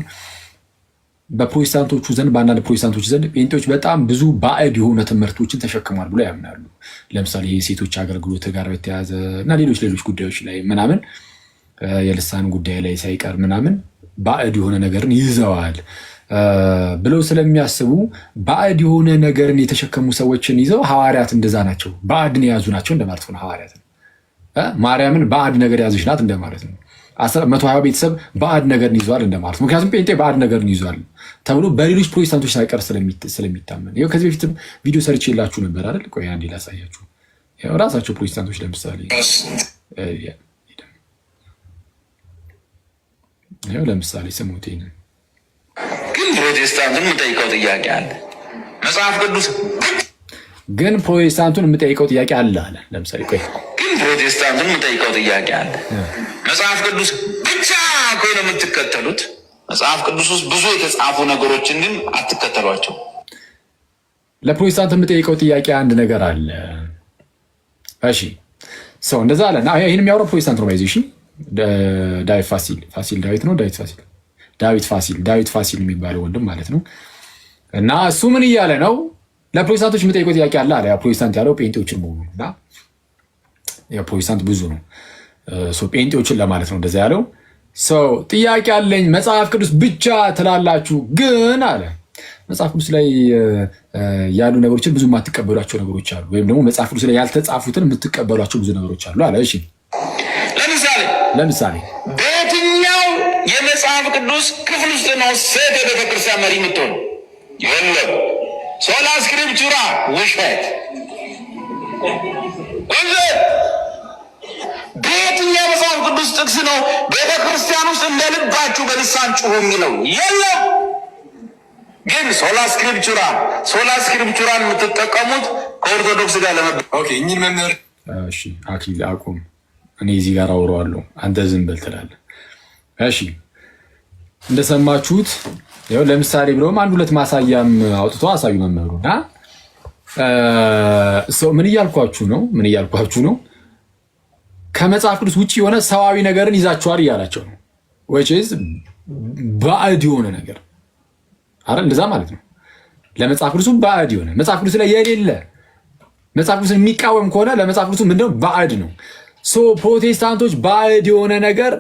በፕሮቴስታንቶቹ ዘንድ በአንዳንድ ፕሮቴስታንቶች ዘንድ ጴንጤዎች በጣም ብዙ ባዕድ የሆነ ትምህርቶችን ተሸክሟል ብሎ ያምናሉ። ለምሳሌ የሴቶች አገልግሎት ጋር በተያያዘ እና ሌሎች ጉዳዮች ላይ ምናምን የልሳን ጉዳይ ላይ ሳይቀር ምናምን ባዕድ የሆነ ነገርን ይዘዋል ብለው ስለሚያስቡ ባዕድ የሆነ ነገርን የተሸከሙ ሰዎችን ይዘው ሐዋርያት እንደዛ ናቸው፣ ባዕድን የያዙ ናቸው እንደማለት ነው። ሐዋርያት ማርያምን ባዕድ ነገር ያዘች ናት እንደማለት ነው። 120 ቤተሰብ ባዕድ ነገርን ይዟል እንደማለት ነው። ምክንያቱም ጴንጤ ባዕድ ነገርን ይዟል ተብሎ በሌሎች ፕሮቴስታንቶች ሳይቀር ስለሚታመን ይኸው ከዚህ በፊትም ቪዲዮ ሰርቼ የላችሁ ነበር አይደል? ቆይ አንዴ ላሳያችሁ። ራሳቸው ፕሮቴስታንቶች ለምሳሌ ለምሳሌ ስሙት። ግን ፕሮቴስታንቱን የምጠይቀው ጥያቄ አለ። መጽሐፍ ቅዱስ ግን ፕሮቴስታንቱን የምጠይቀው ጥያቄ አለ አለ። ለምሳሌ ቆይ ግን ፕሮቴስታንቱን የምጠይቀው ጥያቄ አለ። መጽሐፍ ቅዱስ ብቻ ከሆነ የምትከተሉት መጽሐፍ ቅዱስ ውስጥ ብዙ የተጻፉ ነገሮችን ግን አትከተሏቸው። ለፕሮቴስታንት የምጠይቀው ጥያቄ አንድ ነገር አለ። እሺ ሰው እንደዛ አለ እና ይህን የሚያወራው ፕሮቴስታንት ነው። ባይዚ ዳዊት ፋሲል ዳዊት ነው። ዳዊት ፋሲል የሚባለው ወንድም ማለት ነው። እና እሱ ምን እያለ ነው? ለፕሮቴስታንቶች የምጠይቀው ጥያቄ አለ አለ። ፕሮቴስታንት ያለው ጴንጤዎችን መሆኑ እና ፕሮቴስታንት ብዙ ነው፣ ጴንጤዎችን ለማለት ነው እንደዛ ያለው። ሰው ጥያቄ አለኝ። መጽሐፍ ቅዱስ ብቻ ትላላችሁ፣ ግን አለ መጽሐፍ ቅዱስ ላይ ያሉ ነገሮችን ብዙ የማትቀበሏቸው ነገሮች አሉ፣ ወይም ደግሞ መጽሐፍ ቅዱስ ላይ ያልተጻፉትን የምትቀበሏቸው ብዙ ነገሮች አሉ አለ። እሺ ለምሳሌ በየትኛው የመጽሐፍ ቅዱስ ክፍል ውስጥ ነው ሴት የቤተክርስቲያን መሪ የምትሆኑ? የለም። ሶላ ስክሪፕቹራ ውሸት። በየትኛው መጽሐፍ ቅዱስ ጥቅስ ነው ቤተክርስቲያን ውስጥ እንደ ልባችሁ በልሳን ጩሁ የሚለው? የለም። ግን ሶላ ስክሪፕቹራን የምትጠቀሙት ከኦርቶዶክስ ጋር እኚህን መምህር አክሊል አቁም። እኔ እዚህ ጋር አውረዋለሁ፣ አንተ ዝም በል ትላለህ። እሺ እንደሰማችሁት ያው ለምሳሌ ብለውም አንድ ሁለት ማሳያም አውጥተው አሳዩ መምህሩ እና ምን እያልኳችሁ ነው? ከመጽሐፍ ቅዱስ ውጭ የሆነ ሰዋዊ ነገርን ይዛችኋል እያላቸው ነው። which is ባዕድ የሆነ ነገር አይደል? እንደዛ ማለት ነው። ለመጽሐፍ ቅዱስ ባዕድ የሆነ መጽሐፍ ቅዱስ ላይ የሌለ መጽሐፍ ቅዱስን የሚቃወም ከሆነ ለመጽሐፍ ቅዱስ ምንድነው? ባዕድ ነው። ፕሮቴስታንቶች ባዕድ የሆነ ነገር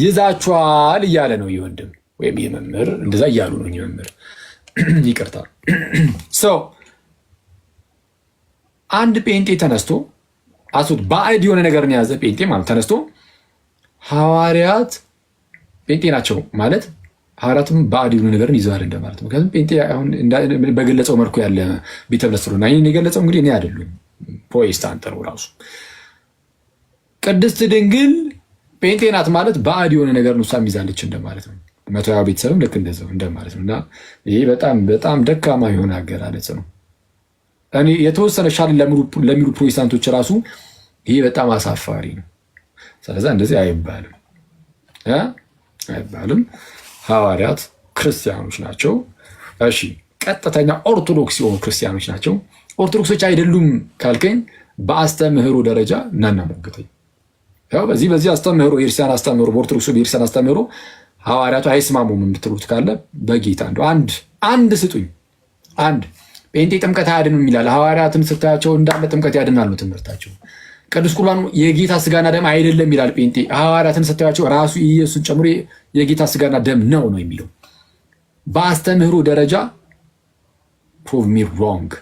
ይዛችኋል እያለ ነው ይህ ወንድም ወይም ይህ መምህር፣ እንደዛ እያሉ ነው ይህ መምህር። ይቅርታ። አንድ ጴንጤ ተነስቶ አሱት ባዕድ የሆነ ነገርን የያዘ ጴንጤ ማለት ተነስቶ ሐዋርያት ጴንጤ ናቸው ማለት ሐዋርያትም ባዕድ የሆነ ነገርን ይዘዋል እንደማለት ነው። ምክንያቱም ጴንጤ አሁን በገለጸው መልኩ ያለ ቤተ እምነት ስለሆነ ይህን የገለጸው እንግዲህ እኔ አይደሉም ፕሮቴስታንት ነው ራሱ። ቅድስት ድንግል ጴንጤ ናት ማለት ባዕድ የሆነ ነገር እሷም ይዛለች እንደማለት ነው። 120 ቤተሰብም ልክ እንደዛው እንደማለት ነው። እና ይሄ በጣም ደካማ የሆነ አገላለጽ ነው። እኔ የተወሰነ ሻል ለሚሉ ፕሮቴስታንቶች ራሱ ይሄ በጣም አሳፋሪ ነው። ስለዚህ እንደዚህ አይባልም። ሐዋርያት ክርስቲያኖች ናቸው። እሺ ቀጥተኛ ኦርቶዶክስ የሆኑ ክርስቲያኖች ናቸው። ኦርቶዶክሶች አይደሉም ካልከኝ በአስተምህሮ ደረጃ እናናሞግተኝ። ያው በዚህ አስተምህሮ የክርስቲያን አስተምህሮ በኦርቶዶክሱ የክርስቲያን አስተምህሮ ሐዋርያቱ አይስማሙም የምትሉት ካለ በጌታ አንድ ስጡኝ። አንድ ጴንጤ ጥምቀት አያድንም ይላል። ሐዋርያትን ስታያቸው እንዳለ ጥምቀት ያድናሉ ትምህርታቸው። ቅዱስ ቁርባን የጌታ ስጋና ደም አይደለም ይላል ጴንጤ። ሐዋርያትን ስታያቸው ራሱ ኢየሱስን ጨምሮ የጌታ ስጋና ደም ነው የሚለው። በአስተምህሮ ደረጃ ፕሩቭ ሚ ሮንግ፣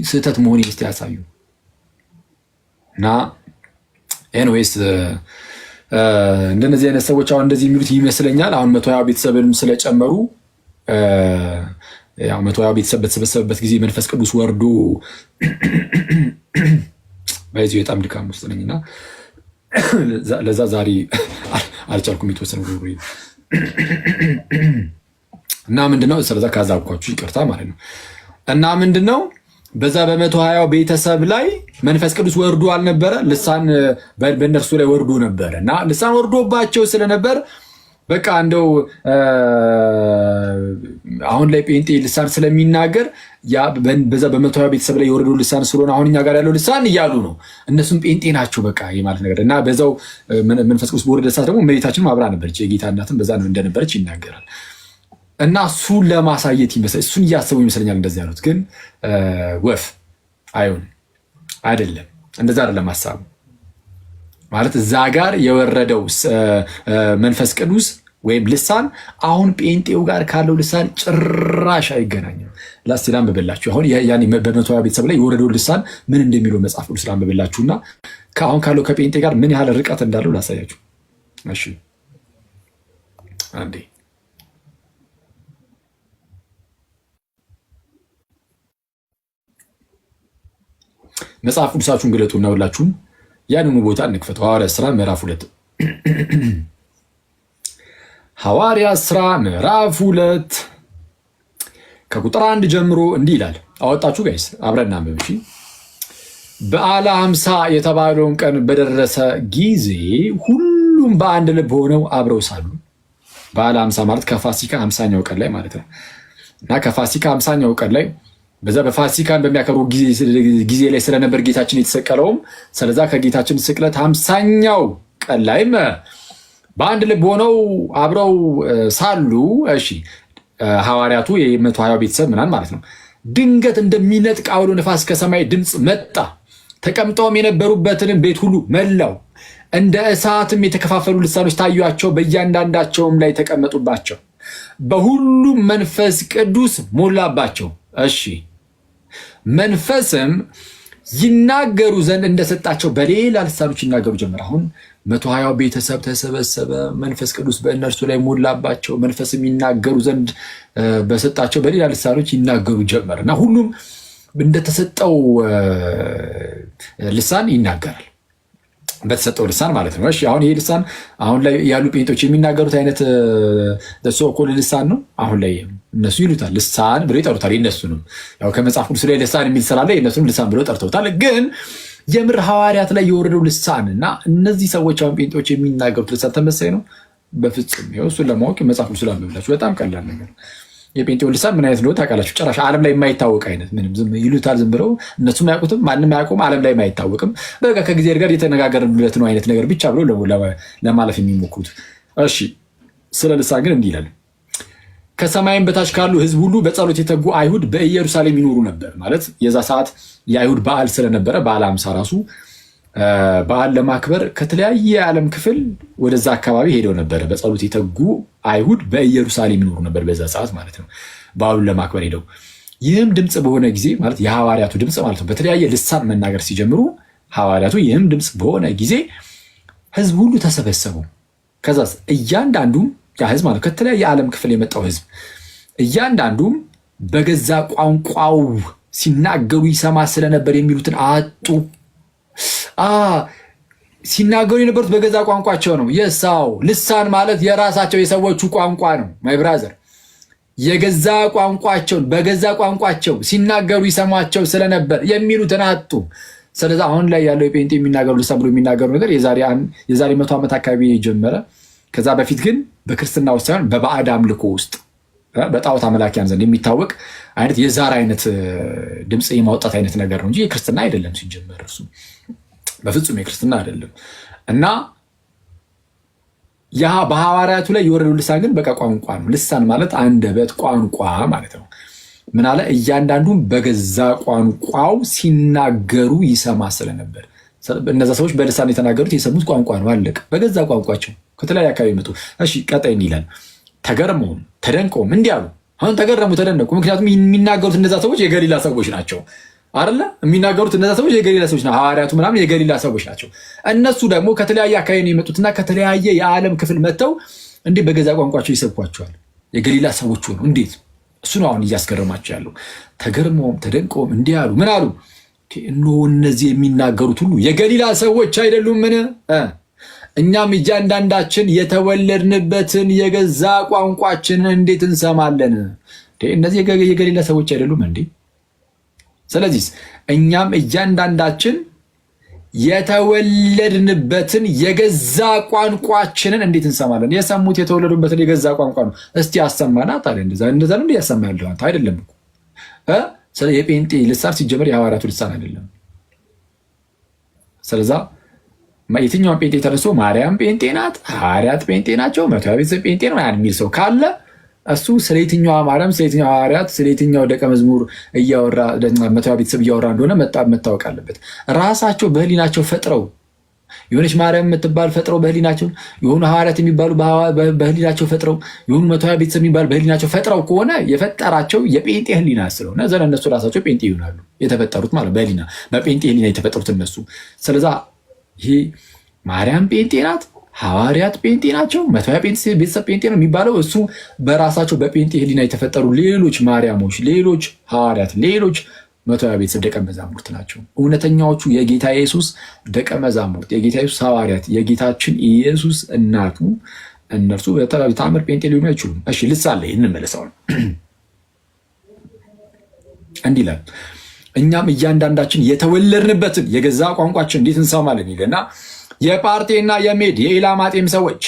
ስህተት መሆኔን እስቲ ያሳዩ እና ኤንዌይስ እንደነዚህ አይነት ሰዎች አሁን እንደዚህ የሚሉት ይመስለኛል። አሁን 120 ቤተሰብንም ስለጨመሩ ያው 120 ቤተሰብ በተሰበሰበበት ጊዜ መንፈስ ቅዱስ ወርዶ በዚህ በጣም ድካም ውስጥ ነኝና ለዛ ዛሬ አልቻልኩም የተወሰነ ጉሩ እና ምንድነው ስለዛ ካዛብኳችሁ ይቅርታ ማለት ነው። እና ምንድነው በዛ በ120 ቤተሰብ ላይ መንፈስ ቅዱስ ወርዶ አልነበረ፣ ልሳን በእነርሱ ላይ ወርዶ ነበረ እና ልሳን ወርዶባቸው ስለነበር በቃ እንደው አሁን ላይ ጴንጤ ልሳን ስለሚናገር ያ በዛ በ120 ቤተሰብ ላይ የወረደው ልሳን ስለሆነ አሁን እኛ ጋር ያለው ልሳን እያሉ ነው። እነሱም ጴንጤ ናቸው በቃ የማለት ነገር እና በዛው መንፈስ ቅዱስ በወረደ ሰዓት ደግሞ እመቤታችንም አብራ ነበረች፣ የጌታ እናትም በዛ ነው እንደነበረች ይናገራል። እና እሱን ለማሳየት ይመስላል፣ እሱን እያሰቡ ይመስለኛል እንደዚህ ያሉት። ግን ወፍ አይሆን አይደለም፣ እንደዛ አይደለም ሀሳቡ። ማለት እዛ ጋር የወረደው መንፈስ ቅዱስ ወይም ልሳን አሁን ጴንጤው ጋር ካለው ልሳን ጭራሽ አይገናኝም። ላስቲ ላንብብላችሁ። አሁን ያኔ በ120 ቤተሰብ ላይ የወረደው ልሳን ምን እንደሚለው መጽሐፍ ቅዱስ ላንብብላችሁና ከአሁን ካለው ከጴንጤ ጋር ምን ያህል ርቀት እንዳለው ላሳያችሁ። እሺ አንዴ መጽሐፍ ቅዱሳችሁን ግለጡ እና ሁላችሁም ያንኑ ቦታ እንክፈተው። ሐዋርያት ሥራ ምዕራፍ 2 ሐዋርያት ሥራ ምዕራፍ 2 ከቁጥር 1 ጀምሮ እንዲህ ይላል። አወጣችሁ ጋይስ አብረን እናንብብ። እሺ። በዓለ ሃምሳ የተባለውን ቀን በደረሰ ጊዜ ሁሉም በአንድ ልብ ሆነው አብረው ሳሉ። በዓለ ሃምሳ ማለት ከፋሲካ 50ኛው ቀን ላይ ማለት ነው እና ከፋሲካ 50ኛው ቀን ላይ በዛ በፋሲካን በሚያከብሩ ጊዜ ላይ ስለነበር ጌታችን የተሰቀለውም ስለዛ ከጌታችን ስቅለት 50ኛው ቀን ላይም በአንድ ልብ ሆነው አብረው ሳሉ። እሺ ሐዋርያቱ የ120 ቤተሰብ ምናምን ማለት ነው። ድንገት እንደሚነጥቅ አውሎ ነፋስ ከሰማይ ድምፅ መጣ፣ ተቀምጠውም የነበሩበትንም ቤት ሁሉ መላው። እንደ እሳትም የተከፋፈሉ ልሳኖች ታዩአቸው፣ በእያንዳንዳቸውም ላይ ተቀመጡባቸው። በሁሉም መንፈስ ቅዱስ ሞላባቸው። እሺ መንፈስም ይናገሩ ዘንድ እንደሰጣቸው በሌላ ልሳኖች ይናገሩ ጀመር። አሁን 120 ቤተሰብ ተሰበሰበ፣ መንፈስ ቅዱስ በእነርሱ ላይ ሞላባቸው፣ መንፈስም ይናገሩ ዘንድ በሰጣቸው በሌላ ልሳኖች ይናገሩ ጀመር እና ሁሉም እንደተሰጠው ልሳን ይናገራል፣ በተሰጠው ልሳን ማለት ነው። እሺ አሁን ይሄ ልሳን አሁን ላይ ያሉ ጴንጦች የሚናገሩት አይነት ሶኮል ልሳን ነው። አሁን ላይ እነሱ ይሉታል ልሳን ብለው ይጠሩታል። የእነሱንም ያው ከመጽሐፍ ቅዱስ ላይ ልሳን የሚል ስላለ የእነሱንም ልሳን ብለው ጠርተውታል። ግን የምር ሐዋርያት ላይ የወረደው ልሳን እና እነዚህ ሰዎች አሁን ጴንጦች የሚናገሩት ልሳን ተመሳይ ነው? በፍጹም። ይኸው እሱን ለማወቅ መጽሐፍ ቅዱስ ላንብብላችሁ። በጣም ቀላል ነገር። የጴንጤው ልሳን ምን አይነት እንደሆነ ታውቃላችሁ? ጭራሽ ዓለም ላይ የማይታወቅ አይነት ምንም ዝም ይሉታል፣ ዝም ብለው እነሱም አያውቁትም፣ ማንም አያውቁም፣ ዓለም ላይ የማይታወቅም በቃ ከእግዚአብሔር ጋር የተነጋገርንበት ነው አይነት ነገር ብቻ ብለው ለማለፍ የሚሞክሩት። እሺ ስለ ልሳን ግን እንዲህ ይላል። ከሰማይም በታች ካሉ ሕዝብ ሁሉ በጸሎት የተጉ አይሁድ በኢየሩሳሌም ይኖሩ ነበር። ማለት የዛ ሰዓት የአይሁድ በዓል ስለነበረ በዓለ ሃምሳ ራሱ በዓል ለማክበር ከተለያየ የዓለም ክፍል ወደዛ አካባቢ ሄደው ነበረ። በጸሎት የተጉ አይሁድ በኢየሩሳሌም ይኖሩ ነበር በዛ ሰዓት ማለት ነው፣ በዓሉን ለማክበር ሄደው። ይህም ድምፅ በሆነ ጊዜ ማለት የሐዋርያቱ ድምፅ ማለት ነው፣ በተለያየ ልሳን መናገር ሲጀምሩ ሐዋርያቱ ይህም ድምፅ በሆነ ጊዜ ሕዝብ ሁሉ ተሰበሰቡ። ከዛስ እያንዳንዱም ያ ሕዝብ ማለት ከተለያየ የዓለም ክፍል የመጣው ሕዝብ እያንዳንዱም በገዛ ቋንቋው ሲናገሩ ይሰማ ስለነበር የሚሉትን አጡ። ሲናገሩ የነበሩት በገዛ ቋንቋቸው ነው። የሳው ልሳን ማለት የራሳቸው የሰዎቹ ቋንቋ ነው። ማይ ብራዘር የገዛ ቋንቋቸውን በገዛ ቋንቋቸው ሲናገሩ ይሰማቸው ስለነበር የሚሉትን አጡ። ስለዚህ አሁን ላይ ያለው የጴንጤ የሚናገሩ ልሳን ብሎ የሚናገሩ ነገር የዛሬ 100 ዓመት አካባቢ የጀመረ ከዛ በፊት ግን በክርስትና ውስጥ ሳይሆን በባዕድ አምልኮ ውስጥ በጣዖት አምላኪያን ዘንድ የሚታወቅ አይነት የዛር አይነት ድምፅ የማውጣት አይነት ነገር ነው እንጂ የክርስትና አይደለም። ሲጀመር እሱ በፍጹም የክርስትና አይደለም። እና ያ በሐዋርያቱ ላይ የወረደው ልሳን ግን በቃ ቋንቋ ነው። ልሳን ማለት አንደበት፣ ቋንቋ ማለት ነው። ምን አለ? እያንዳንዱን በገዛ ቋንቋው ሲናገሩ ይሰማ ስለነበር። እነዛ ሰዎች በልሳን የተናገሩት የሰሙት ቋንቋ ነው። አለቀ። በገዛ ቋንቋቸው ከተለያየ አካባቢ መጡ። እሺ ቀጣይ ይላል ተገርመውም ተደንቀውም እንዲህ አሉ። አሁን ተገረሙ ተደነቁ። ምክንያቱም የሚናገሩት እነዛ ሰዎች የገሊላ ሰዎች ናቸው አይደለ? የሚናገሩት እነዛ ሰዎች የገሊላ ሰዎች ናቸው። ሐዋርያቱ ምናምን የገሊላ ሰዎች ናቸው። እነሱ ደግሞ ከተለያየ አካባቢ የመጡትና ከተለያየ የዓለም ክፍል መጥተው እንዴት በገዛ ቋንቋቸው ይሰብኳቸዋል? የገሊላ ሰዎች ሆነው እንዴት? እሱ ነው አሁን እያስገረማቸው ያለው። ተገርመውም ተደንቀውም እንዲህ አሉ። ምን አሉ? እነሆ እነዚህ የሚናገሩት ሁሉ የገሊላ ሰዎች አይደሉምን? እኛም እያንዳንዳችን የተወለድንበትን የገዛ ቋንቋችንን እንዴት እንሰማለን? እነዚህ የገሊላ ሰዎች አይደሉም እንዴ? ስለዚህ እኛም እያንዳንዳችን የተወለድንበትን የገዛ ቋንቋችንን እንዴት እንሰማለን? የሰሙት የተወለዱበትን የገዛ ቋንቋ ነው። እስቲ አሰማናት አለ። እንደዛ ነው ያሰማ ያለው አንተ አይደለም እኮ ስለ የጴንጤ ልሳን ሲጀመር የሐዋርያቱ ልሳን አይደለም። ስለዛ የትኛውን ጴንጤ ተነስቶ ማርያም ጴንጤ ናት፣ ሐዋርያት ጴንጤ ናቸው፣ መቶ ቤተሰብ ጴንጤ ነው የሚል ሰው ካለ እሱ ስለ የትኛው ማርያም፣ ስለ የትኛው ሐዋርያት፣ ስለ የትኛው ደቀ መዝሙር እያወራ መቶ ቤተሰብ እያወራ እንደሆነ መታወቅ አለበት። ራሳቸው በህሊናቸው ፈጥረው የሆነች ማርያም የምትባል ፈጥረው በህሊናቸው፣ የሆኑ ሐዋርያት የሚባሉ በህሊናቸው ፈጥረው፣ የሆኑ መቶ ቤተሰብ የሚባሉ በህሊናቸው ፈጥረው ከሆነ የፈጠራቸው የጴንጤ ህሊና ስለሆነ ዘለ እነሱ ራሳቸው ጴንጤ ይሆናሉ። የተፈጠሩት ማለት በህሊና በጴንጤ ህሊና የተፈጠሩት እነሱ። ስለዛ ይሄ ማርያም ጴንጤ ናት፣ ሐዋርያት ጴንጤ ናቸው፣ መቶ ቤተሰብ ጴንጤ ነው የሚባለው እሱ በራሳቸው በጴንጤ ህሊና የተፈጠሩ ሌሎች ማርያሞች፣ ሌሎች ሐዋርያት፣ ሌሎች መቶ ቤተሰብ ደቀ መዛሙርት ናቸው። እውነተኛዎቹ የጌታ ኢየሱስ ደቀ መዛሙርት፣ የጌታ ኢየሱስ ሐዋርያት፣ የጌታችን ኢየሱስ እናቱ እነርሱ በተአምር ጴንጤ ሊሆኑ አይችሉም። እሺ ልሳለ እንመለሰው። እንዲህ ይላል እኛም እያንዳንዳችን የተወለድንበትን የገዛ ቋንቋችን እንዴት እንሰማለን ይልና የጳርቴና የሜድ የኢላማጤም ሰዎች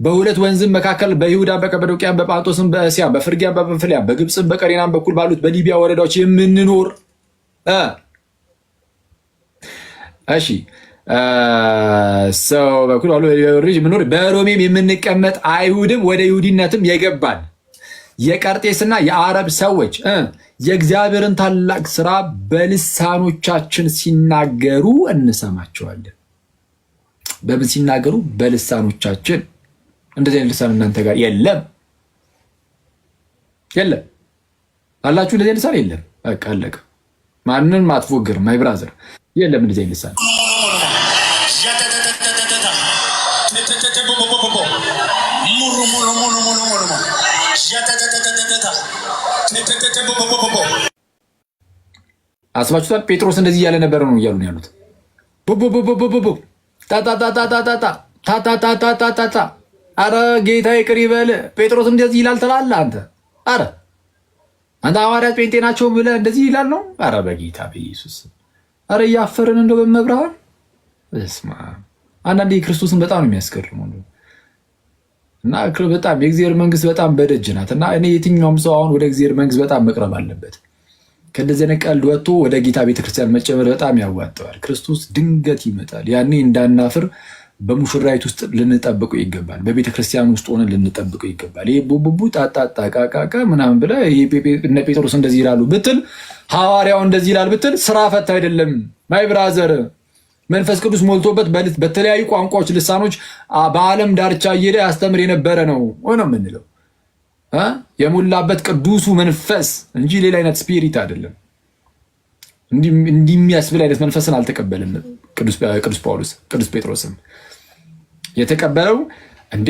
በሁለት ወንዝም መካከል በይሁዳ በቀጰዶቅያም በጳንጦስም በእስያ በፍርግያም በጵንፍልያም በግብፅም በቀሬናም በኩል ባሉት በሊቢያ ወረዳዎች የምንኖር እሺ ሰው በኩል የምንኖር በሮሜም የምንቀመጥ አይሁድም ወደ ይሁዲነትም የገባን የቀርጤስና የአረብ ሰዎች የእግዚአብሔርን ታላቅ ስራ በልሳኖቻችን ሲናገሩ እንሰማቸዋለን። በምን ሲናገሩ? በልሳኖቻችን። እንደዚህ አይነት ልሳን እናንተ ጋር የለም አላችሁ? እንደዚህ አይነት ልሳን የለም። በቃ አለቀ። ማንንም አትፎግር ማይ ብራዘር፣ የለም እንደዚህ አይነት ልሳን። አስባችሁታል? ጴጥሮስ እንደዚህ እያለ ነበረ ነው እያሉ ነው ያሉት። ታታታታታታ አረ ጌታ ይቅር ይበል። ጴጥሮስ እንደዚህ ይላል ትላለህ አንተ። አረ አንተ ሐዋርያት ጴንጤ ናቸው ብለህ እንደዚህ ይላል ነው? አረ በጌታ በኢየሱስ አረ እያፈርን እንደው በመብርሃን እስማ። አንዳንዴ ክርስቶስን በጣም ነው የሚያስገርመው እና በጣም የእግዚአብሔር መንግስት በጣም በደጅ ናት እና እኔ የትኛውም ሰው አሁን ወደ እግዚአብሔር መንግስት በጣም መቅረብ አለበት። ከእንደዚህ ዓይነት ቀልድ ወጥቶ ወደ ጌታ ቤተክርስቲያን መጨመር በጣም ያዋጠዋል። ክርስቶስ ድንገት ይመጣል። ያኔ እንዳናፍር በሙሽራይት ውስጥ ልንጠብቀው ይገባል። በቤተክርስቲያን ውስጥ ሆነን ልንጠብቀው ይገባል። ይሄ ቡቡቡ ጣጣጣ ቃቃቃ ምናምን ብለህ እነ ጴጥሮስ እንደዚህ ይላሉ ብትል፣ ሐዋርያው እንደዚህ ይላል ብትል ስራ ፈት አይደለም ማይ ብራዘር። መንፈስ ቅዱስ ሞልቶበት በተለያዩ ቋንቋዎች ልሳኖች በዓለም ዳርቻ እየሄደ ያስተምር የነበረ ነው ነው የምንለው የሞላበት ቅዱሱ መንፈስ እንጂ ሌላ አይነት ስፒሪት አይደለም። እንዲህ የሚያስብል አይነት መንፈስን አልተቀበልም። ቅዱስ ጴጥሮስም የተቀበለው እንዴ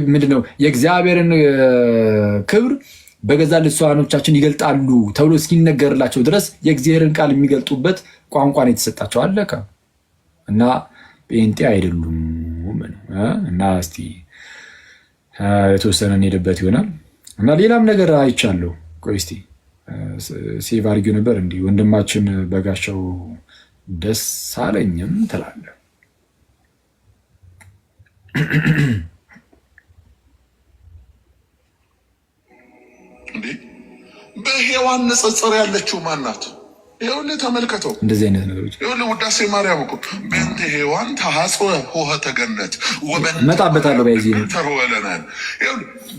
ምንድነው? የእግዚአብሔርን ክብር በገዛ ልሳኖቻችን ይገልጣሉ ተብሎ እስኪነገርላቸው ድረስ የእግዚአብሔርን ቃል የሚገልጡበት ቋንቋን የተሰጣቸው አለቀ። እና ጴንጤ አይደሉም እና እስቲ የተወሰነ እንሄድበት ይሆናል እና ሌላም ነገር አይቻለሁ። ቆይ እስቲ ሴቭ አድርጌው ነበር እንዲህ ወንድማችን በጋሻው ደስ አለኝም ትላለህ። በሔዋን ንጽጽር ያለችው ማናት? ይኸውልህ ተመልከተው፣ እንደዚህ አይነት ነገሮች ይኸውልህ ውዳሴ ማርያም እኮ በእንተ ሔዋን ተሐጽወ ኆኅተ ገነት እመጣበታለሁ። በዚህ ተርወለናል።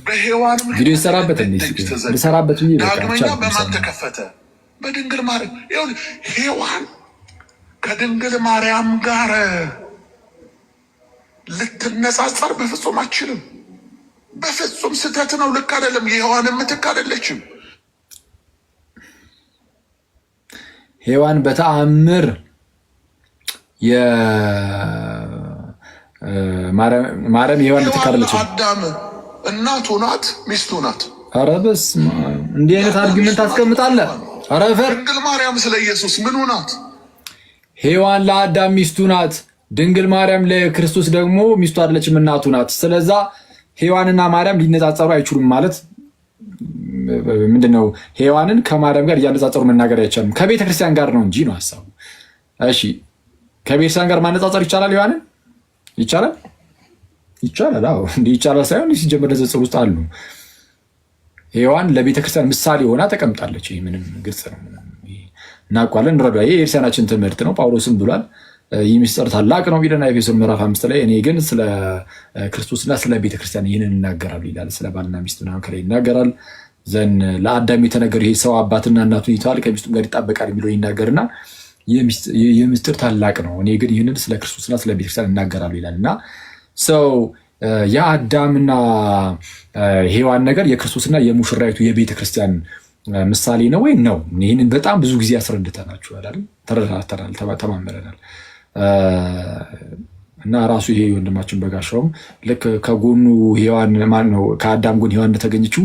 በሔዋን ቪዲዮ ይሰራበት እንዲሰራበት ዳግመኛ በማን ተከፈተ? በድንግል ማርያም። ይኸውልህ ሔዋን ከድንግል ማርያም ጋር ልትነጻጸር በፍጹም አችልም። በፍጹም ስህተት ነው። ልክ አይደለም። የሔዋን ምትክ አይደለችም። ሔዋን በተአምር ማርያም የሔዋን ምትክ አይደለችም። አዳም እናቱ ናት፣ ሚስቱ ናት። ኧረ በስመ አብ! እንዲህ አይነት አርጊመንት ታስቀምጣለህ? ኧረ ፈር ድንግል ማርያም ስለ ኢየሱስ ምኑ ናት? ሔዋን ለአዳም ሚስቱ ናት። ድንግል ማርያም ለክርስቶስ ደግሞ ሚስቱ አይደለችም፣ እናቱ ናት። ስለዛ ሔዋንና ማርያም ሊነጻጸሩ አይችሉም ማለት ምንድነው? ሔዋንን ከማርያም ጋር እያነጻጸሩ መናገር አይቻልም። ከቤተ ክርስቲያን ጋር ነው እንጂ ነው ሀሳቡ። እሺ ከቤተ ክርስቲያን ጋር ማነጻጸር ይቻላል? ሔዋንን ይቻላል? ይቻላል። አዎ እንዲህ ይቻላል ሳይሆን ሲጀመር ንጽጽር ውስጥ አሉ። ሔዋን ለቤተ ክርስቲያን ምሳሌ ሆና ተቀምጣለች። ይህ ምንም ግልጽ ነው፣ እናውቃለን፣ እንረዳ። ይህ የክርስቲያናችን ትምህርት ነው። ጳውሎስም ብሏል ይህ ምስጢር ታላቅ ነው ቢለን ኤፌሶን ምዕራፍ 5 ላይ እኔ ግን ስለ ክርስቶስና ስለ ቤተክርስቲያን ይህንን እናገራሉ ይላል። ስለ ባልና ሚስት ምናምን ከላይ ይናገራል። ዘን ለአዳም የተነገረው ይሄ ሰው አባትና እናቱን ይተዋል ከሚስቱም ጋር ይጣበቃል የሚለው ይናገርና ይህ ምስጢር ታላቅ ነው፣ እኔ ግን ይህንን ስለ ክርስቶስና ስለ ቤተክርስቲያን እናገራሉ ይላል። እና ሰው የአዳምና ሔዋን ነገር የክርስቶስና የሙሽራይቱ የቤተክርስቲያን ምሳሌ ነው ወይ ነው? ይህንን በጣም ብዙ ጊዜ ያስረድተናችኋል፣ ተረድተናል፣ ተማምረናል። እና ራሱ ይሄ ወንድማችን በጋሻውም ልክ ከጎኑ ሔዋን ማን ነው ከአዳም ጎን ሔዋን እንደተገኘችው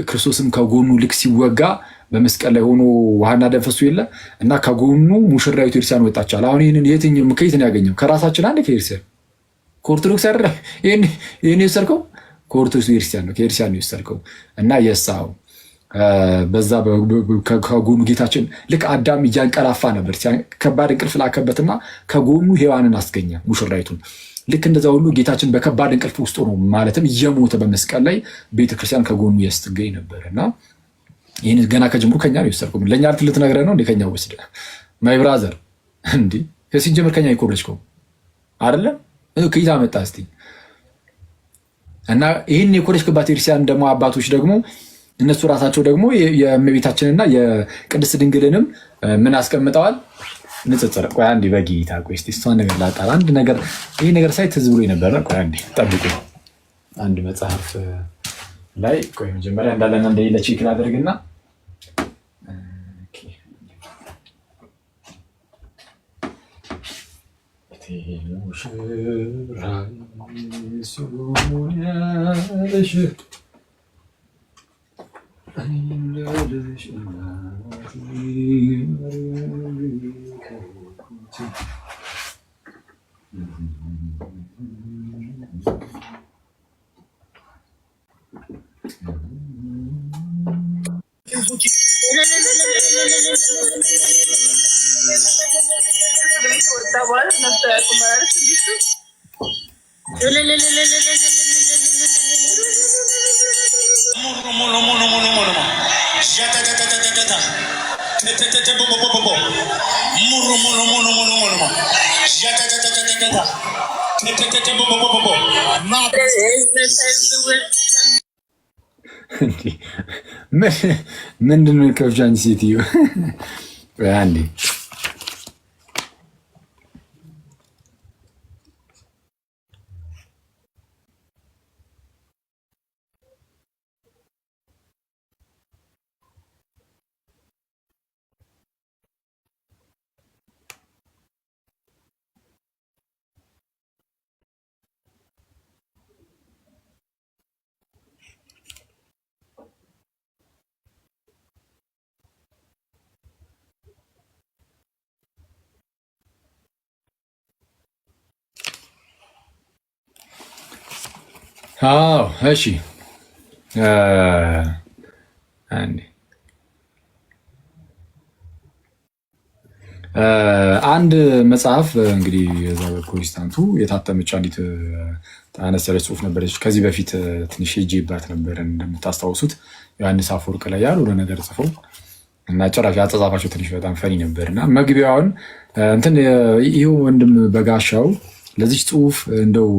ክርስቶስም ከጎኑ ልክ ሲወጋ በመስቀል ላይ ሆኖ ውሃና ደም ፈሶ የለ እና ከጎኑ ሙሽራይቱ ክርስቲያን ወጣቻል። አሁን ይህንን የትኛው ከየት ነው ያገኘው? ከራሳችን አንድ ከክርስቲያን ከኦርቶዶክስ አይደለ? ይሄን የወሰድከው ከኦርቶዶክስ ክርስቲያን ነው፣ ከክርስቲያን ነው የወሰድከው። እና የሳው በዛ ከጎኑ ጌታችን ልክ አዳም እያንቀላፋ ነበር፣ ከባድ እንቅልፍ ላከበትና ከጎኑ ሔዋንን አስገኘ ሙሽራይቱን። ልክ እንደዛ ሁሉ ጌታችን በከባድ እንቅልፍ ውስጥ ነው ማለትም እየሞተ በመስቀል ላይ ቤተክርስቲያን ከጎኑ ያስገኝ ነበር። እና ይህን ገና ከጅምሩ ከኛ ነው የወሰድከው። ለእኛ ልትነግረን ነው እንደ ከኛ ወስደ ማይ ብራዘር እንዲ ከሲጀምር ከኛ ይኮረጅከው አይደለም ከይታ መጣ እስቲ። እና ይህን የኮረጅክባት ክርስቲያን ደግሞ አባቶች ደግሞ እነሱ ራሳቸው ደግሞ የእመቤታችንና የቅድስት ድንግልንም ምን አስቀምጠዋል? ንጽጽር። ቆይ አንዴ በጌታ ቆይ እስቲ እሷን ነገር ላጣራ። አንድ ነገር ይሄ ነገር ሳይ ትዝ ብሎኝ ነበር። ቆይ አንዴ ጠብቁ። አንድ መጽሐፍ ላይ ቆይ መጀመሪያ እንዳለና እንደሌለ ቼክ ላደርግና ምንድነው ከፍጃኝ ሴትዮ አንዴ እሺ አንድ መጽሐፍ እንግዲህ የዛ በፕሮቴስታንቱ የታተመች አንዲት አነስ ያለች ጽሑፍ ነበረች። ከዚህ በፊት ትንሽ ሄጄባት ነበር እንደምታስታውሱት ዮሐንስ አፈወርቅ ላይ ያልሆነ ነገር ጽፈው እና ጭራሽ ያጸጻፋቸው ትንሽ በጣም ፈኒ ነበር። እና መግቢያውን እንትን ይህ ወንድም በጋሻው ለዚህ ጽሁፍ እንደው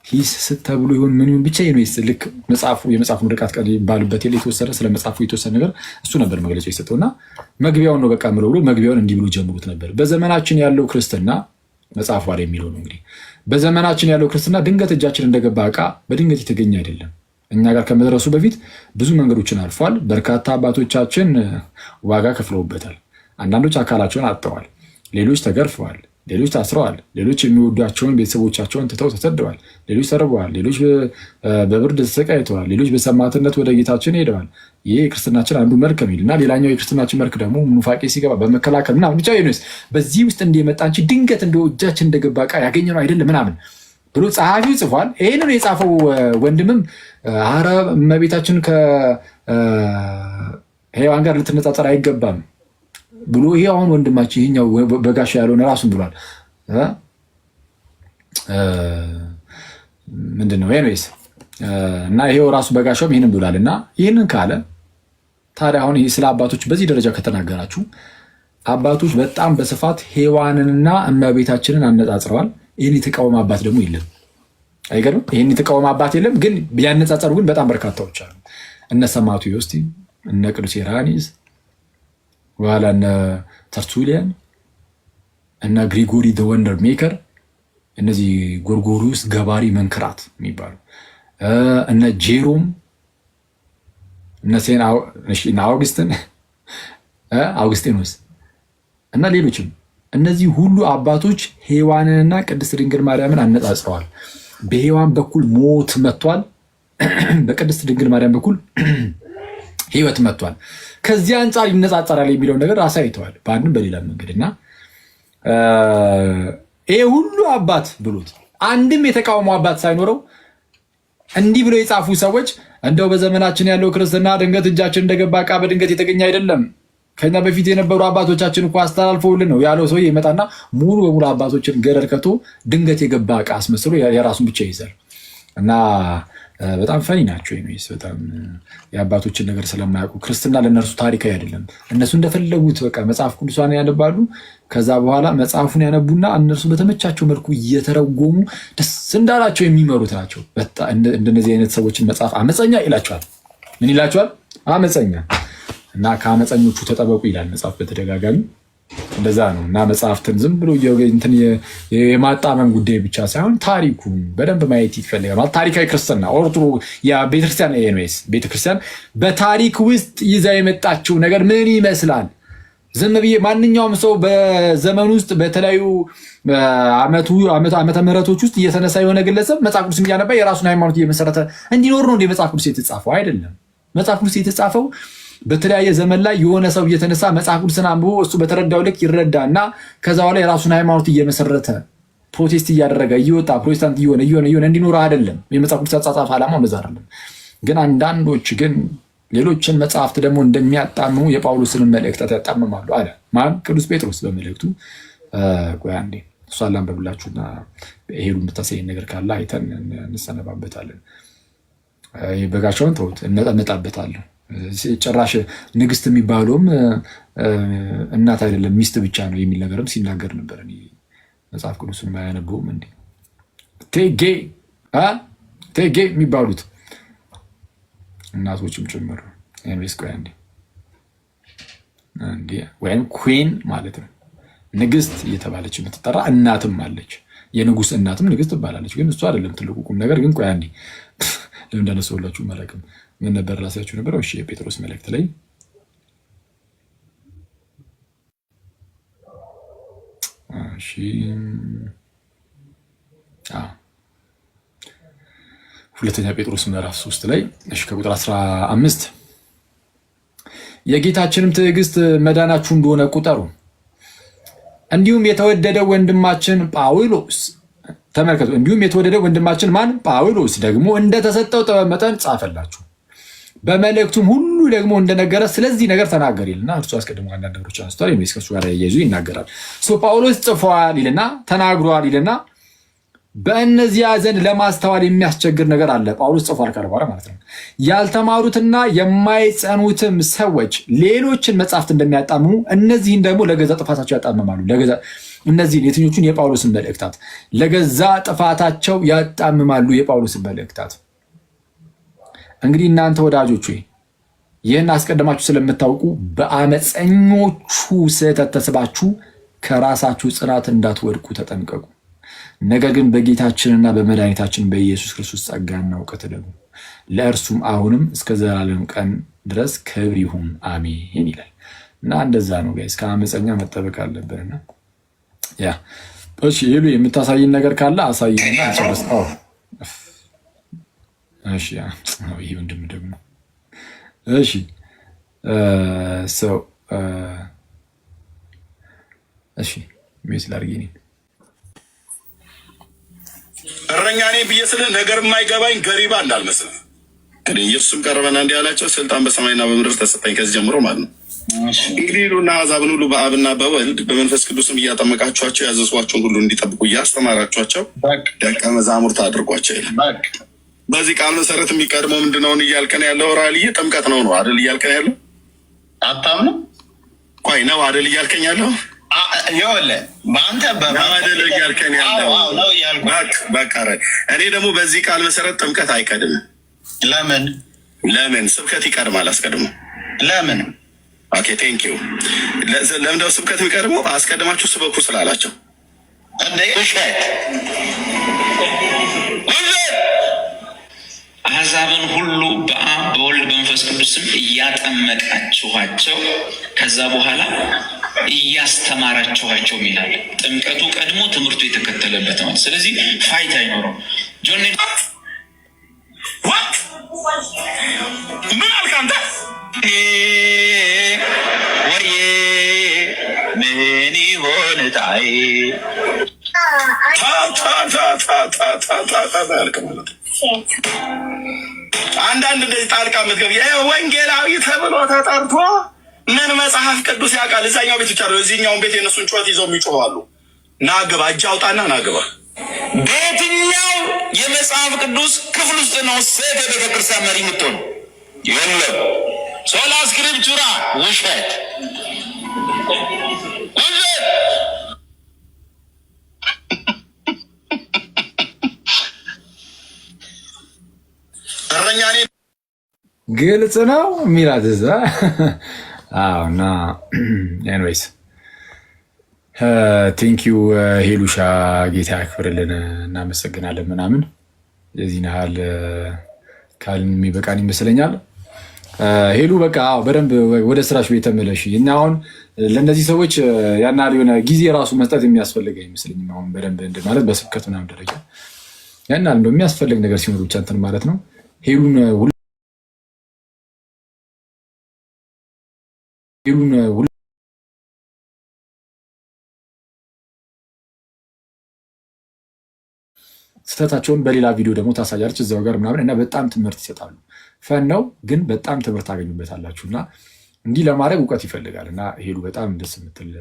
ሂስ ስተብሎ ይሁን ምን ይሁን ብቻ ነው ልክ የመጽሐፉ ምርቃት ቀን ባሉበት የተወሰነ ስለ መጽሐፉ የተወሰነ ነገር እሱ ነበር መግለጫ የሰጠው እና መግቢያውን ነው በቃ ምለው ብሎ መግቢያውን እንዲህ ብሎ ጀምሩት ነበር። በዘመናችን ያለው ክርስትና መጽሐፉ ላይ የሚለው ነው እንግዲህ በዘመናችን ያለው ክርስትና ድንገት እጃችን እንደገባ ዕቃ በድንገት የተገኘ አይደለም። እኛ ጋር ከመድረሱ በፊት ብዙ መንገዶችን አልፏል። በርካታ አባቶቻችን ዋጋ ከፍለውበታል። አንዳንዶች አካላቸውን አጥተዋል፣ ሌሎች ተገርፈዋል፣ ሌሎች ታስረዋል፣ ሌሎች የሚወዷቸውን ቤተሰቦቻቸውን ትተው ተሰደዋል፣ ሌሎች ተርበዋል፣ ሌሎች በብርድ ተሰቃይተዋል፣ ሌሎች በሰማዕትነት ወደ ጌታችን ሄደዋል። ይህ የክርስትናችን አንዱ መልክ ነው እና ሌላኛው የክርስትናችን መልክ ደግሞ ኑፋቄ ሲገባ በመከላከል ምናምን ብቻ ዩኒስ በዚህ ውስጥ እንደመጣ እንጂ ድንገት እንደ እጃችን እንደገባ ዕቃ ያገኘነው አይደለም ምናምን ብሎ ጸሐፊው ጽፏል። ይህንን የጻፈው ወንድምም ኧረ እመቤታችን ከሔዋን ጋር ልትነጻጸር አይገባም ብሎ ይሄ አሁን ወንድማችን ይሄኛው በጋሻ ያልሆነ ራሱን ብሏል። ምንድን ነው ኤኒዌይስ እና ይሄው ራሱ በጋሻውም ይህንን ብሏል። እና ይህንን ካለ ታዲያ አሁን ስለ አባቶች በዚህ ደረጃ ከተናገራችሁ አባቶች በጣም በስፋት ሔዋንንና እመቤታችንን አነጻጽረዋል። ይህን የተቃወመ አባት ደግሞ የለም። አይገርም? ይህን የተቃወመ አባት የለም። ግን ያነጻጸሩ ግን በጣም በርካታዎች አሉ። እነ ሰማዕቱ ዮስጢን፣ እነ ቅዱስ ኢራኒስ፣ በኋላ እነ ተርቱሊያን፣ እነ ግሪጎሪ ዘ ወንደር ሜከር፣ እነዚህ ጎርጎሪዎስ ገባሪ መንክራት የሚባሉ እነ ጄሮም፣ እነ ሴን አውግስጢኖስ እና ሌሎችም እነዚህ ሁሉ አባቶች ሔዋንንና ቅድስት ድንግል ማርያምን አነጻጽረዋል። በሔዋን በኩል ሞት መጥቷል፣ በቅድስት ድንግል ማርያም በኩል ሕይወት መጥቷል። ከዚህ አንጻር ይነጻጸራል የሚለውን ነገር አሳይተዋል በአንድም በሌላ መንገድ እና ይሄ ሁሉ አባት ብሎት አንድም የተቃውሞ አባት ሳይኖረው እንዲህ ብለው የጻፉ ሰዎች እንደው በዘመናችን ያለው ክርስትና ድንገት እጃችን እንደገባ ዕቃ በድንገት የተገኘ አይደለም፣ ከኛ በፊት የነበሩ አባቶቻችን እኮ አስተላልፈውልን ነው ያለው ሰው ይመጣና ሙሉ በሙሉ አባቶችን ገደል ከቶ ድንገት የገባ ዕቃ አስመስሎ የራሱን ብቻ ይይዛል እና በጣም ፈኒ ናቸው። በጣም የአባቶችን ነገር ስለማያውቁ ክርስትና ለእነርሱ ታሪካዊ አይደለም። እነሱ እንደፈለጉት በቃ መጽሐፍ ቅዱሷን ያነባሉ። ከዛ በኋላ መጽሐፉን ያነቡና እነርሱ በተመቻቸው መልኩ እየተረጎሙ ደስ እንዳላቸው የሚመሩት ናቸው። እንደነዚህ አይነት ሰዎችን መጽሐፍ አመፀኛ ይላቸዋል። ምን ይላቸዋል? አመፀኛ እና ከአመፀኞቹ ተጠበቁ ይላል መጽሐፍ በተደጋጋሚ። እንደዛ ነው እና መጽሐፍትን ዝም ብሎ የማጣመም ጉዳይ ብቻ ሳይሆን ታሪኩን በደንብ ማየት ይፈልጋል። ታሪካዊ ክርስትና ቤተክርስቲያን ኤንዌይስ ቤተክርስቲያን በታሪክ ውስጥ ይዛ የመጣችው ነገር ምን ይመስላል? ዝም ብዬ ማንኛውም ሰው በዘመኑ ውስጥ በተለያዩ ዓመተ ምህረቶች ውስጥ እየተነሳ የሆነ ግለሰብ መጽሐፍ ቅዱስ እያነባ የራሱን ሃይማኖት እየመሰረተ እንዲኖር ነው እንደ መጽሐፍ ቅዱስ የተጻፈው አይደለም። መጽሐፍ ቅዱስ የተጻፈው በተለያየ ዘመን ላይ የሆነ ሰው እየተነሳ መጽሐፍ ቅዱስን አንብቦ እሱ በተረዳው ልክ ይረዳ እና ከዛ በኋላ የራሱን ሃይማኖት እየመሰረተ ፕሮቴስት እያደረገ እየወጣ ፕሮቴስታንት እየሆነ እንዲኖር አይደለም። የመጽሐፍ ቅዱስ አጻጻፍ ዓላማው እንደዛ አይደለም። ግን አንዳንዶች ግን ሌሎችን መጽሐፍት ደግሞ እንደሚያጣምሙ የጳውሎስን መልእክታት ያጣምማሉ አለ ማን? ቅዱስ ጴጥሮስ በመልእክቱ። ቆይ አንዴ እሷን ላንብብላችሁና ሄዱ የምታሳየን ነገር ካለ አይተን እንሰነባበታለን። በጋሻውን ተውት፣ እመጣበታለሁ። ጭራሽ ንግስት የሚባለውም እናት አይደለም ሚስት ብቻ ነው የሚል ነገርም ሲናገር ነበር። መጽሐፍ ቅዱስን ማያነበውም እንዲ ቴጌ የሚባሉት እናቶችም ጭምር ወይም ኩን ማለት ነው። ንግስት እየተባለች የምትጠራ እናትም አለች። የንጉስ እናትም ንግስት ትባላለች። ግን እሱ አይደለም ትልቁ ቁም ነገር። ግን ቆይ አንዴ ለምን እንዳነሳሁላችሁ መለክም ምን ነበር ራሳችሁ ነበር? እሺ የጴጥሮስ መልእክት ላይ እሺ ሁለተኛ ጴጥሮስ ምዕራፍ 3 ላይ እሺ ከቁጥር 15 የጌታችንም ትዕግስት መዳናችሁ እንደሆነ ቁጠሩ። እንዲሁም የተወደደ ወንድማችን ጳውሎስ ተመልከቱ። እንዲሁም የተወደደ ወንድማችን ማን? ጳውሎስ ደግሞ እንደተሰጠው ጥበብ መጠን ጻፈላችሁ። በመልእክቱም ሁሉ ደግሞ እንደነገረ ስለዚህ ነገር ተናገር ይልና እርሱ አስቀድሞ አንዳንድ ነገሮች አንስቷል። ከእሱ ጋር እያይዙ ይናገራል። ጳውሎስ ጽፏል ይልና ተናግሯል ይልና በእነዚያ ዘንድ ለማስተዋል የሚያስቸግር ነገር አለ። ጳውሎስ ጽፏል ካለ በኋላ ማለት ነው። ያልተማሩትና የማይጸኑትም ሰዎች ሌሎችን መጽሐፍት እንደሚያጣምሙ እነዚህን ደግሞ ለገዛ ጥፋታቸው ያጣምማሉ። እነዚህን የትኞቹን? የጳውሎስን መልእክታት ለገዛ ጥፋታቸው ያጣምማሉ። የጳውሎስን መልእክታት። እንግዲህ እናንተ ወዳጆች ይህን አስቀድማችሁ ስለምታውቁ በአመፀኞቹ ስህተት ተስባችሁ ከራሳችሁ ጽናት እንዳትወድቁ ተጠንቀቁ። ነገር ግን በጌታችንና በመድኃኒታችን በኢየሱስ ክርስቶስ ጸጋና እውቀት ደግሞ ለእርሱም አሁንም እስከ ዘላለም ቀን ድረስ ክብር ይሁን አሜን ይላል። እና እንደዛ ነው ጋይስ፣ ከአመፀኛ መጠበቅ አለብንና ያ እሺ። ሄሉ የምታሳይን ነገር ካለ አሳይና ጨርስ። እሺ ያ ይሄ ወንድም ደግሞ እሺ ሰው እሺ ሚስ ላርጊኒ እረኛ ነኝ ብዬ ስልህ ነገር የማይገባኝ ገሪባ እንዳልመስል። እንግዲህ ኢየሱስም ቀረበና እንዲህ አላቸው፣ ስልጣን በሰማይና በምድር ተሰጠኝ ከዚህ ጀምሮ ማለት ነው። እንግዲህ ሂዱና አሕዛብን ሁሉ በአብና በወልድ በመንፈስ ቅዱስም እያጠመቃችኋቸው ያዘዝኋቸውን ሁሉ እንዲጠብቁ እያስተማራችኋቸው ደቀ መዛሙርት አድርጓቸው ይላል። በዚህ ቃል መሰረት የሚቀድመው ምንድነውን እያልከን ያለው? ራልዬ ጥምቀት ነው አይደል እያልከን ያለው? አታምነው? ቆይ ነው አይደል እያልከኝ ያለው? ይኸውልህ በአንተ በማደል እያልከን ያለው በቃ እኔ ደግሞ በዚህ ቃል መሰረት ጥምቀት አይቀድምም። ለምን? ስብከት ይቀድማል አስቀድሞ። ለምን? ኦኬ ቴንክ ዩ። ለምንድነው ስብከት የሚቀድመው? አስቀድማችሁ ስበኩ ስላላቸው። አሕዛብን ሁሉ በአብ በወልድ በመንፈስ ቅዱስም እያጠመቃችኋቸው ከዛ በኋላ እያስተማራችኋቸው ይላል። ጥምቀቱ ቀድሞ ትምህርቱ የተከተለበት ማለት። ስለዚህ ፋይት አይኖረው። ጆን ምን አልክ አንተ? ወይ ምን ይሆን ታይ አንዳንድ እንደዚህ ጣልቃ ምትገብ ወንጌላዊ ተብሎ ተጠርቶ ምን መጽሐፍ ቅዱስ ያውቃል? እዛኛው ቤት ብቻ ነው። እዚህኛውን ቤት የነሱን ጩኸት ይዘው የሚጮሁ አሉ። ናግባ እጅ አውጣና ናግባ። በየትኛው የመጽሐፍ ቅዱስ ክፍል ውስጥ ነው ሴት የቤተክርስቲያን መሪ የምትሆን? የለም። ሶላ ስክሪፕቹራ ውሸት። እረኛ ነኝ ግልጽ ነው የሚላት እዛ። እና ኤንዌይስ ቴንኪዩ ሄሉሻ፣ ጌታ ያክብርልን፣ እናመሰግናለን ምናምን። የዚህን ያህል ካልን የሚበቃን ይመስለኛል። ሄሉ በቃ በደንብ ወደ ስራሽ ቤት ተመለሽ እና አሁን ለእነዚህ ሰዎች ያን ያህል የሆነ ጊዜ ራሱ መስጠት የሚያስፈልግ አይመስለኝም። አሁን በደንብ ማለት በስብከት ምናምን ደረጃ ያን ያህል እንደው የሚያስፈልግ ነገር ሲኖር ብቻ እንትን ማለት ነው። ሄሉን ስህተታቸውን በሌላ ቪዲዮ ደግሞ ታሳያለች እዛው ጋር ምናምን እና በጣም ትምህርት ይሰጣሉ። ፈን ነው ግን በጣም ትምህርት ታገኙበታላችሁ። እና እንዲህ ለማድረግ እውቀት ይፈልጋል። እና ሄሉ በጣም ደስ የምትል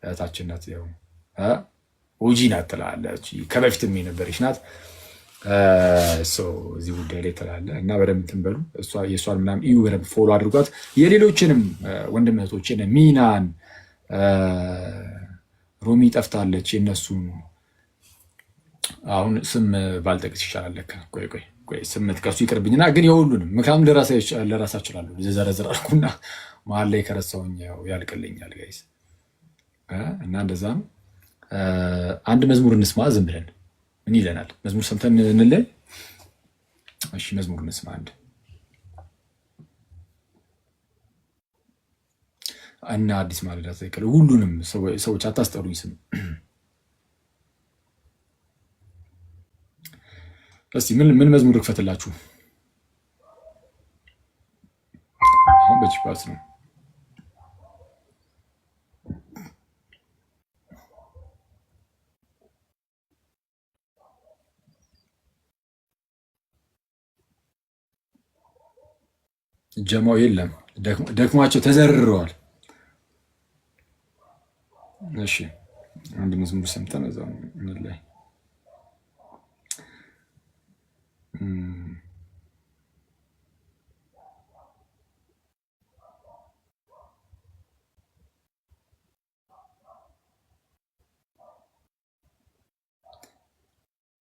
እህታችን ናት። ያው ኦጂ ናት ትላለች፣ ከበፊትም የነበረች ናት። እዚህ ጉዳይ ላይ ትላለ እና በደንብ ትንበሉ። የእሷን ምናምን እዩ፣ በደንብ ፎሎ አድርጓት። የሌሎችንም ወንድም እህቶችን ሚናን፣ ሮሚ ጠፍታለች፣ የነሱን አሁን ስም ባልጠቅስ ይሻላል። ለካ ቆይ ስም መጥቀሱ ይቅርብኝና ግን የሁሉንም ምክንያቱም ለራሳ ይችላሉ ዘረዝር አልኩና መሀል ላይ ከረሳሁኝ ያልቅልኛል ጋይስ። እና እንደዛ ነው። አንድ መዝሙር እንስማ ዝም ብለን ምን ይለናል? መዝሙር ሰምተን እንለይ። እሺ መዝሙር እንስማ አንድ እና አዲስ ማለዳ ተከለ ሁሉንም ሰዎች አታስጠሩኝ ስም። እስቲ ምን መዝሙር ልክፈትላችሁ? አሁን በቺፓስ ነው። ጀማው የለም፣ ደክሟቸው ተዘርረዋል። እሺ አንድ መዝሙር ሰምተን እዛው እንለይ።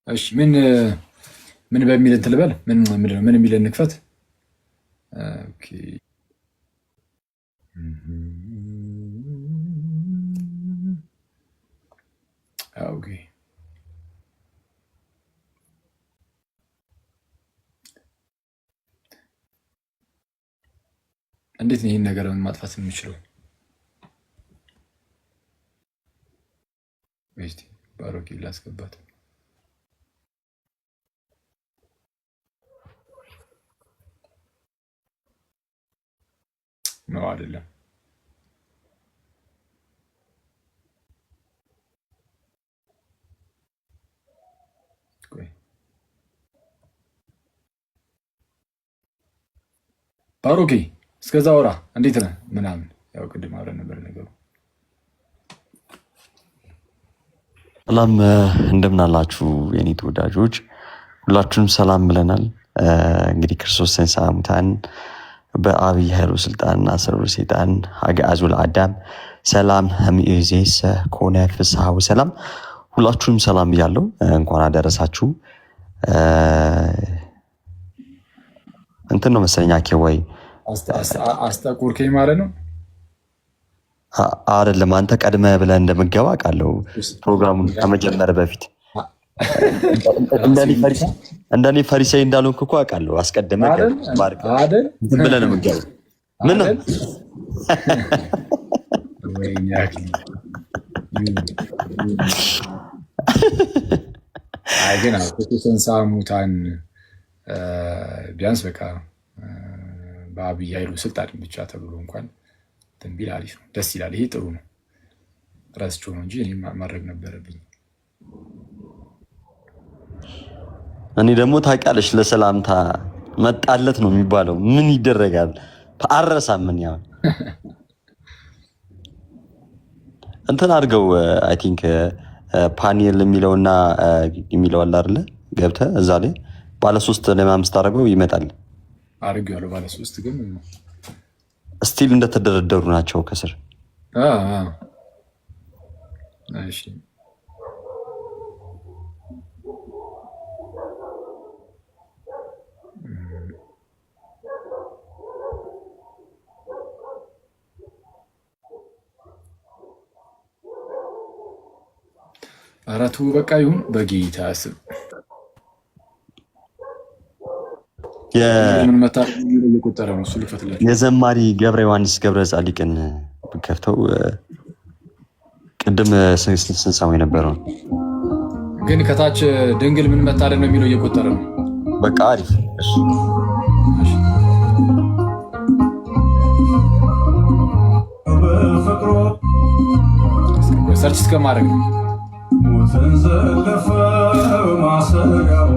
እሺ ምን በሚል እንትን ልበል? ምን የሚል እንክፈት? ኦኬ ኦኬ እንዴት ነው ይህን ነገር ማጥፋት የምችለው? እስቲ ባሮኬ ላስገባት ነው አይደለም? ባሮኬ እስከዛ ወራ እንዴት ነህ ምናምን ያው ቅድም አብረን ነበር ነገሩ። ሰላም እንደምን አላችሁ የኔ ተወዳጆች፣ ሁላችሁም ሰላም ብለናል። እንግዲህ ክርስቶስ ተንሥአ እሙታን በአብይ ኃይሉ ስልጣን አሰሮ ሰይጣን አግዓዞ ለአዳም ሰላም እምይእዜሰ ኮነ ፍስሐ ወሰላም። ሁላችሁም ሰላም ብያለሁ። እንኳን አደረሳችሁ። እንትን ነው መሰለኝ አኬ አስጠቁርከኝ ማለት ነው አይደለም? አንተ ቀድመህ ብለህ እንደምገባ አውቃለሁ። ፕሮግራሙን ከመጀመር በፊት እንደኔ ፈሪሳይ እንዳልሆንክ እኮ አውቃለሁ። አስቀድመህ እንትን ብለህ ነው የምገባው። ምን ነው ግን ክርስቶስ ተንሥአ እሙታን ቢያንስ በቃ በአብይ ኃይሉ ስልጣን ብቻ ተብሎ እንኳን ትንቢል አሪፍ ነው፣ ደስ ይላል። ይሄ ጥሩ ነው። ረስቼው ነው እንጂ እኔ ማድረግ ነበረብኝ። እኔ ደግሞ ታውቂያለሽ ለሰላምታ መጣለት ነው የሚባለው። ምን ይደረጋል? አረሳም። ምን ያው እንትን አድርገው አይ ቲንክ ፓኒል የሚለውና የሚለው አለ አይደለ? ገብተህ እዛ ላይ ባለ3 ለማምስት አድርገው ይመጣል። አድርጌዋለሁ ባለ3 ግን ስቲል እንደተደረደሩ ናቸው ከስር። እሺ አራቱ በቃ ይሁን በጌታ ስም። የዘማሪ ገብረ ዮሐንስ ገብረ ጻዲቅን ከፍተው ቅድም ስንሰማው የነበረው ግን ከታች ድንግል ምን መታደል ነው የሚለው እየቆጠረ ነው። በቃ አሪፍ። ሰርች እስከማድረግ ነው። ሞትን ዘለፈ ማሰሪያው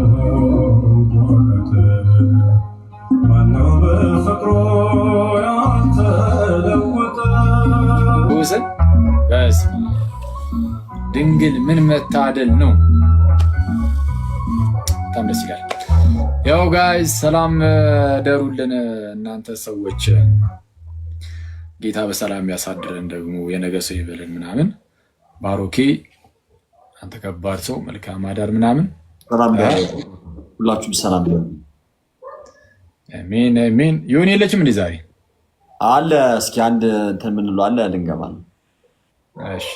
ማነው በፍቅሩ ያልተለወጠ? ድንግል ምን መታደል ነው። በጣም ደስ ይላል። ያው ጋይዝ ሰላም ደሩልን እናንተ ሰዎች። ጌታ በሰላም ያሳድረን፣ ደግሞ የነገ ሰው ይበልን ምናምን። ባሮኬ አንተ ከባድ ሰው፣ መልካም አዳር ምናምን። ሁላችሁም ሰላም ነው። አሜን አሜን። ይሁን የለችም እንዴ ዛሬ አለ? እስኪ አንድ እንትን ምን ነው አለ ልንገባ ነው። እሺ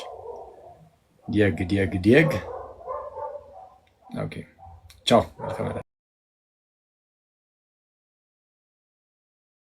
ዲየግ ኦኬ ቻው።